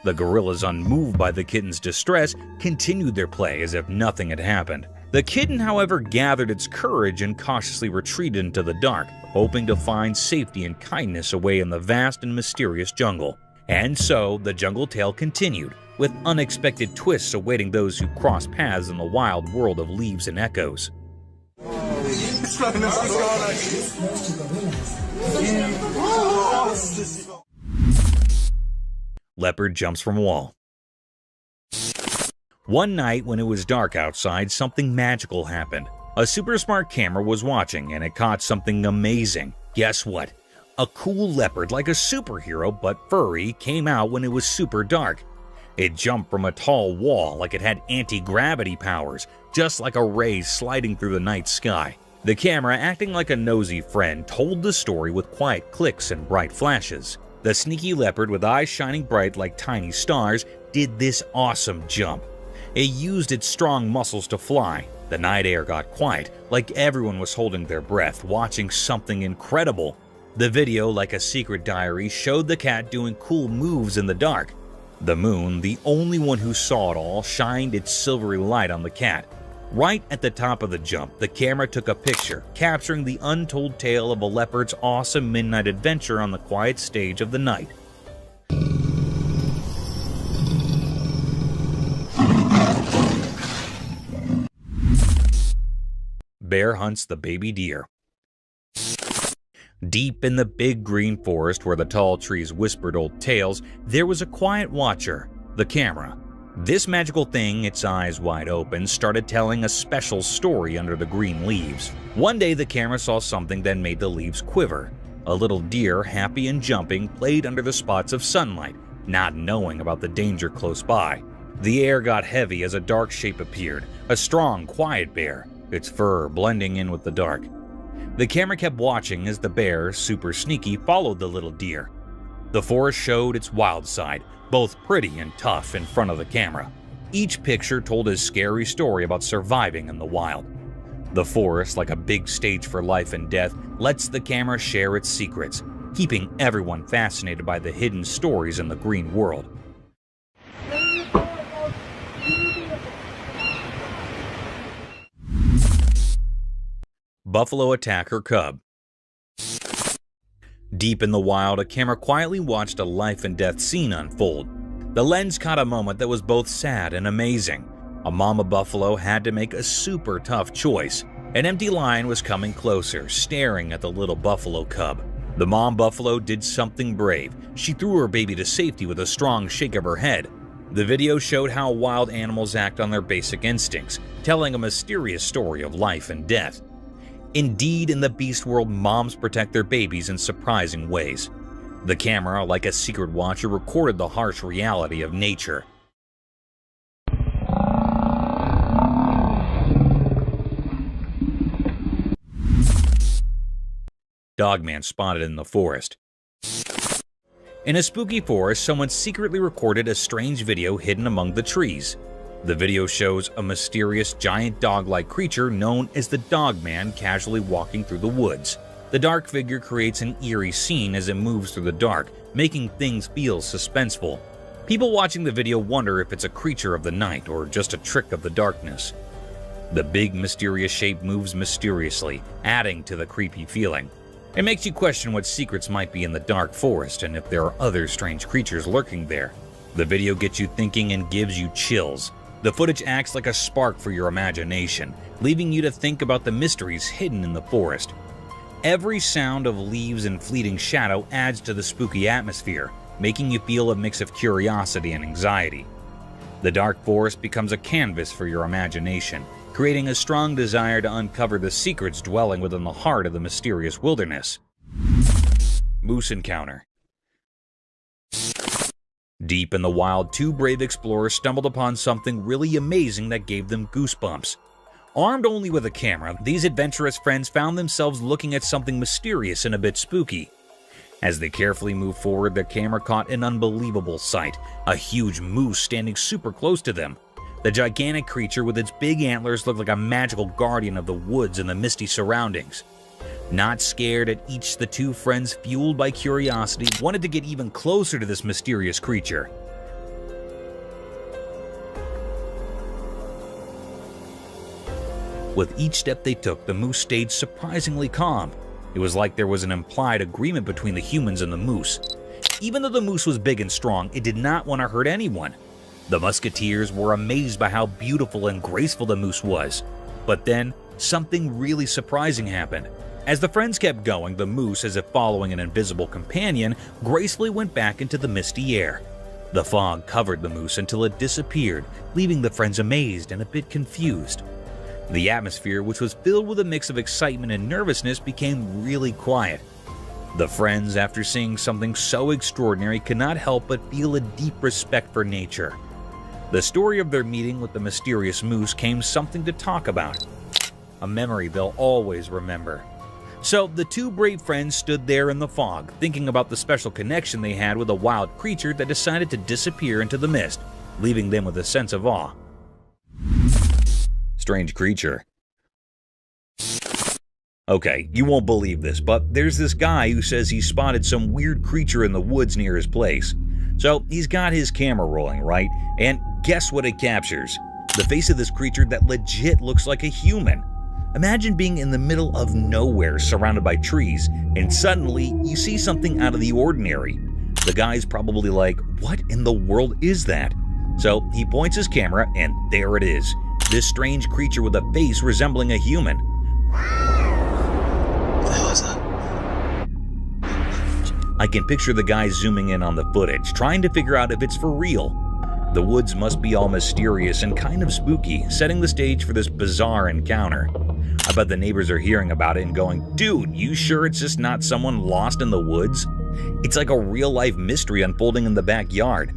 The gorillas, unmoved by the kitten's distress, continued their play as if nothing had happened. The kitten, however, gathered its courage and cautiously retreated into the dark, hoping to find safety and kindness away in the vast and mysterious jungle. And so, the jungle tale continued, with unexpected twists awaiting those who cross paths in the wild world of leaves and echoes. Leopard jumps from wall. One night when it was dark outside, something magical happened. A super smart camera was watching and it caught something amazing. Guess what? A cool leopard, like a superhero but furry, came out when it was super dark. It jumped from a tall wall like it had anti-gravity powers, just like a ray sliding through the night sky. The camera, acting like a nosy friend, told the story with quiet clicks and bright flashes. The sneaky leopard, with eyes shining bright like tiny stars, did this awesome jump. It used its strong muscles to fly. The night air got quiet, like everyone was holding their breath, watching something incredible. The video, like a secret diary, showed the cat doing cool moves in the dark. The moon, the only one who saw it all, shined its silvery light on the cat. Right at the top of the jump, the camera took a picture, capturing the untold tale of a leopard's awesome midnight adventure on the quiet stage of the night. Bear hunts the baby deer. Deep in the big green forest where the tall trees whispered old tales, there was a quiet watcher, the camera. This magical thing, its eyes wide open, started telling a special story under the green leaves. One day the camera saw something that made the leaves quiver. A little deer, happy and jumping, played under the spots of sunlight, not knowing about the danger close by. The air got heavy as a dark shape appeared, a strong, quiet bear. its fur blending in with the dark. The camera kept watching as the bear, super sneaky, followed the little deer. The forest showed its wild side, both pretty and tough in front of the camera. Each picture told a scary story about surviving in the wild. The forest, like a big stage for life and death, lets the camera share its secrets, keeping everyone fascinated by the hidden stories in the green world. Buffalo attack her cub. Deep in the wild, a camera quietly watched a life and death scene unfold. The lens caught a moment that was both sad and amazing. A mama buffalo had to make a super tough choice. An empty lion was coming closer, staring at the little buffalo cub. The mom buffalo did something brave. She threw her baby to safety with a strong shake of her head. The video showed how wild animals act on their basic instincts, telling a mysterious story of life and death. Indeed, in the beast world, moms protect their babies in surprising ways. The camera, like a secret watcher, recorded the harsh reality of nature. Dogman spotted in the forest. In a spooky forest, someone secretly recorded a strange video hidden among the trees. The video shows a mysterious giant dog-like creature known as the Dogman casually walking through the woods. The dark figure creates an eerie scene as it moves through the dark, making things feel suspenseful. People watching the video wonder if it's a creature of the night or just a trick of the darkness. The big mysterious shape moves mysteriously, adding to the creepy feeling. It makes you question what secrets might be in the dark forest and if there are other strange creatures lurking there. The video gets you thinking and gives you chills. The footage acts like a spark for your imagination, leaving you to think about the mysteries hidden in the forest. Every sound of leaves and fleeting shadow adds to the spooky atmosphere, making you feel a mix of curiosity and anxiety. The dark forest becomes a canvas for your imagination, creating a strong desire to uncover the secrets dwelling within the heart of the mysterious wilderness. Moose encounter. Deep in the wild, two brave explorers stumbled upon something really amazing that gave them goosebumps. Armed only with a camera, these adventurous friends found themselves looking at something mysterious and a bit spooky. As they carefully moved forward, their camera caught an unbelievable sight, a huge moose standing super close to them. The gigantic creature with its big antlers looked like a magical guardian of the woods and the misty surroundings. Not scared at each, the two friends, fueled by curiosity, wanted to get even closer to this mysterious creature. With each step they took, the moose stayed surprisingly calm. It was like there was an implied agreement between the humans and the moose. Even though the moose was big and strong, it did not want to hurt anyone. The musketeers were amazed by how beautiful and graceful the moose was. But then, something really surprising happened. As the friends kept going, the moose, as if following an invisible companion, gracefully went back into the misty air. The fog covered the moose until it disappeared, leaving the friends amazed and a bit confused. The atmosphere, which was filled with a mix of excitement and nervousness, became really quiet. The friends, after seeing something so extraordinary, could not help but feel a deep respect for nature. The story of their meeting with the mysterious moose came something to talk about, a memory they'll always remember. So the two brave friends stood there in the fog, thinking about the special connection they had with a wild creature that decided to disappear into the mist, leaving them with a sense of awe. Strange creature. Okay, you won't believe this, but there's this guy who says he spotted some weird creature in the woods near his place. So he's got his camera rolling, right? And guess what it captures? The face of this creature that legit looks like a human. Imagine being in the middle of nowhere surrounded by trees, and suddenly you see something out of the ordinary. The guy's probably like, what in the world is that? So he points his camera, and there it is. This strange creature with a face resembling a human. What the hell is that? I can picture the guy zooming in on the footage, trying to figure out if it's for real. The woods must be all mysterious and kind of spooky, setting the stage for this bizarre encounter. I bet the neighbors are hearing about it and going, dude, you sure it's just not someone lost in the woods? It's like a real-life mystery unfolding in the backyard.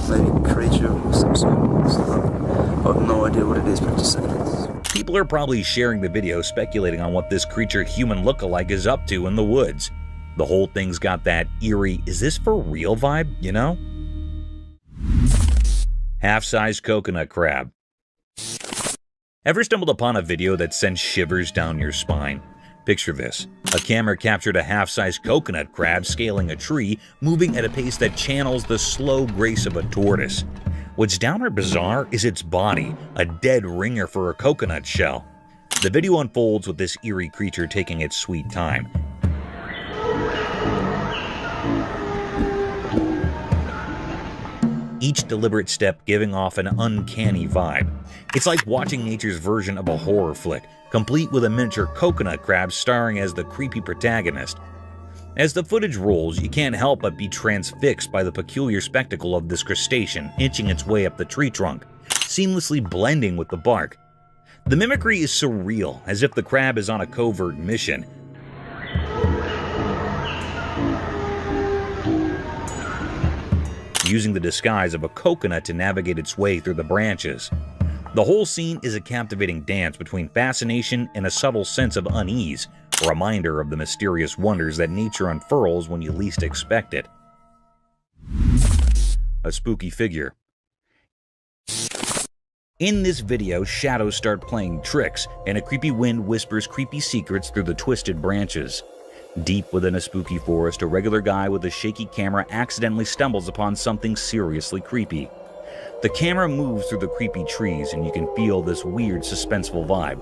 Maybe creature of some sort. I have no idea what it is, but just saying it. People are probably sharing the video speculating on what this creature human lookalike is up to in the woods. The whole thing's got that eerie, is this for real vibe, you know? Half-sized coconut crab. Ever stumbled upon a video that sends shivers down your spine? Picture this. A camera captured a half-sized coconut crab scaling a tree, moving at a pace that channels the slow grace of a tortoise. What's downright bizarre is its body, a dead ringer for a coconut shell. The video unfolds with this eerie creature taking its sweet time. Each deliberate step giving off an uncanny vibe. It's like watching nature's version of a horror flick, complete with a miniature coconut crab starring as the creepy protagonist. As the footage rolls, you can't help but be transfixed by the peculiar spectacle of this crustacean inching its way up the tree trunk, seamlessly blending with the bark. The mimicry is surreal, as if the crab is on a covert mission. Using the disguise of a coconut to navigate its way through the branches. The whole scene is a captivating dance between fascination and a subtle sense of unease, a reminder of the mysterious wonders that nature unfurls when you least expect it. A spooky figure. In this video, shadows start playing tricks, and a creepy wind whispers creepy secrets through the twisted branches. Deep within a spooky forest, a regular guy with a shaky camera accidentally stumbles upon something seriously creepy. The camera moves through the creepy trees, and you can feel this weird, suspenseful vibe.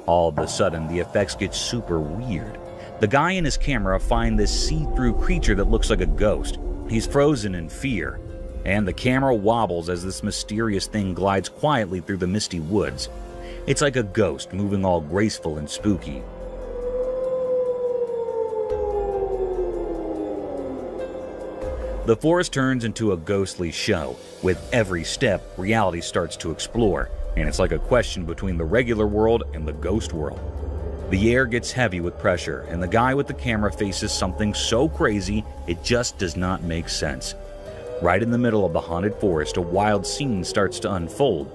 All of a sudden, the effects get super weird. The guy and his camera find this see-through creature that looks like a ghost. He's frozen in fear, and the camera wobbles as this mysterious thing glides quietly through the misty woods. It's like a ghost moving all graceful and spooky. The forest turns into a ghostly show. With every step, reality starts to explore, and it's like a question between the regular world and the ghost world. The air gets heavy with pressure, and the guy with the camera faces something so crazy it just does not make sense. Right in the middle of the haunted forest, a wild scene starts to unfold.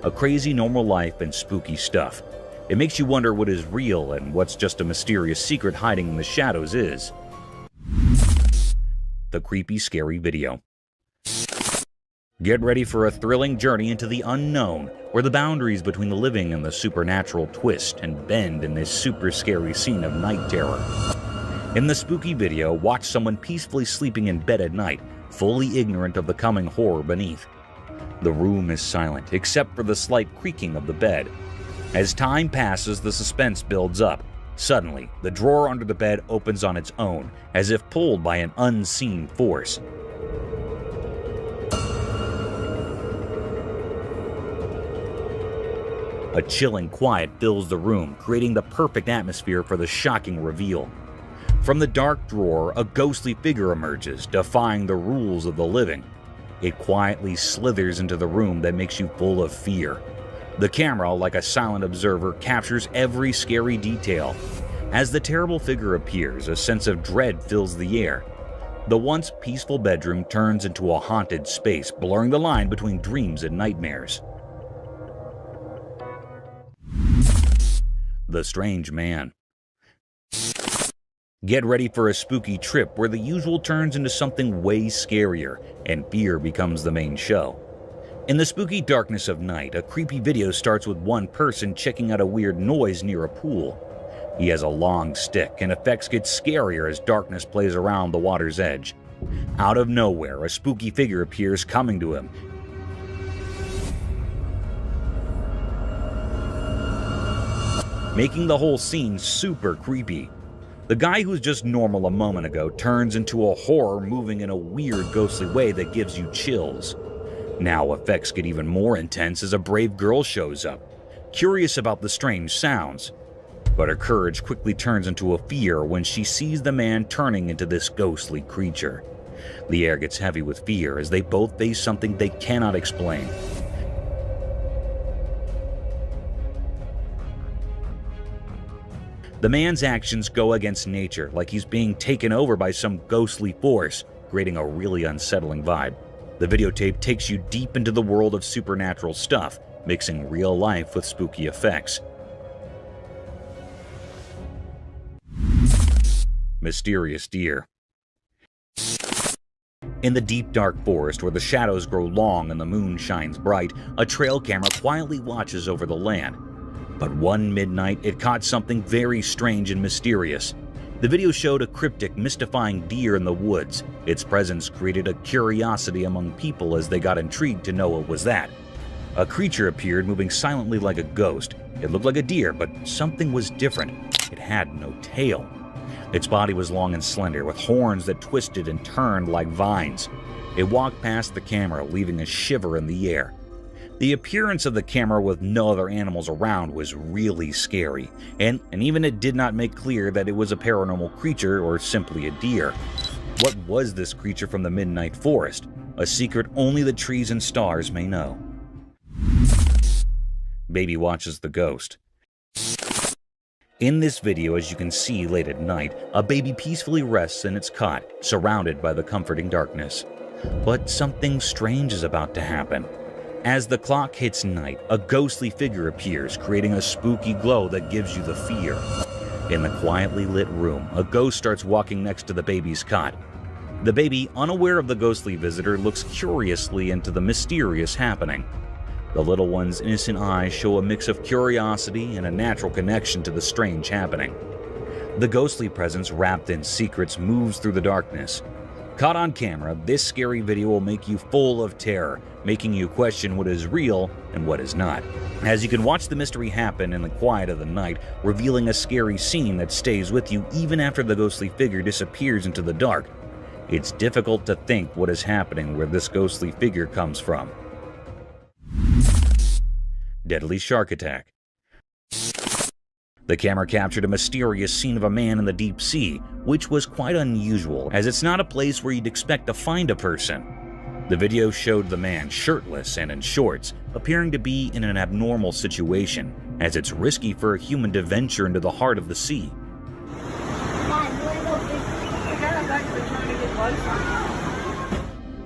A crazy normal life and spooky stuff. It makes you wonder what is real and what's just a mysterious secret hiding in the shadows is. The creepy, scary video. Get ready for a thrilling journey into the unknown, where the boundaries between the living and the supernatural twist and bend in this super scary scene of night terror. In the spooky video, watch someone peacefully sleeping in bed at night, fully ignorant of the coming horror beneath. The room is silent, except for the slight creaking of the bed. As time passes, the suspense builds up. Suddenly, the drawer under the bed opens on its own, as if pulled by an unseen force. A chilling quiet fills the room, creating the perfect atmosphere for the shocking reveal. From the dark drawer, a ghostly figure emerges, defying the rules of the living. It quietly slithers into the room that makes you full of fear. The camera, like a silent observer, captures every scary detail. As the terrible figure appears, a sense of dread fills the air. The once peaceful bedroom turns into a haunted space, blurring the line between dreams and nightmares. The Strange Man. Get ready for a spooky trip where the usual turns into something way scarier, and fear becomes the main show. In the spooky darkness of night, a creepy video starts with one person checking out a weird noise near a pool. He has a long stick, and effects get scarier as darkness plays around the water's edge. Out of nowhere, a spooky figure appears coming to him. Making the whole scene super creepy. The guy who was just normal a moment ago turns into a horror moving in a weird ghostly way that gives you chills. Now effects get even more intense as a brave girl shows up, curious about the strange sounds. But her courage quickly turns into a fear when she sees the man turning into this ghostly creature. The air gets heavy with fear as they both face something they cannot explain. The man's actions go against nature, like he's being taken over by some ghostly force, creating a really unsettling vibe. The videotape takes you deep into the world of supernatural stuff, mixing real life with spooky effects. Mysterious deer. In the deep dark forest where the shadows grow long and the moon shines bright, a trail camera quietly watches over the land. But one midnight, it caught something very strange and mysterious. The video showed a cryptic, mystifying deer in the woods. Its presence created a curiosity among people as they got intrigued to know what was that. A creature appeared, moving silently like a ghost. It looked like a deer, but something was different. It had no tail. Its body was long and slender, with horns that twisted and turned like vines. It walked past the camera, leaving a shiver in the air. The appearance of the camera with no other animals around was really scary, and even it did not make clear that it was a paranormal creature or simply a deer. What was this creature from the midnight forest? A secret only the trees and stars may know. Baby watches the ghost. In this video, as you can see late at night, a baby peacefully rests in its cot, surrounded by the comforting darkness. But something strange is about to happen. As the clock hits night, a ghostly figure appears, creating a spooky glow that gives you the fear. In the quietly lit room, a ghost starts walking next to the baby's cot. The baby, unaware of the ghostly visitor, looks curiously into the mysterious happening. The little one's innocent eyes show a mix of curiosity and a natural connection to the strange happening. The ghostly presence, wrapped in secrets, moves through the darkness. Caught on camera, this scary video will make you full of terror, making you question what is real and what is not. As you can watch the mystery happen in the quiet of the night, revealing a scary scene that stays with you even after the ghostly figure disappears into the dark. It's difficult to think what is happening where this ghostly figure comes from. Deadly shark attack. The camera captured a mysterious scene of a man in the deep sea, which was quite unusual, as it's not a place where you'd expect to find a person. The video showed the man shirtless and in shorts, appearing to be in an abnormal situation, as it's risky for a human to venture into the heart of the sea.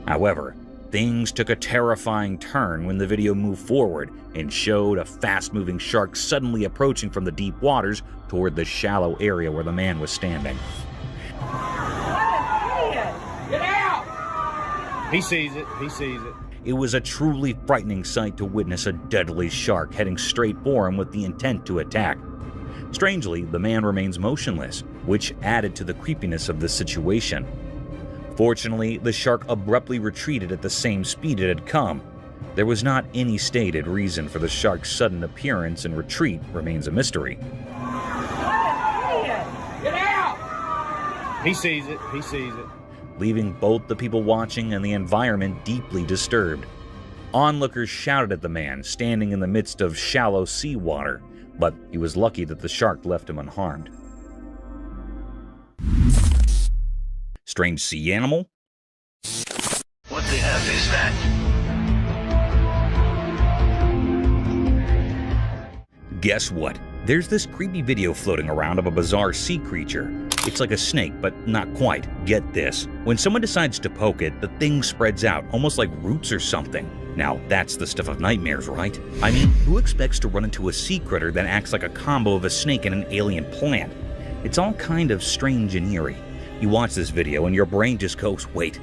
However, things took a terrifying turn when the video moved forward and showed a fast-moving shark suddenly approaching from the deep waters toward the shallow area where the man was standing. Get out! He sees it. He sees it. It was a truly frightening sight to witness a deadly shark heading straight for him with the intent to attack. Strangely, the man remains motionless, which added to the creepiness of the situation. Fortunately, the shark abruptly retreated at the same speed it had come. There was not any stated reason for the shark's sudden appearance, and retreat remains a mystery. Get out! He sees it. He sees it. Leaving both the people watching and the environment deeply disturbed. Onlookers shouted at the man, standing in the midst of shallow seawater, but he was lucky that the shark left him unharmed. Strange sea animal? What the F is that? Guess what? There's this creepy video floating around of a bizarre sea creature. It's like a snake, but not quite. Get this. When someone decides to poke it, the thing spreads out, almost like roots or something. Now, that's the stuff of nightmares, right? I mean, who expects to run into a sea critter that acts like a combo of a snake and an alien plant? It's all kind of strange and eerie. You watch this video and your brain just goes, wait,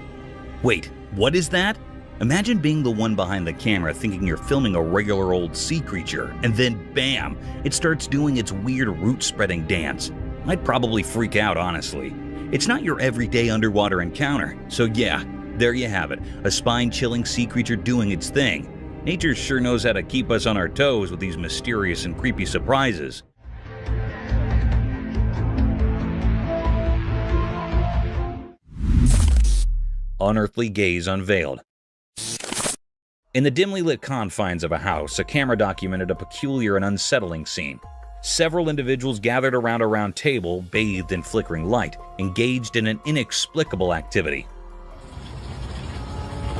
what is that? Imagine being the one behind the camera thinking you're filming a regular old sea creature, and then bam, it starts doing its weird root-spreading dance. I'd probably freak out, honestly. It's not your everyday underwater encounter, so yeah, there you have it, a spine-chilling sea creature doing its thing. Nature sure knows how to keep us on our toes with these mysterious and creepy surprises. Unearthly gaze unveiled. In the dimly lit confines of a house, a camera documented a peculiar and unsettling scene. Several individuals gathered around a round table, bathed in flickering light, engaged in an inexplicable activity.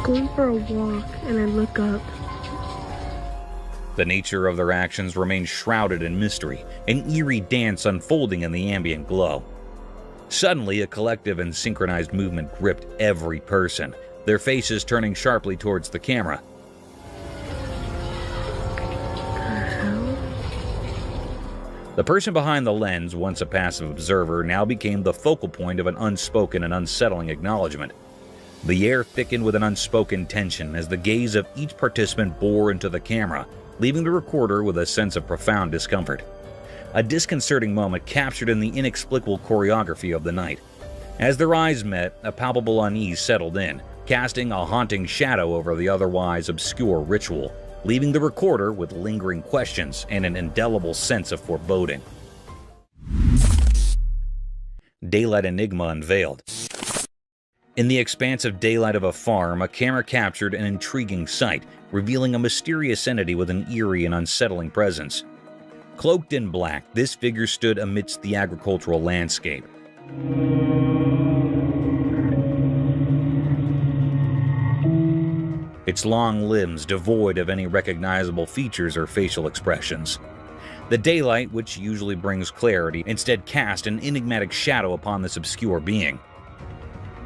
Going for a walk, and I look up. The nature of their actions remained shrouded in mystery, an eerie dance unfolding in the ambient glow. Suddenly, a collective and synchronized movement gripped every person, their faces turning sharply towards the camera. The person behind the lens, once a passive observer, now became the focal point of an unspoken and unsettling acknowledgement. The air thickened with an unspoken tension as the gaze of each participant bore into the camera, leaving the recorder with a sense of profound discomfort. A disconcerting moment captured in the inexplicable choreography of the night. As their eyes met, a palpable unease settled in, casting a haunting shadow over the otherwise obscure ritual, leaving the recorder with lingering questions and an indelible sense of foreboding. Daylight Enigma unveiled. In the expansive daylight of a farm, a camera captured an intriguing sight, revealing a mysterious entity with an eerie and unsettling presence. Cloaked in black, this figure stood amidst the agricultural landscape. Its long limbs devoid of any recognizable features or facial expressions. The daylight, which usually brings clarity, instead cast an enigmatic shadow upon this obscure being.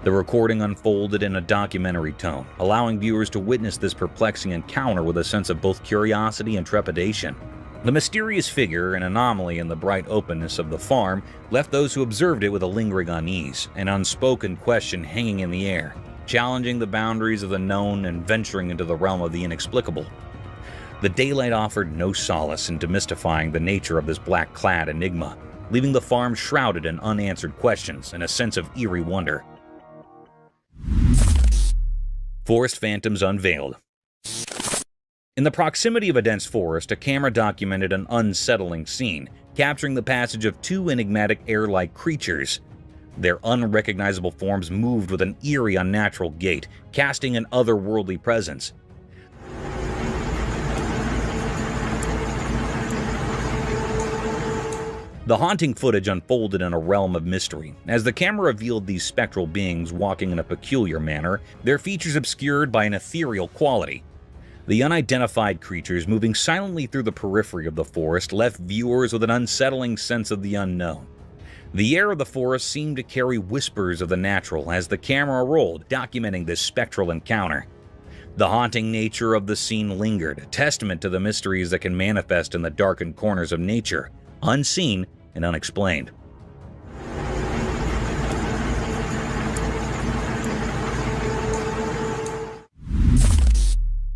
The recording unfolded in a documentary tone, allowing viewers to witness this perplexing encounter with a sense of both curiosity and trepidation. The mysterious figure, an anomaly in the bright openness of the farm, left those who observed it with a lingering unease, an unspoken question hanging in the air, challenging the boundaries of the known and venturing into the realm of the inexplicable. The daylight offered no solace in demystifying the nature of this black-clad enigma, leaving the farm shrouded in unanswered questions and a sense of eerie wonder. Forest Phantoms unveiled. In the proximity of a dense forest, a camera documented an unsettling scene, capturing the passage of two enigmatic air-like creatures. Their unrecognizable forms moved with an eerie, unnatural gait, casting an otherworldly presence. The haunting footage unfolded in a realm of mystery. As the camera revealed these spectral beings walking in a peculiar manner, their features obscured by an ethereal quality. The unidentified creatures moving silently through the periphery of the forest left viewers with an unsettling sense of the unknown. The air of the forest seemed to carry whispers of the natural as the camera rolled, documenting this spectral encounter. The haunting nature of the scene lingered, a testament to the mysteries that can manifest in the darkened corners of nature, unseen and unexplained.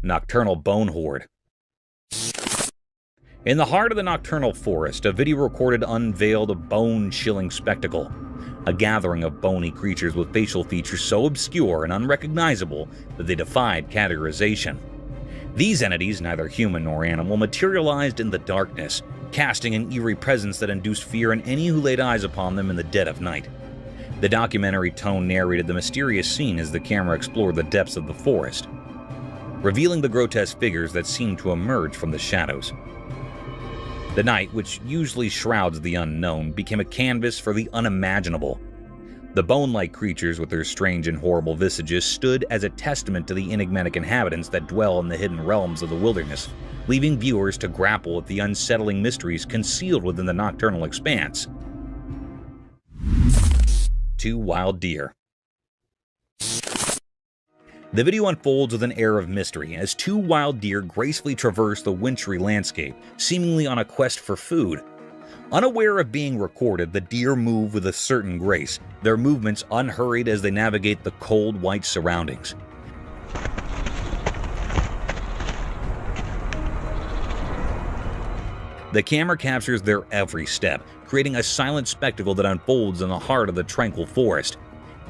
Nocturnal Bone Horde. In the heart of the nocturnal forest, a video recorded unveiled a bone-chilling spectacle. A gathering of bony creatures with facial features so obscure and unrecognizable that they defied categorization. These entities, neither human nor animal, materialized in the darkness, casting an eerie presence that induced fear in any who laid eyes upon them in the dead of night. The documentary tone narrated the mysterious scene as the camera explored the depths of the forest, revealing the grotesque figures that seemed to emerge from the shadows. The night, which usually shrouds the unknown, became a canvas for the unimaginable. The bone-like creatures with their strange and horrible visages stood as a testament to the enigmatic inhabitants that dwell in the hidden realms of the wilderness, leaving viewers to grapple with the unsettling mysteries concealed within the nocturnal expanse. 2 wild deer. The video unfolds with an air of mystery as 2 wild deer gracefully traverse the wintry landscape, seemingly on a quest for food. Unaware of being recorded, the deer move with a certain grace, their movements unhurried as they navigate the cold, white surroundings. The camera captures their every step, creating a silent spectacle that unfolds in the heart of the tranquil forest.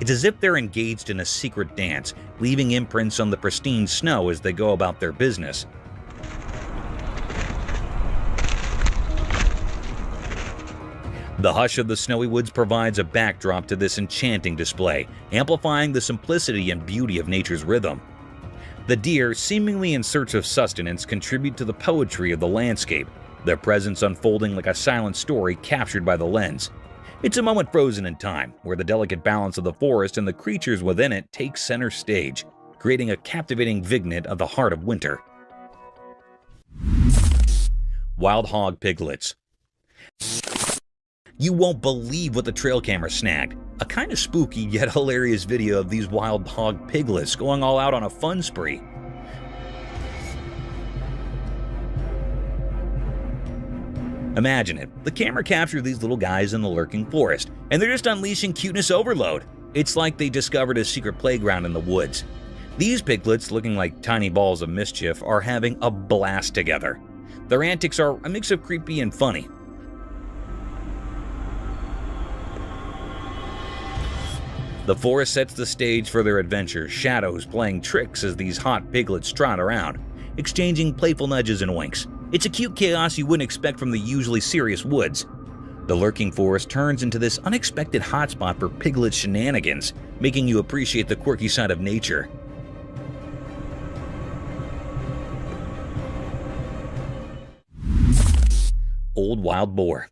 It's as if they're engaged in a secret dance, leaving imprints on the pristine snow as they go about their business. The hush of the snowy woods provides a backdrop to this enchanting display, amplifying the simplicity and beauty of nature's rhythm. The deer, seemingly in search of sustenance, contribute to the poetry of the landscape, their presence unfolding like a silent story captured by the lens. It's a moment frozen in time, where the delicate balance of the forest and the creatures within it take center stage, creating a captivating vignette of the heart of winter. Wild hog piglets. You won't believe what the trail camera snagged. A kind of spooky yet hilarious video of these wild hog piglets going all out on a fun spree. Imagine it, the camera captured these little guys in the lurking forest, and they're just unleashing cuteness overload. It's like they discovered a secret playground in the woods. These piglets, looking like tiny balls of mischief, are having a blast together. Their antics are a mix of creepy and funny. The forest sets the stage for their adventure, shadows playing tricks as these hot piglets trot around, exchanging playful nudges and winks. It's a cute chaos you wouldn't expect from the usually serious woods. The lurking forest turns into this unexpected hotspot for piglet shenanigans, making you appreciate the quirky side of nature. Old wild boar.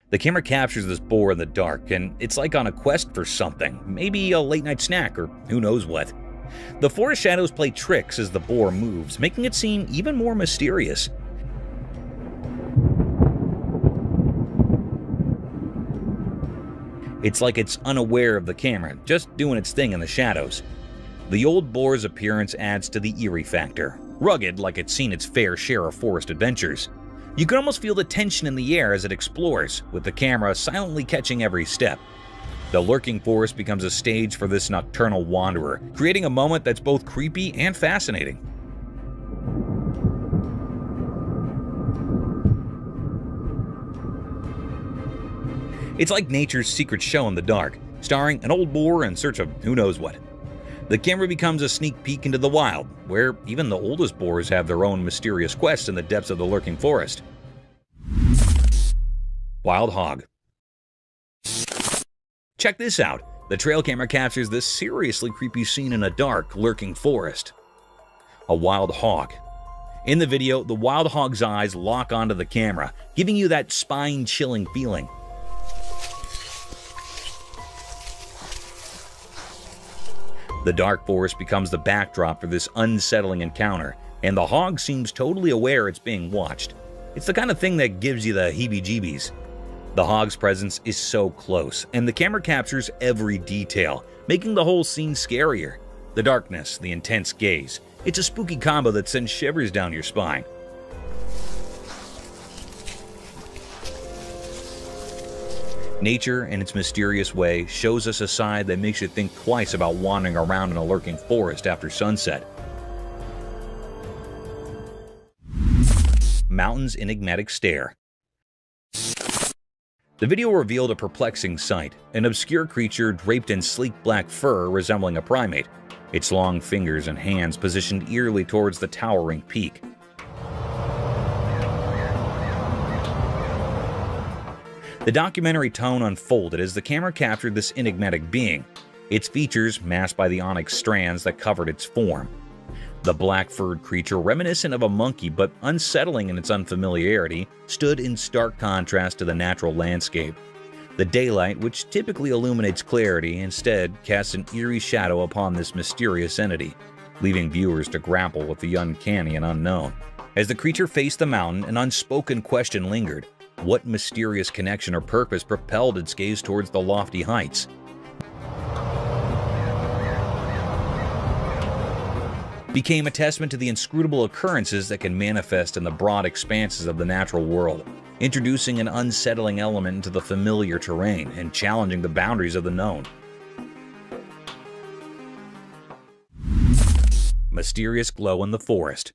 The camera captures this boar in the dark, and it's like on a quest for something, maybe a late-night snack or who knows what. The forest shadows play tricks as the boar moves, making it seem even more mysterious. It's like it's unaware of the camera, just doing its thing in the shadows. The old boar's appearance adds to the eerie factor, rugged like it's seen its fair share of forest adventures. You can almost feel the tension in the air as it explores, with the camera silently catching every step. The lurking forest becomes a stage for this nocturnal wanderer, creating a moment that's both creepy and fascinating. It's like nature's secret show in the dark, starring an old boar in search of who knows what. The camera becomes a sneak peek into the wild, where even the oldest boars have their own mysterious quests in the depths of the lurking forest. Wild hog. Check this out. The trail camera captures this seriously creepy scene in a dark, lurking forest. A wild hog. In the video, the wild hog's eyes lock onto the camera, giving you that spine-chilling feeling. The dark forest becomes the backdrop for this unsettling encounter, and the hog seems totally aware it's being watched. It's the kind of thing that gives you the heebie-jeebies. The hog's presence is so close, and the camera captures every detail, making the whole scene scarier. The darkness, the intense gaze. It's a spooky combo that sends shivers down your spine. Nature, in its mysterious way, shows us a side that makes you think twice about wandering around in a lurking forest after sunset. Mountain's enigmatic stare. The video revealed a perplexing sight, an obscure creature draped in sleek black fur resembling a primate, its long fingers and hands positioned eerily towards the towering peak. The documentary tone unfolded as the camera captured this enigmatic being, its features masked by the onyx strands that covered its form. The black-furred creature, reminiscent of a monkey but unsettling in its unfamiliarity, stood in stark contrast to the natural landscape. The daylight, which typically illuminates clarity, instead casts an eerie shadow upon this mysterious entity, leaving viewers to grapple with the uncanny and unknown. As the creature faced the mountain, an unspoken question lingered. What mysterious connection or purpose propelled its gaze towards the lofty heights? Became a testament to the inscrutable occurrences that can manifest in the broad expanses of the natural world, introducing an unsettling element into the familiar terrain and challenging the boundaries of the known. Mysterious glow in the forest.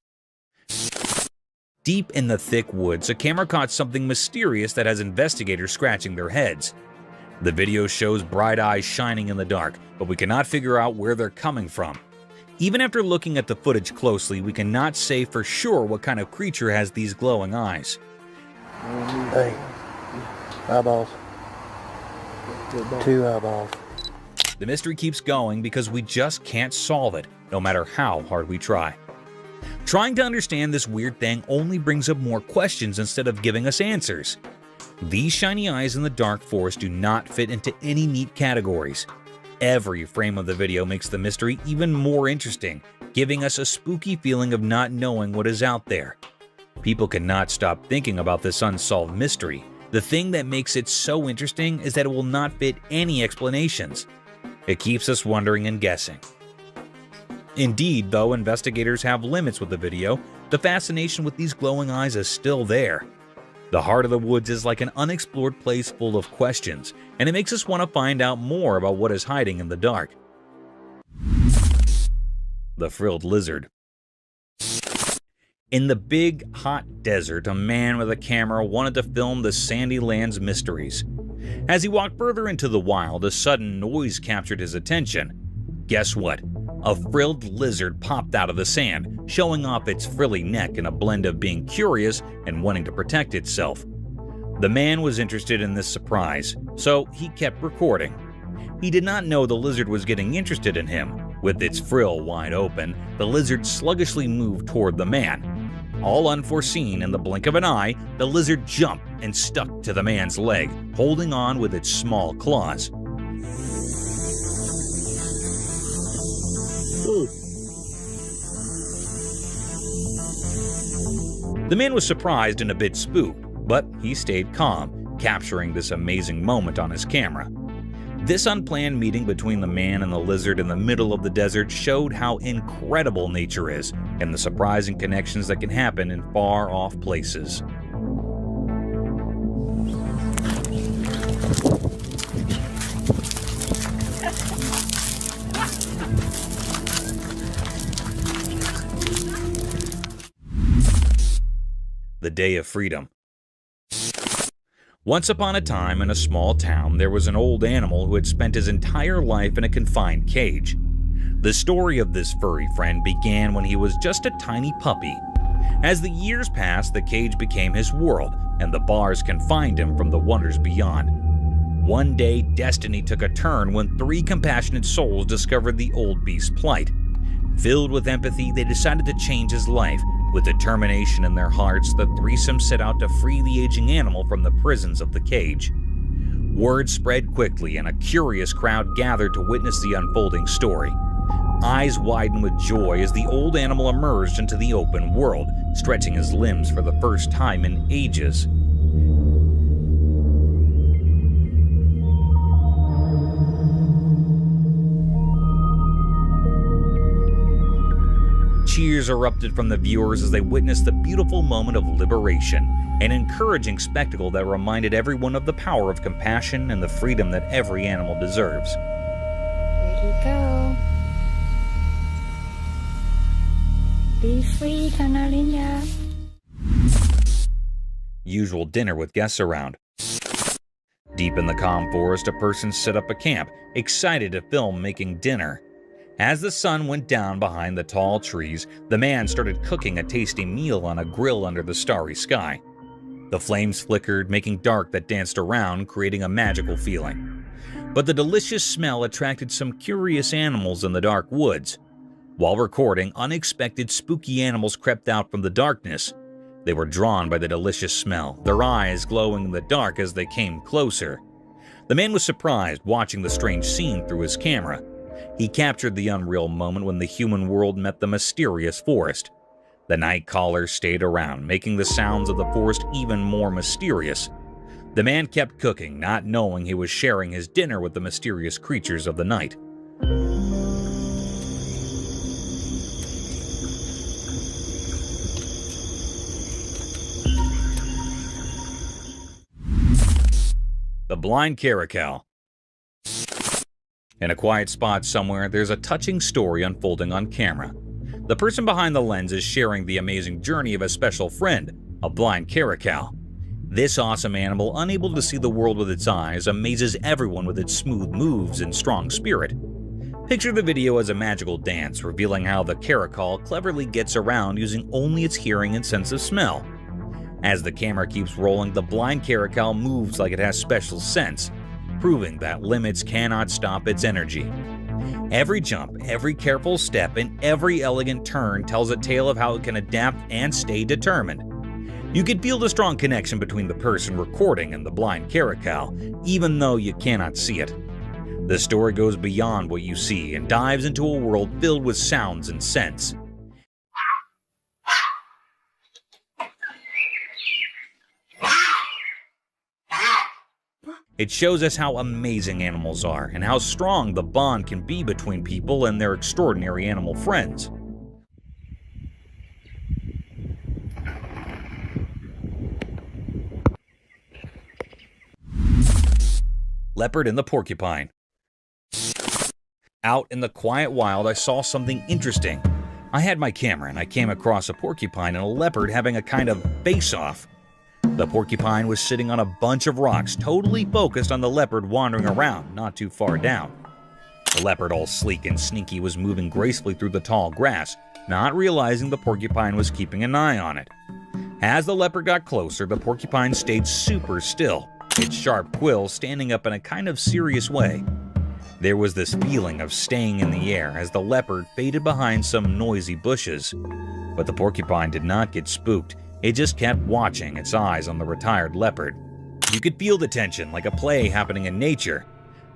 Deep in the thick woods, a camera caught something mysterious that has investigators scratching their heads. The video shows bright eyes shining in the dark, but we cannot figure out where they're coming from. Even after looking at the footage closely, we cannot say for sure what kind of creature has these glowing eyes. Hey, eyeballs. 2 eyeballs. The mystery keeps going because we just can't solve it, no matter how hard we try. Trying to understand this weird thing only brings up more questions instead of giving us answers. These shiny eyes in the dark forest do not fit into any neat categories. Every frame of the video makes the mystery even more interesting, giving us a spooky feeling of not knowing what is out there. People cannot stop thinking about this unsolved mystery. The thing that makes it so interesting is that it will not fit any explanations. It keeps us wondering and guessing. Indeed, though, investigators have limits with the video The fascination with these glowing eyes is still there. The heart of the woods is like an unexplored place full of questions, and it makes us want to find out more about what is hiding in the dark. The frilled lizard. In the big, hot desert, a man with a camera wanted to film the sandy land's mysteries. As he walked further into the wild, a sudden noise captured his attention. Guess what? A frilled lizard popped out of the sand, showing off its frilly neck in a blend of being curious and wanting to protect itself. The man was interested in this surprise, so he kept recording. He did not know the lizard was getting interested in him. With its frill wide open, the lizard sluggishly moved toward the man. All unforeseen, in the blink of an eye, the lizard jumped and stuck to the man's leg, holding on with its small claws. The man was surprised and a bit spooked, but he stayed calm, capturing this amazing moment on his camera. This unplanned meeting between the man and the lizard in the middle of the desert showed how incredible nature is and the surprising connections that can happen in far-off places. The Day of Freedom. Once upon a time in a small town, there was an old animal who had spent his entire life in a confined cage. The story of this furry friend began when he was just a tiny puppy. As the years passed, the cage became his world, and the bars confined him from the wonders beyond. One day, destiny took a turn when 3 compassionate souls discovered the old beast's plight. Filled with empathy, they decided to change his life. With determination in their hearts, the threesome set out to free the aging animal from the prisons of the cage. Word spread quickly, and a curious crowd gathered to witness the unfolding story. Eyes widened with joy as the old animal emerged into the open world, stretching his limbs for the first time in ages. Cheers erupted from the viewers as they witnessed the beautiful moment of liberation, an encouraging spectacle that reminded everyone of the power of compassion and the freedom that every animal deserves. There you go. Be free, canarinha. Usual dinner with guests around. Deep in the calm forest, a person set up a camp, excited to film making dinner. As the sun went down behind the tall trees, the man started cooking a tasty meal on a grill under the starry sky. The flames flickered, making dark that danced around, creating a magical feeling. But the delicious smell attracted some curious animals in the dark woods. While recording, unexpected spooky animals crept out from the darkness. They were drawn by the delicious smell, their eyes glowing in the dark as they came closer. The man was surprised watching the strange scene through his camera. He captured the unreal moment when the human world met the mysterious forest. The night callers stayed around, making the sounds of the forest even more mysterious. The man kept cooking, not knowing he was sharing his dinner with the mysterious creatures of the night. The blind caracal. In a quiet spot somewhere, there's a touching story unfolding on camera. The person behind the lens is sharing the amazing journey of a special friend, a blind caracal. This awesome animal, unable to see the world with its eyes, amazes everyone with its smooth moves and strong spirit. Picture the video as a magical dance, revealing how the caracal cleverly gets around using only its hearing and sense of smell. As the camera keeps rolling, the blind caracal moves like it has special sense, proving that limits cannot stop its energy. Every jump, every careful step, and every elegant turn tells a tale of how it can adapt and stay determined. You can feel the strong connection between the person recording and the blind caracal, even though you cannot see it. The story goes beyond what you see and dives into a world filled with sounds and scents. It shows us how amazing animals are and how strong the bond can be between people and their extraordinary animal friends. leopard and the porcupine. Out in the quiet wild, I saw something interesting. I had my camera and I came across a porcupine and a leopard having a kind of face-off. The porcupine was sitting on a bunch of rocks, totally focused on the leopard wandering around, not too far down. The leopard, all sleek and sneaky, was moving gracefully through the tall grass, not realizing the porcupine was keeping an eye on it. As the leopard got closer, the porcupine stayed super still, its sharp quills standing up in a kind of serious way. There was this feeling of staying in the air as the leopard faded behind some noisy bushes. But the porcupine did not get spooked. It just kept watching, its eyes on the retired leopard. You could feel the tension, like a play happening in nature.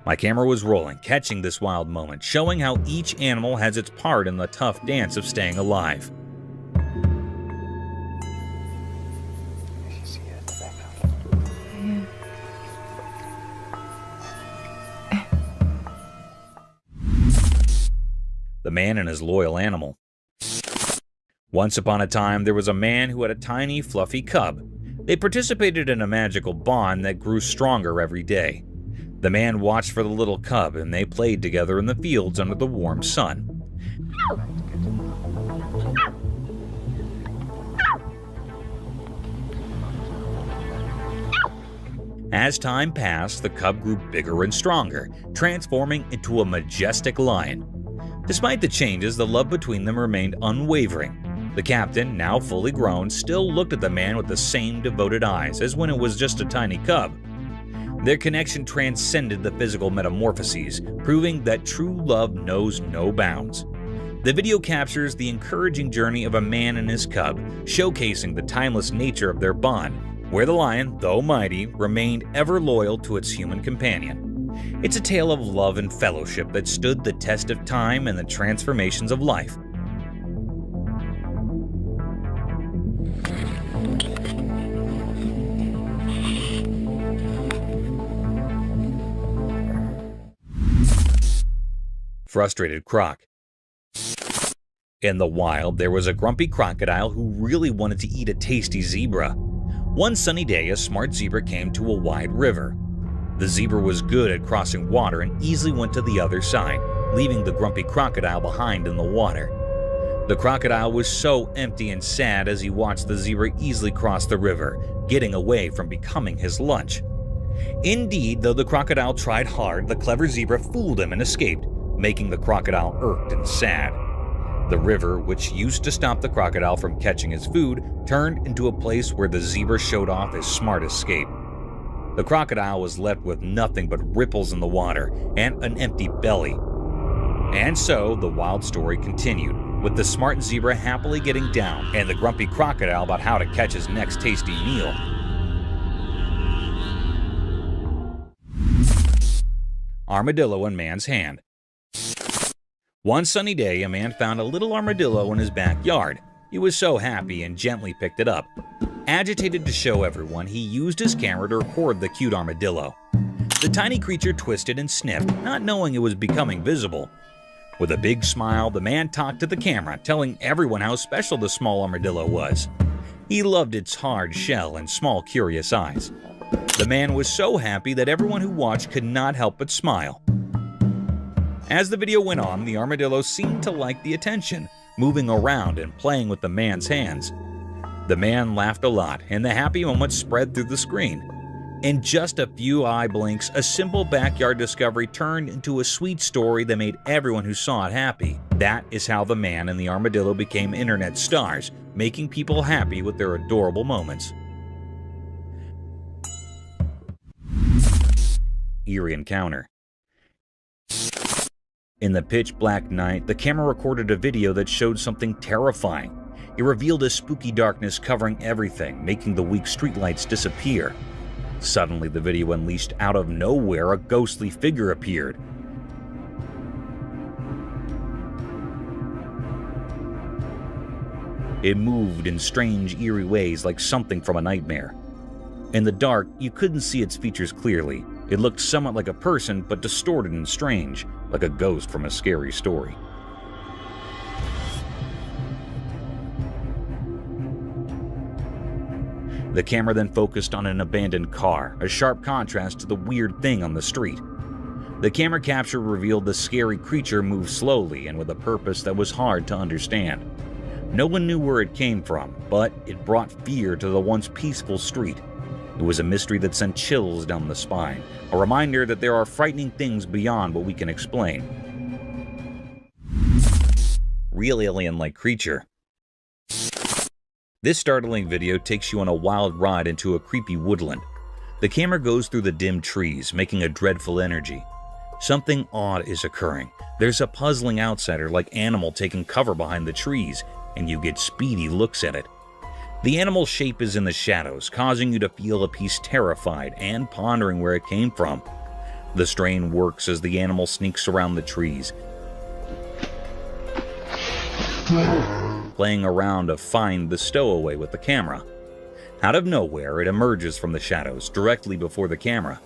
My camera was rolling, catching this wild moment, showing how each animal has its part in the tough dance of staying alive. The man and his loyal animal. Once upon a time, there was a man who had a tiny, fluffy cub. They participated in a magical bond that grew stronger every day. The man watched for the little cub, and they played together in the fields under the warm sun. As time passed, the cub grew bigger and stronger, transforming into a majestic lion. Despite the changes, the love between them remained unwavering. The captain, now fully grown, still looked at the man with the same devoted eyes as when it was just a tiny cub. Their connection transcended the physical metamorphoses, proving that true love knows no bounds. The video captures the encouraging journey of a man and his cub, showcasing the timeless nature of their bond, where the lion, though mighty, remained ever loyal to its human companion. It's a tale of love and fellowship that stood the test of time and the transformations of life. Frustrated croc. In the wild, there was a grumpy crocodile who really wanted to eat a tasty zebra. One sunny day, a smart zebra came to a wide river. The zebra was good at crossing water and easily went to the other side, leaving the grumpy crocodile behind in the water. The crocodile was so empty and sad as he watched the zebra easily cross the river, getting away from becoming his lunch. Indeed, though the crocodile tried hard, the clever zebra fooled him and escaped, making the crocodile irked and sad. The river, which used to stop the crocodile from catching his food, turned into a place where the zebra showed off his smart escape. The crocodile was left with nothing but ripples in the water and an empty belly. And so the wild story continued, with the smart zebra happily getting down and the grumpy crocodile about how to catch his next tasty meal. Armadillo in man's hand. One sunny day, a man found a little armadillo in his backyard. He was so happy and gently picked it up. Agitated to show everyone, he used his camera to record the cute armadillo. The tiny creature twisted and sniffed, not knowing it was becoming visible. With a big smile, the man talked to the camera, telling everyone how special the small armadillo was. He loved its hard shell and small, curious eyes. The man was so happy that everyone who watched could not help but smile. As the video went on, the armadillo seemed to like the attention, moving around and playing with the man's hands. The man laughed a lot, and the happy moment spread through the screen. In just a few eye blinks, a simple backyard discovery turned into a sweet story that made everyone who saw it happy. That is how the man and the armadillo became internet stars, making people happy with their adorable moments. Eerie encounter. In the pitch-black night, the camera recorded a video that showed something terrifying. It revealed a spooky darkness covering everything, making the weak streetlights disappear. Suddenly, the video unleashed out of nowhere a ghostly figure appeared. It moved in strange, eerie ways like something from a nightmare. In the dark, you couldn't see its features clearly. It looked somewhat like a person, but distorted and strange, like a ghost from a scary story. The camera then focused on an abandoned car, a sharp contrast to the weird thing on the street. The camera capture revealed the scary creature moved slowly and with a purpose that was hard to understand. No one knew where it came from, but it brought fear to the once peaceful street. It was a mystery that sent chills down the spine, a reminder that there are frightening things beyond what we can explain. Real alien-like creature. This startling video takes you on a wild ride into a creepy woodland. The camera goes through the dim trees, making a dreadful energy. Something odd is occurring. There's a puzzling outsider-like animal taking cover behind the trees, and you get speedy looks at it. The animal's shape is in the shadows, causing you to feel a piece terrified and pondering where it came from. The strain works as the animal sneaks around the trees, playing around to find the stowaway with the camera. Out of nowhere, it emerges from the shadows, directly before the camera.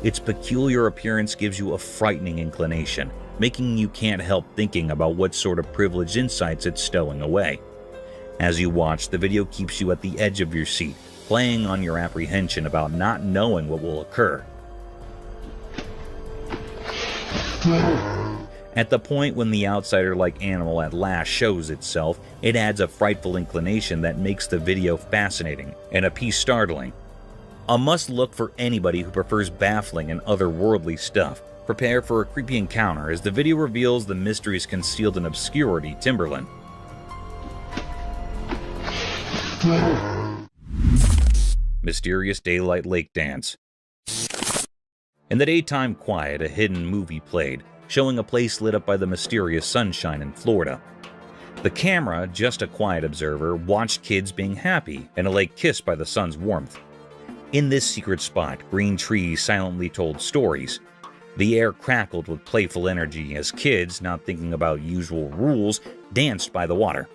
Its peculiar appearance gives you a frightening inclination, making you can't help thinking about what sort of privileged insights it's stowing away. As you watch, the video keeps you at the edge of your seat, playing on your apprehension about not knowing what will occur. At the point when the outsider-like animal at last shows itself, it adds a frightful inclination that makes the video fascinating and a piece startling. A must-look for anybody who prefers baffling and otherworldly stuff. Prepare for a creepy encounter as the video reveals the mysteries concealed in obscurity, Timberland. Mysterious daylight lake dance. In the daytime quiet, a hidden movie played, showing a place lit up by the mysterious sunshine in Florida. The camera, just a quiet observer, watched kids being happy and a lake kissed by the sun's warmth. In this secret spot, green trees silently told stories. The air crackled with playful energy as kids, not thinking about usual rules, danced by the water.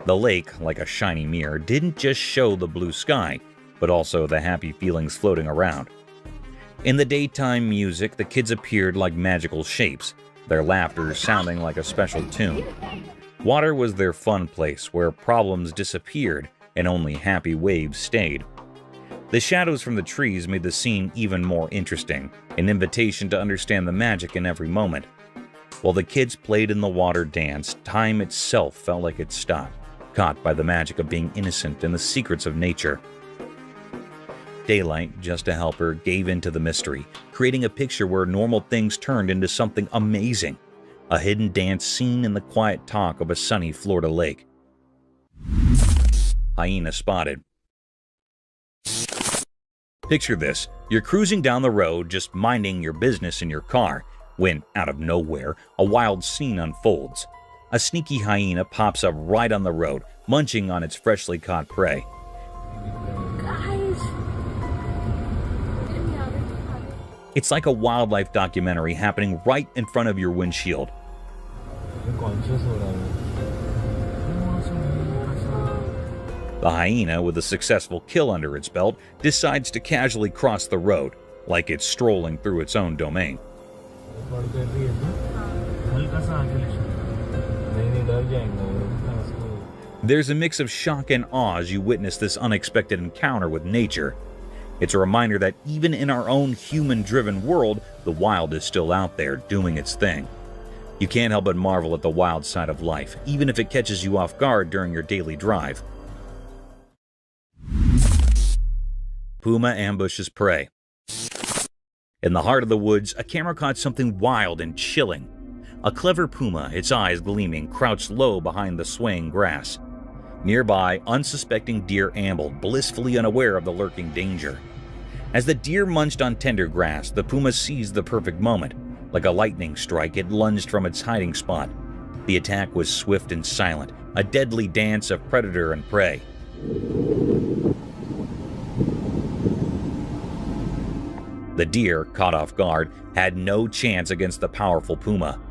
The lake, like a shiny mirror, didn't just show the blue sky, but also the happy feelings floating around. In the daytime music, the kids appeared like magical shapes, their laughter sounding like a special tune. Water was their fun place where problems disappeared and only happy waves stayed. The shadows from the trees made the scene even more interesting, an invitation to understand the magic in every moment. While the kids played in the water dance, time itself felt like it stopped, caught by the magic of being innocent and the secrets of nature. Daylight, just a helper, gave into the mystery, creating a picture where normal things turned into something amazing. A hidden dance scene in the quiet talk of a sunny Florida lake. Hyena spotted. Picture this, you're cruising down the road just minding your business in your car, when, out of nowhere, a wild scene unfolds. A sneaky hyena pops up right on the road, munching on its freshly caught prey. It's like a wildlife documentary happening right in front of your windshield. The hyena, with a successful kill under its belt, decides to casually cross the road, like it's strolling through its own domain. There's a mix of shock and awe as you witness this unexpected encounter with nature. It's a reminder that even in our own human-driven world, the wild is still out there doing its thing. You can't help but marvel at the wild side of life, even if it catches you off guard during your daily drive. Puma ambushes prey. In the heart of the woods, a camera caught something wild and chilling. A clever puma, its eyes gleaming, crouched low behind the swaying grass. Nearby, unsuspecting deer ambled, blissfully unaware of the lurking danger. As the deer munched on tender grass, the puma seized the perfect moment. Like a lightning strike, it lunged from its hiding spot. The attack was swift and silent, a deadly dance of predator and prey. The deer, caught off guard, had no chance against the powerful puma.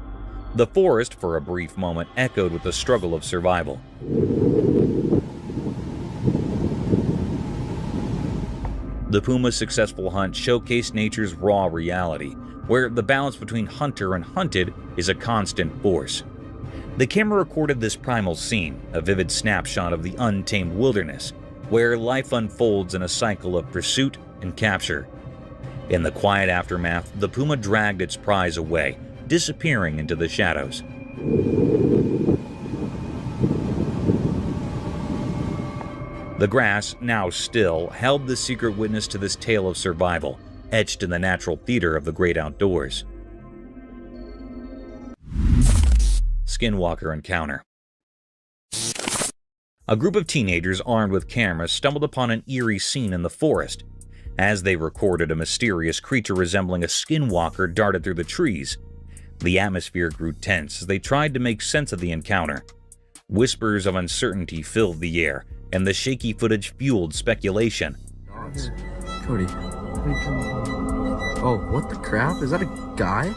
The forest, for a brief moment, echoed with the struggle of survival. The puma's successful hunt showcased nature's raw reality, where the balance between hunter and hunted is a constant force. The camera recorded this primal scene, a vivid snapshot of the untamed wilderness, where life unfolds in a cycle of pursuit and capture. In the quiet aftermath, the puma dragged its prize away, disappearing into the shadows. The grass, now still, held the secret witness to this tale of survival, etched in the natural theater of the great outdoors. Skinwalker encounter. A group of teenagers armed with cameras stumbled upon an eerie scene in the forest. As they recorded, a mysterious creature resembling a skinwalker darted through the trees. The atmosphere grew tense as they tried to make sense of the encounter. Whispers of uncertainty filled the air, and the shaky footage fueled speculation. Cody. Oh, what the crap? Is that a guy?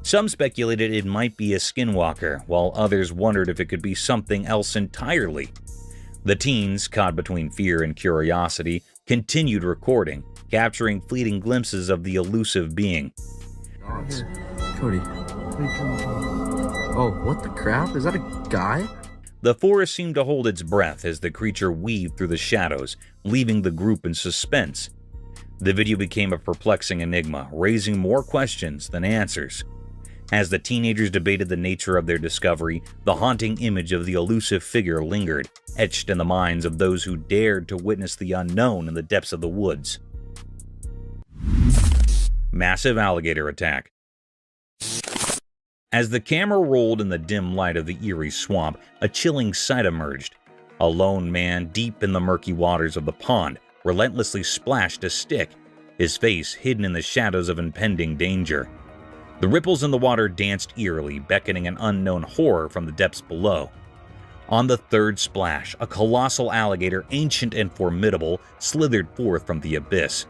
Some speculated it might be a skinwalker, while others wondered if it could be something else entirely. The teens, caught between fear and curiosity, continued recording, capturing fleeting glimpses of the elusive being. Cody. Oh, what the crap? Is that a guy? The forest seemed to hold its breath as the creature weaved through the shadows, leaving the group in suspense. The video became a perplexing enigma, raising more questions than answers. As the teenagers debated the nature of their discovery, the haunting image of the elusive figure lingered, etched in the minds of those who dared to witness the unknown in the depths of the woods. Massive alligator attack. As the camera rolled in the dim light of the eerie swamp, a chilling sight emerged. A lone man deep in the murky waters of the pond relentlessly splashed a stick, his face hidden in the shadows of impending danger. The ripples in the water danced eerily, beckoning an unknown horror from the depths below. On the third splash, a colossal alligator, ancient and formidable, slithered forth from the abyss.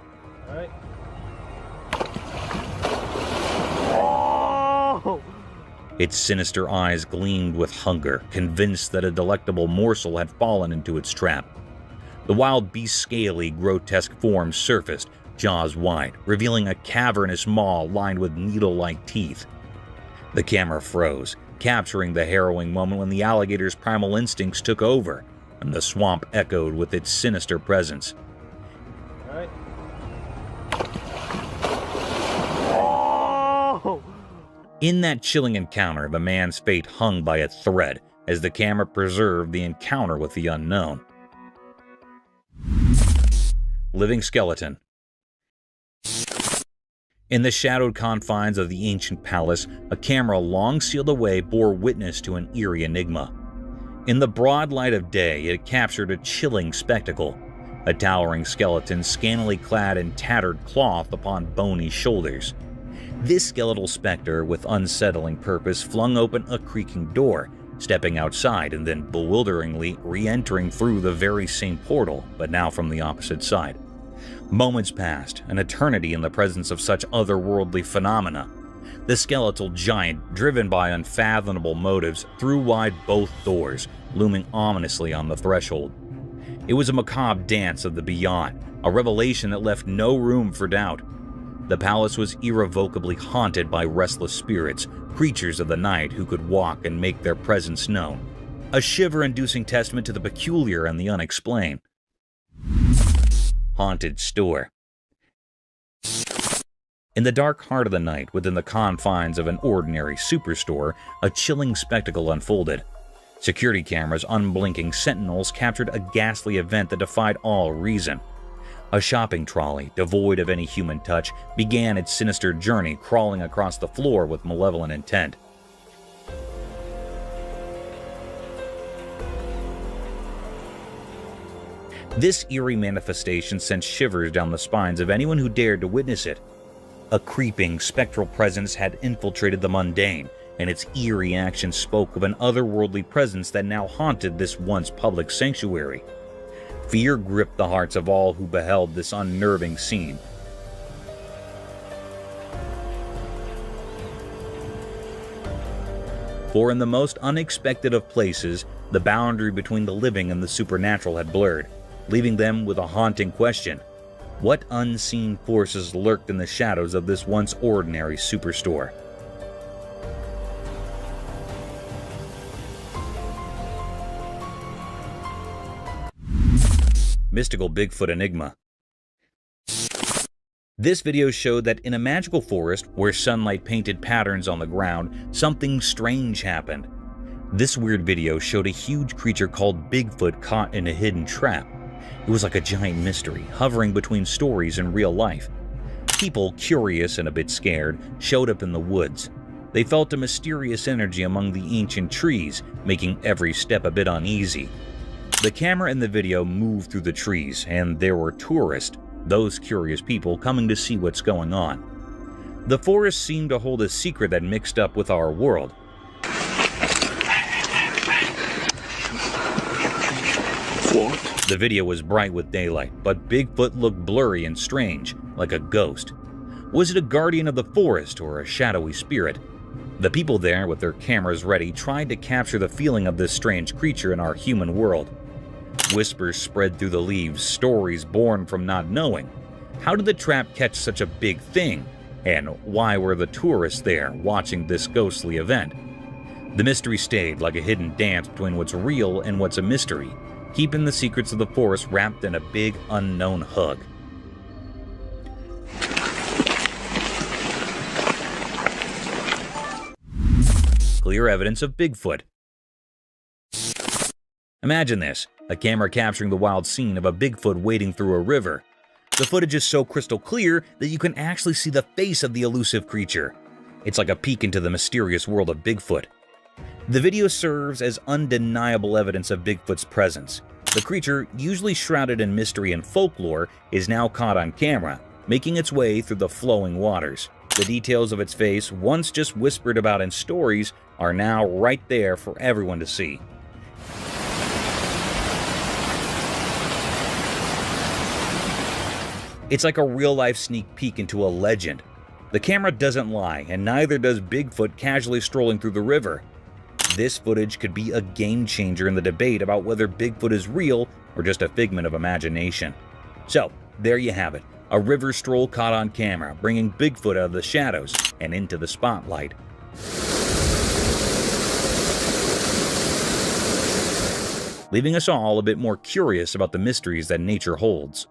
Its sinister eyes gleamed with hunger, convinced that a delectable morsel had fallen into its trap. The wild beast's scaly, grotesque form surfaced, jaws wide, revealing a cavernous maw lined with needle-like teeth. The camera froze, capturing the harrowing moment when the alligator's primal instincts took over, and the swamp echoed with its sinister presence. In that chilling encounter, the man's fate hung by a thread as the camera preserved the encounter with the unknown. Living skeleton. In the shadowed confines of the ancient palace, a camera long sealed away bore witness to an eerie enigma. In the broad light of day, it captured a chilling spectacle, a towering skeleton scantily clad in tattered cloth upon bony shoulders. This skeletal specter, with unsettling purpose, flung open a creaking door, stepping outside and then bewilderingly re-entering through the very same portal, but now from the opposite side. Moments passed, an eternity in the presence of such otherworldly phenomena. The skeletal giant, driven by unfathomable motives, threw wide both doors, looming ominously on the threshold. It was a macabre dance of the beyond, a revelation that left no room for doubt. The palace was irrevocably haunted by restless spirits, creatures of the night who could walk and make their presence known. A shiver-inducing testament to the peculiar and the unexplained. Haunted store. In the dark heart of the night, within the confines of an ordinary superstore, a chilling spectacle unfolded. Security cameras, unblinking sentinels, captured a ghastly event that defied all reason. A shopping trolley, devoid of any human touch, began its sinister journey, crawling across the floor with malevolent intent. This eerie manifestation sent shivers down the spines of anyone who dared to witness it. A creeping, spectral presence had infiltrated the mundane, and its eerie action spoke of an otherworldly presence that now haunted this once public sanctuary. Fear gripped the hearts of all who beheld this unnerving scene. For in the most unexpected of places, the boundary between the living and the supernatural had blurred, leaving them with a haunting question. What unseen forces lurked in the shadows of this once ordinary superstore? mystical Bigfoot enigma. This video showed that in a magical forest where sunlight painted patterns on the ground, something strange happened. This weird video showed a huge creature called Bigfoot caught in a hidden trap. It was like a giant mystery, hovering between stories and real life. People, curious and a bit scared, showed up in the woods. They felt a mysterious energy among the ancient trees, making every step a bit uneasy. The camera in the video moved through the trees, and there were tourists, those curious people coming to see what's going on. The forest seemed to hold a secret that mixed up with our world. What? The video was bright with daylight, but Bigfoot looked blurry and strange, like a ghost. Was it a guardian of the forest or a shadowy spirit? The people there, with their cameras ready, tried to capture the feeling of this strange creature in our human world. Whispers spread through the leaves, stories born from not knowing. How did the trap catch such a big thing? And why were the tourists there watching this ghostly event? The mystery stayed like a hidden dance between what's real and what's a mystery, keeping the secrets of the forest wrapped in a big unknown hug. Clear evidence of Bigfoot. Imagine this, a camera capturing the wild scene of a Bigfoot wading through a river. The footage is so crystal clear that you can actually see the face of the elusive creature. It's like a peek into the mysterious world of Bigfoot. The video serves as undeniable evidence of Bigfoot's presence. The creature, usually shrouded in mystery and folklore, is now caught on camera, making its way through the flowing waters. The details of its face, once just whispered about in stories, are now right there for everyone to see. It's like a real-life sneak peek into a legend. The camera doesn't lie, and neither does Bigfoot casually strolling through the river. This footage could be a game-changer in the debate about whether Bigfoot is real or just a figment of imagination. So, there you have it, a river stroll caught on camera, bringing Bigfoot out of the shadows and into the spotlight. Leaving us all a bit more curious about the mysteries that nature holds.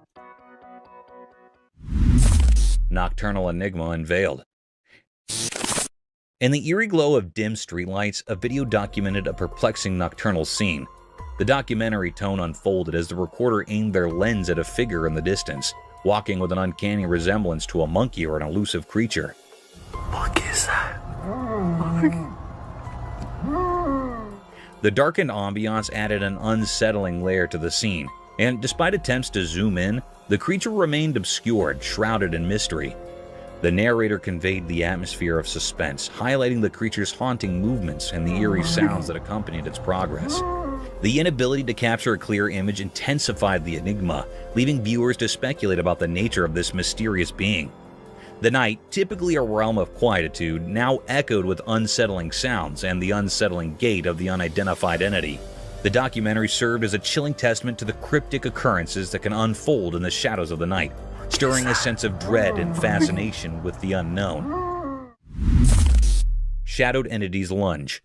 Nocturnal enigma unveiled. In the eerie glow of dim streetlights, a video documented a perplexing nocturnal scene. The documentary tone unfolded as the recorder aimed their lens at a figure in the distance, walking with an uncanny resemblance to a monkey or an elusive creature. What is that? The darkened ambiance added an unsettling layer to the scene, and despite attempts to zoom in, the creature remained obscured, shrouded in mystery. The narrator conveyed the atmosphere of suspense, highlighting the creature's haunting movements and the eerie sounds that accompanied its progress. The inability to capture a clear image intensified the enigma, leaving viewers to speculate about the nature of this mysterious being. The night, typically a realm of quietude, now echoed with unsettling sounds and the unsettling gait of the unidentified entity. The documentary served as a chilling testament to the cryptic occurrences that can unfold in the shadows of the night, stirring a sense of dread and fascination with the unknown. Shadowed entities lunge.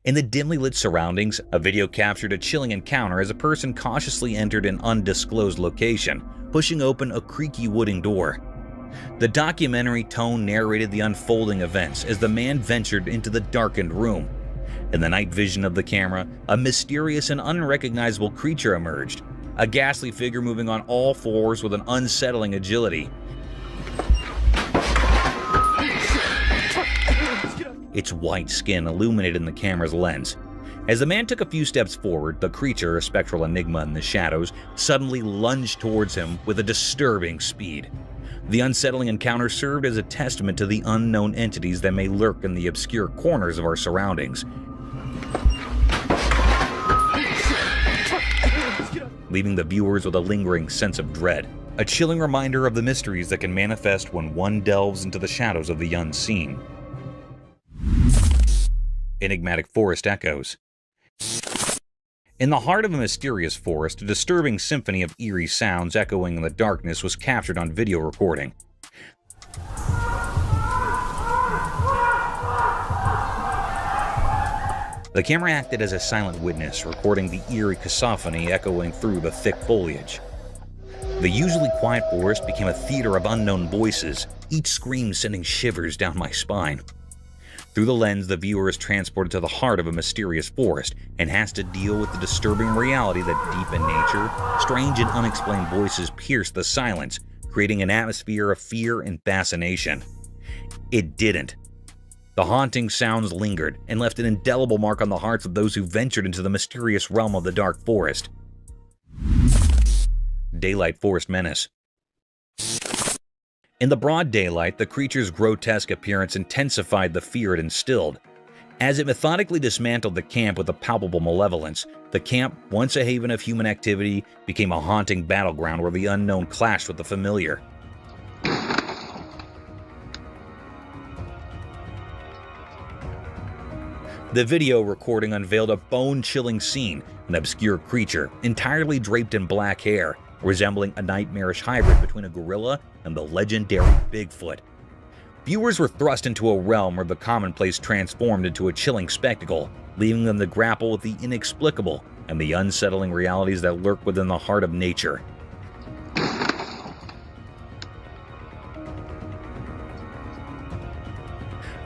In the dimly lit surroundings, a video captured a chilling encounter as a person cautiously entered an undisclosed location, pushing open a creaky wooden door. The documentary tone narrated the unfolding events as the man ventured into the darkened room. In the night vision of the camera, a mysterious and unrecognizable creature emerged, a ghastly figure moving on all fours with an unsettling agility. Its white skin illuminated in the camera's lens. As the man took a few steps forward, the creature, a spectral enigma in the shadows, suddenly lunged towards him with a disturbing speed. The unsettling encounter served as a testament to the unknown entities that may lurk in the obscure corners of our surroundings, leaving the viewers with a lingering sense of dread, a chilling reminder of the mysteries that can manifest when one delves into the shadows of the unseen. Enigmatic forest echoes. In the heart of a mysterious forest, a disturbing symphony of eerie sounds echoing in the darkness was captured on video recording. The camera acted as a silent witness, recording the eerie cacophony echoing through the thick foliage. The usually quiet forest became a theater of unknown voices, each scream sending shivers down my spine. Through the lens, the viewer is transported to the heart of a mysterious forest and has to deal with the disturbing reality that deep in nature, strange and unexplained voices pierce the silence, creating an atmosphere of fear and fascination. It didn't. The haunting sounds lingered and left an indelible mark on the hearts of those who ventured into the mysterious realm of the dark forest. Daylight Forest Menace. In the broad daylight, the creature's grotesque appearance intensified the fear it instilled. As it methodically dismantled the camp with a palpable malevolence, the camp, once a haven of human activity, became a haunting battleground where the unknown clashed with the familiar. The video recording unveiled a bone-chilling scene, an obscure creature, entirely draped in black hair, resembling a nightmarish hybrid between a gorilla and the legendary Bigfoot. Viewers were thrust into a realm where the commonplace transformed into a chilling spectacle, leaving them to grapple with the inexplicable and the unsettling realities that lurk within the heart of nature.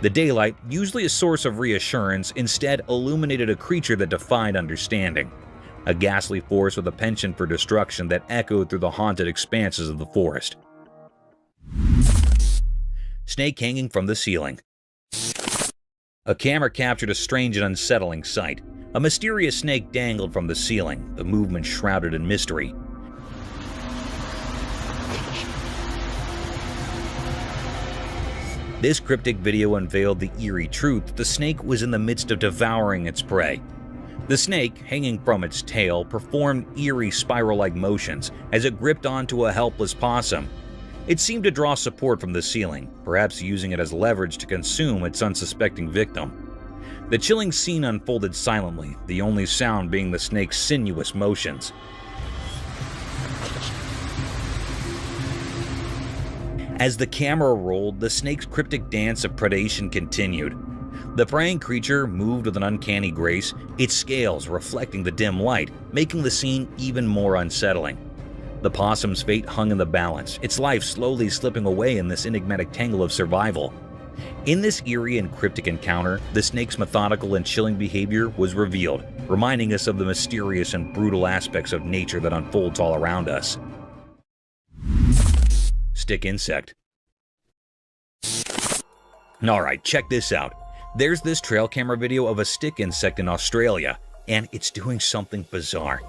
The daylight, usually a source of reassurance, instead illuminated a creature that defied understanding. A ghastly force with a penchant for destruction that echoed through the haunted expanses of the forest. Snake hanging from the ceiling. A camera captured a strange and unsettling sight. A mysterious snake dangled from the ceiling, the movement shrouded in mystery. This cryptic video unveiled the eerie truth that the snake was in the midst of devouring its prey. The snake, hanging from its tail, performed eerie spiral-like motions as it gripped onto a helpless possum. It seemed to draw support from the ceiling, perhaps using it as leverage to consume its unsuspecting victim. The chilling scene unfolded silently, the only sound being the snake's sinuous motions. As the camera rolled, the snake's cryptic dance of predation continued. The preying creature moved with an uncanny grace, its scales reflecting the dim light, making the scene even more unsettling. The possum's fate hung in the balance, its life slowly slipping away in this enigmatic tangle of survival. In this eerie and cryptic encounter, the snake's methodical and chilling behavior was revealed, reminding us of the mysterious and brutal aspects of nature that unfolds all around us. Stick insect. Alright, check this out. There's this trail camera video of a stick insect in Australia, and it's doing something bizarre.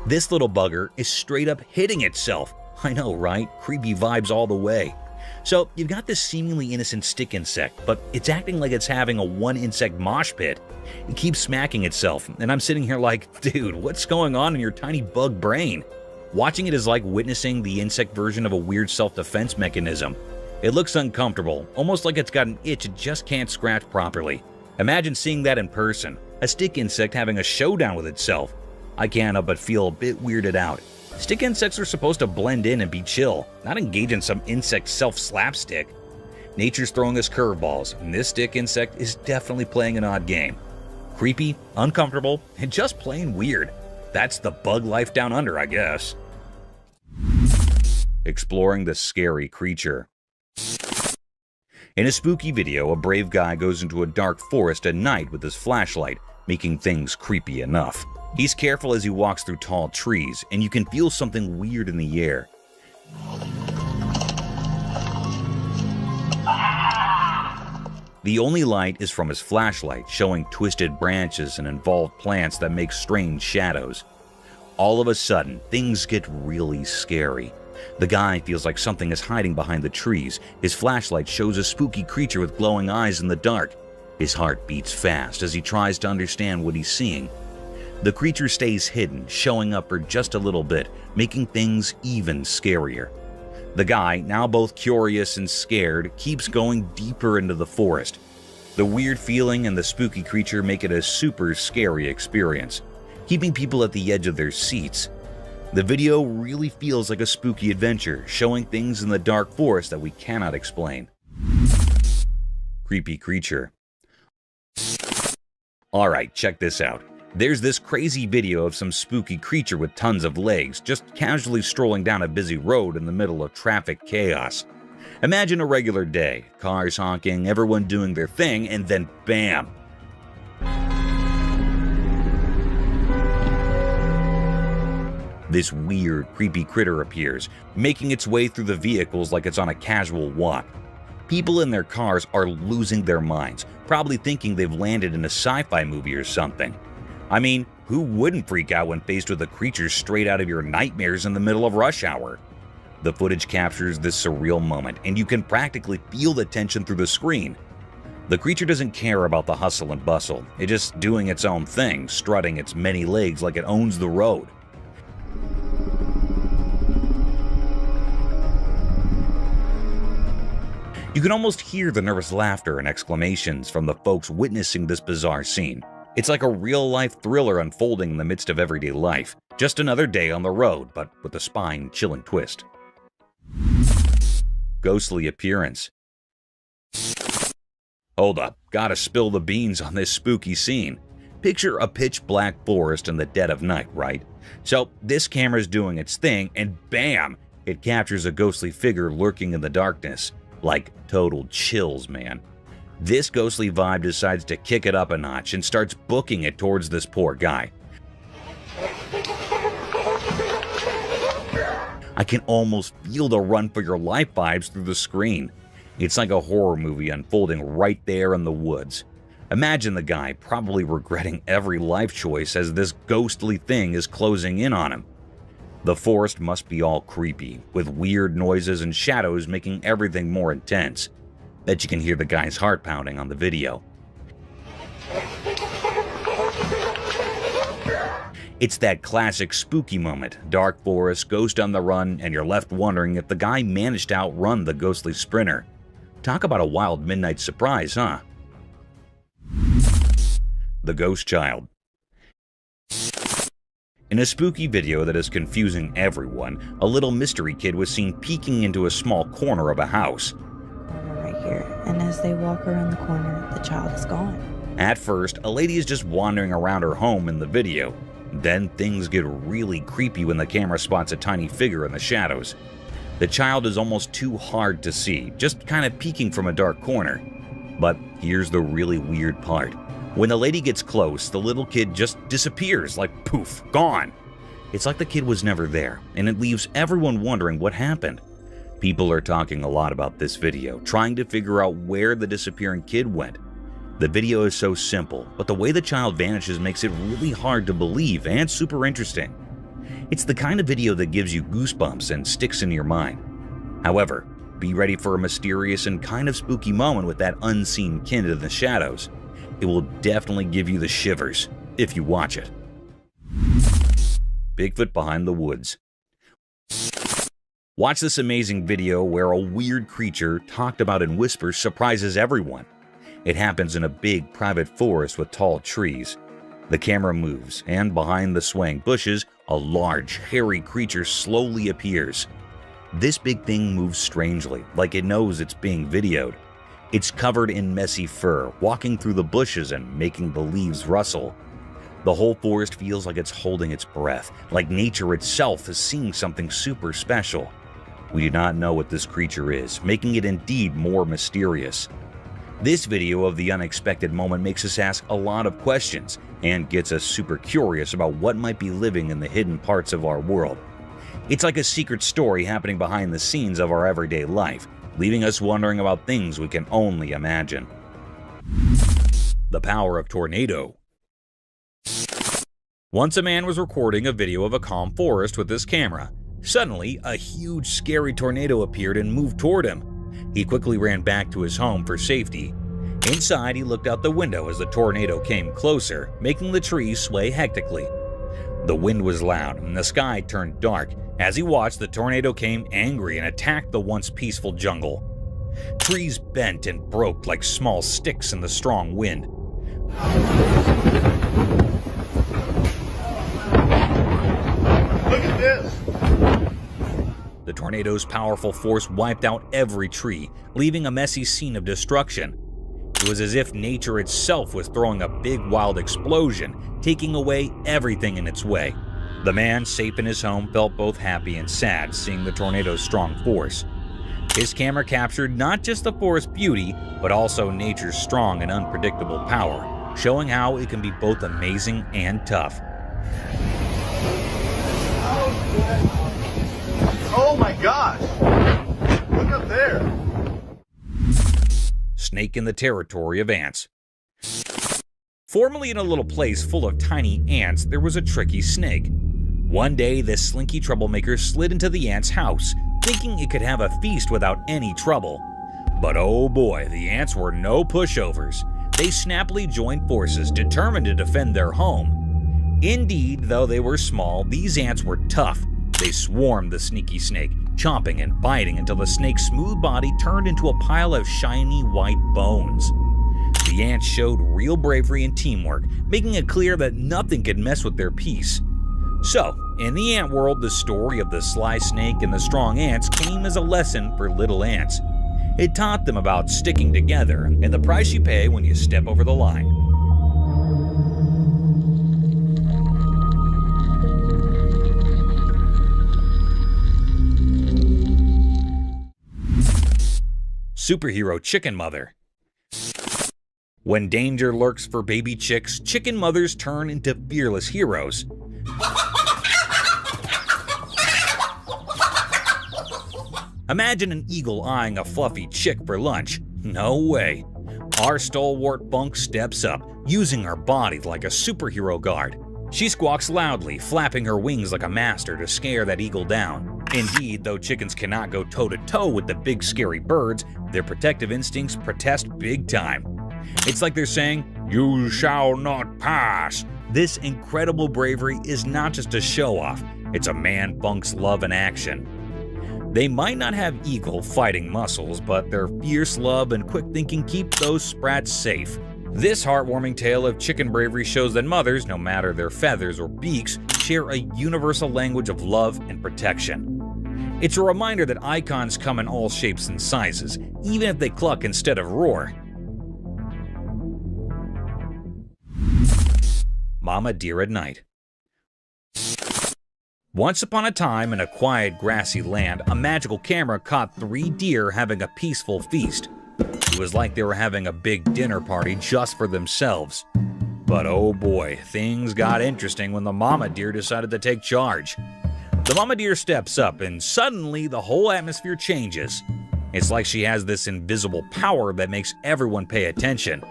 This little bugger is straight up hitting itself. I know, right? Creepy vibes all the way. So, you've got this seemingly innocent stick insect, but it's acting like it's having a one-insect mosh pit. It keeps smacking itself, and I'm sitting here like, dude, what's going on in your tiny bug brain? Watching it is like witnessing the insect version of a weird self-defense mechanism. It looks uncomfortable, almost like it's got an itch it just can't scratch properly. Imagine seeing that in person, a stick insect having a showdown with itself. I can't help but feel a bit weirded out. Stick insects are supposed to blend in and be chill, not engage in some insect self-slapstick. Nature's throwing us curveballs, and this stick insect is definitely playing an odd game. Creepy, uncomfortable, and just plain weird. That's the bug life down under, I guess. Exploring the scary creature. In a spooky video, a brave guy goes into a dark forest at night with his flashlight, making things creepy enough. He's careful as he walks through tall trees, and you can feel something weird in the air. The only light is from his flashlight, showing twisted branches and involved plants that make strange shadows. All of a sudden, things get really scary. The guy feels like something is hiding behind the trees. His flashlight shows a spooky creature with glowing eyes in the dark. His heart beats fast as he tries to understand what he's seeing. The creature stays hidden, showing up for just a little bit, making things even scarier. The guy, now both curious and scared, keeps going deeper into the forest. The weird feeling and the spooky creature make it a super scary experience, keeping people at the edge of their seats. The video really feels like a spooky adventure, showing things in the dark forest that we cannot explain. creepy creature. Alright, check this out. There's this crazy video of some spooky creature with tons of legs just casually strolling down a busy road in the middle of traffic chaos. Imagine a regular day, cars honking, everyone doing their thing, and then bam! This weird, creepy critter appears, making its way through the vehicles like it's on a casual walk. People in their cars are losing their minds, probably thinking they've landed in a sci-fi movie or something. I mean, who wouldn't freak out when faced with a creature straight out of your nightmares in the middle of rush hour? The footage captures this surreal moment, and you can practically feel the tension through the screen. The creature doesn't care about the hustle and bustle. It's just doing its own thing, strutting its many legs like it owns the road. You can almost hear the nervous laughter and exclamations from the folks witnessing this bizarre scene. It's like a real-life thriller unfolding in the midst of everyday life. Just another day on the road, but with a spine-chilling twist. Ghostly appearance. Hold up, gotta spill the beans on this spooky scene. Picture a pitch-black forest in the dead of night, right? So this camera's doing its thing, and bam! It captures a ghostly figure lurking in the darkness. Like total chills, man. This ghostly vibe decides to kick it up a notch and starts booking it towards this poor guy. I can almost feel the run for your life vibes through the screen. It's like a horror movie unfolding right there in the woods. Imagine the guy probably regretting every life choice as this ghostly thing is closing in on him. The forest must be all creepy, with weird noises and shadows making everything more intense. Bet you can hear the guy's heart pounding on the video. It's that classic spooky moment, dark forest, ghost on the run, and you're left wondering if the guy managed to outrun the ghostly sprinter. Talk about a wild midnight surprise, huh? The Ghost Child. In a spooky video that is confusing everyone, a little mystery kid was seen peeking into a small corner of a house. Right here, and as they walk around the corner, the child is gone. At first, a lady is just wandering around her home in the video. Then things get really creepy when the camera spots a tiny figure in the shadows. The child is almost too hard to see, just kind of peeking from a dark corner. But here's the really weird part. When the lady gets close, the little kid just disappears, like poof, gone. It's like the kid was never there, and it leaves everyone wondering what happened. People are talking a lot about this video, trying to figure out where the disappearing kid went. The video is so simple, but the way the child vanishes makes it really hard to believe and super interesting. It's the kind of video that gives you goosebumps and sticks in your mind. However, be ready for a mysterious and kind of spooky moment with that unseen kid in the shadows. It will definitely give you the shivers if you watch it. Bigfoot behind the woods. Watch this amazing video where a weird creature, talked about in whispers, surprises everyone. It happens in a big private forest with tall trees. The camera moves, and behind the swaying bushes, a large, hairy creature slowly appears. This big thing moves strangely, like it knows it's being videoed. It's covered in messy fur, walking through the bushes and making the leaves rustle. The whole forest feels like it's holding its breath, like nature itself is seeing something super special. We do not know what this creature is, making it indeed more mysterious. This video of the unexpected moment makes us ask a lot of questions and gets us super curious about what might be living in the hidden parts of our world. It's like a secret story happening behind the scenes of our everyday life, leaving us wondering about things we can only imagine. The power of tornado. Once a man was recording a video of a calm forest with his camera. Suddenly, a huge, scary tornado appeared and moved toward him. He quickly ran back to his home for safety. Inside, he looked out the window as the tornado came closer, making the trees sway hectically. The wind was loud and the sky turned dark. As he watched, the tornado came angry and attacked the once peaceful jungle. Trees bent and broke like small sticks in the strong wind. Look at this! The tornado's powerful force wiped out every tree, leaving a messy scene of destruction. It was as if nature itself was throwing a big wild explosion, taking away everything in its way. The man, safe in his home, felt both happy and sad seeing the tornado's strong force. His camera captured not just the forest's beauty, but also nature's strong and unpredictable power, showing how it can be both amazing and tough. Oh my gosh! Look up there! Snake in the territory of ants. Formerly in a little place full of tiny ants, there was a tricky snake. One day, this slinky troublemaker slid into the ant's house, thinking it could have a feast without any trouble. But oh boy, the ants were no pushovers. They snappily joined forces, determined to defend their home. Indeed, though they were small, these ants were tough. They swarmed the sneaky snake, chomping and biting until the snake's smooth body turned into a pile of shiny white bones. The ants showed real bravery and teamwork, making it clear that nothing could mess with their peace. So, in the ant world, the story of the sly snake and the strong ants came as a lesson for little ants. It taught them about sticking together and the price you pay when you step over the line. Superhero chicken mother. When danger lurks for baby chicks, chicken mothers turn into fearless heroes. Imagine an eagle eyeing a fluffy chick for lunch. No way. Our stalwart bunk steps up, using her body like a superhero guard. She squawks loudly, flapping her wings like a master to scare that eagle down. Indeed, though chickens cannot go toe-to-toe with the big scary birds, their protective instincts protest big time. It's like they're saying, "You shall not pass." This incredible bravery is not just a show-off, it's a man bunk's love in action. They might not have eagle fighting muscles, but their fierce love and quick thinking keep those sprats safe. This heartwarming tale of chicken bravery shows that mothers, no matter their feathers or beaks, share a universal language of love and protection. It's a reminder that icons come in all shapes and sizes, even if they cluck instead of roar. Mama deer at night. Once upon a time, in a quiet, grassy land, a magical camera caught 3 deer having a peaceful feast. It was like they were having a big dinner party just for themselves. But oh boy, things got interesting when the mama deer decided to take charge. The mama deer steps up, and suddenly the whole atmosphere changes. It's like she has this invisible power that makes everyone pay attention.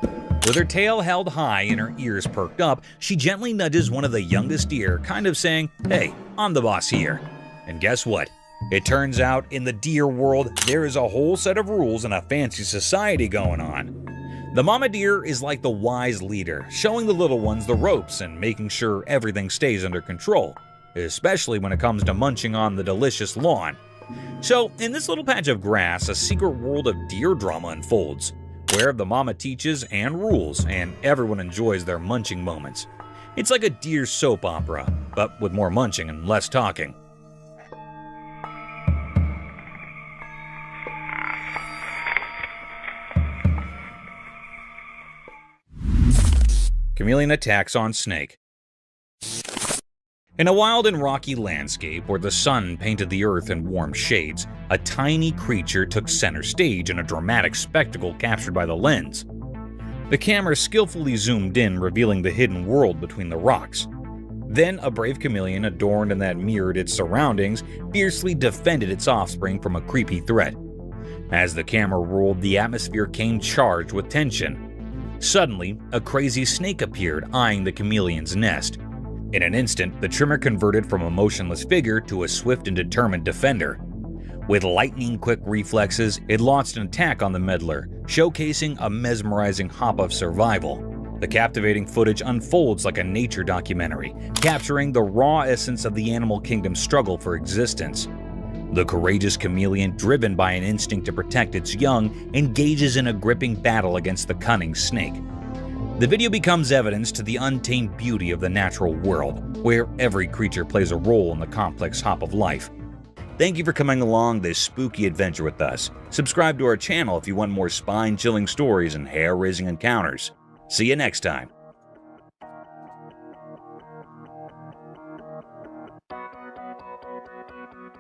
With her tail held high and her ears perked up, she gently nudges one of the youngest deer, kind of saying, "Hey, I'm the boss here." And guess what? It turns out in the deer world, there is a whole set of rules and a fancy society going on. The mama deer is like the wise leader, showing the little ones the ropes and making sure everything stays under control, especially when it comes to munching on the delicious lawn. So, in this little patch of grass, a secret world of deer drama unfolds, where the mama teaches and rules, and everyone enjoys their munching moments. It's like a deer soap opera, but with more munching and less talking. Chameleon attacks on snake. In a wild and rocky landscape where the sun painted the earth in warm shades, a tiny creature took center stage in a dramatic spectacle captured by the lens. The camera skillfully zoomed in, revealing the hidden world between the rocks. Then a brave chameleon, adorned and that mirrored its surroundings, fiercely defended its offspring from a creepy threat. As the camera rolled, the atmosphere came charged with tension. Suddenly, a crazy snake appeared, eyeing the chameleon's nest. In an instant, the trimmer converted from a motionless figure to a swift and determined defender. With lightning-quick reflexes, it launched an attack on the meddler, showcasing a mesmerizing hop of survival. The captivating footage unfolds like a nature documentary, capturing the raw essence of the animal kingdom's struggle for existence. The courageous chameleon, driven by an instinct to protect its young, engages in a gripping battle against the cunning snake. The video becomes evidence to the untamed beauty of the natural world, where every creature plays a role in the complex hop of life. Thank you for coming along this spooky adventure with us. Subscribe to our channel if you want more spine-chilling stories and hair-raising encounters. See you next time.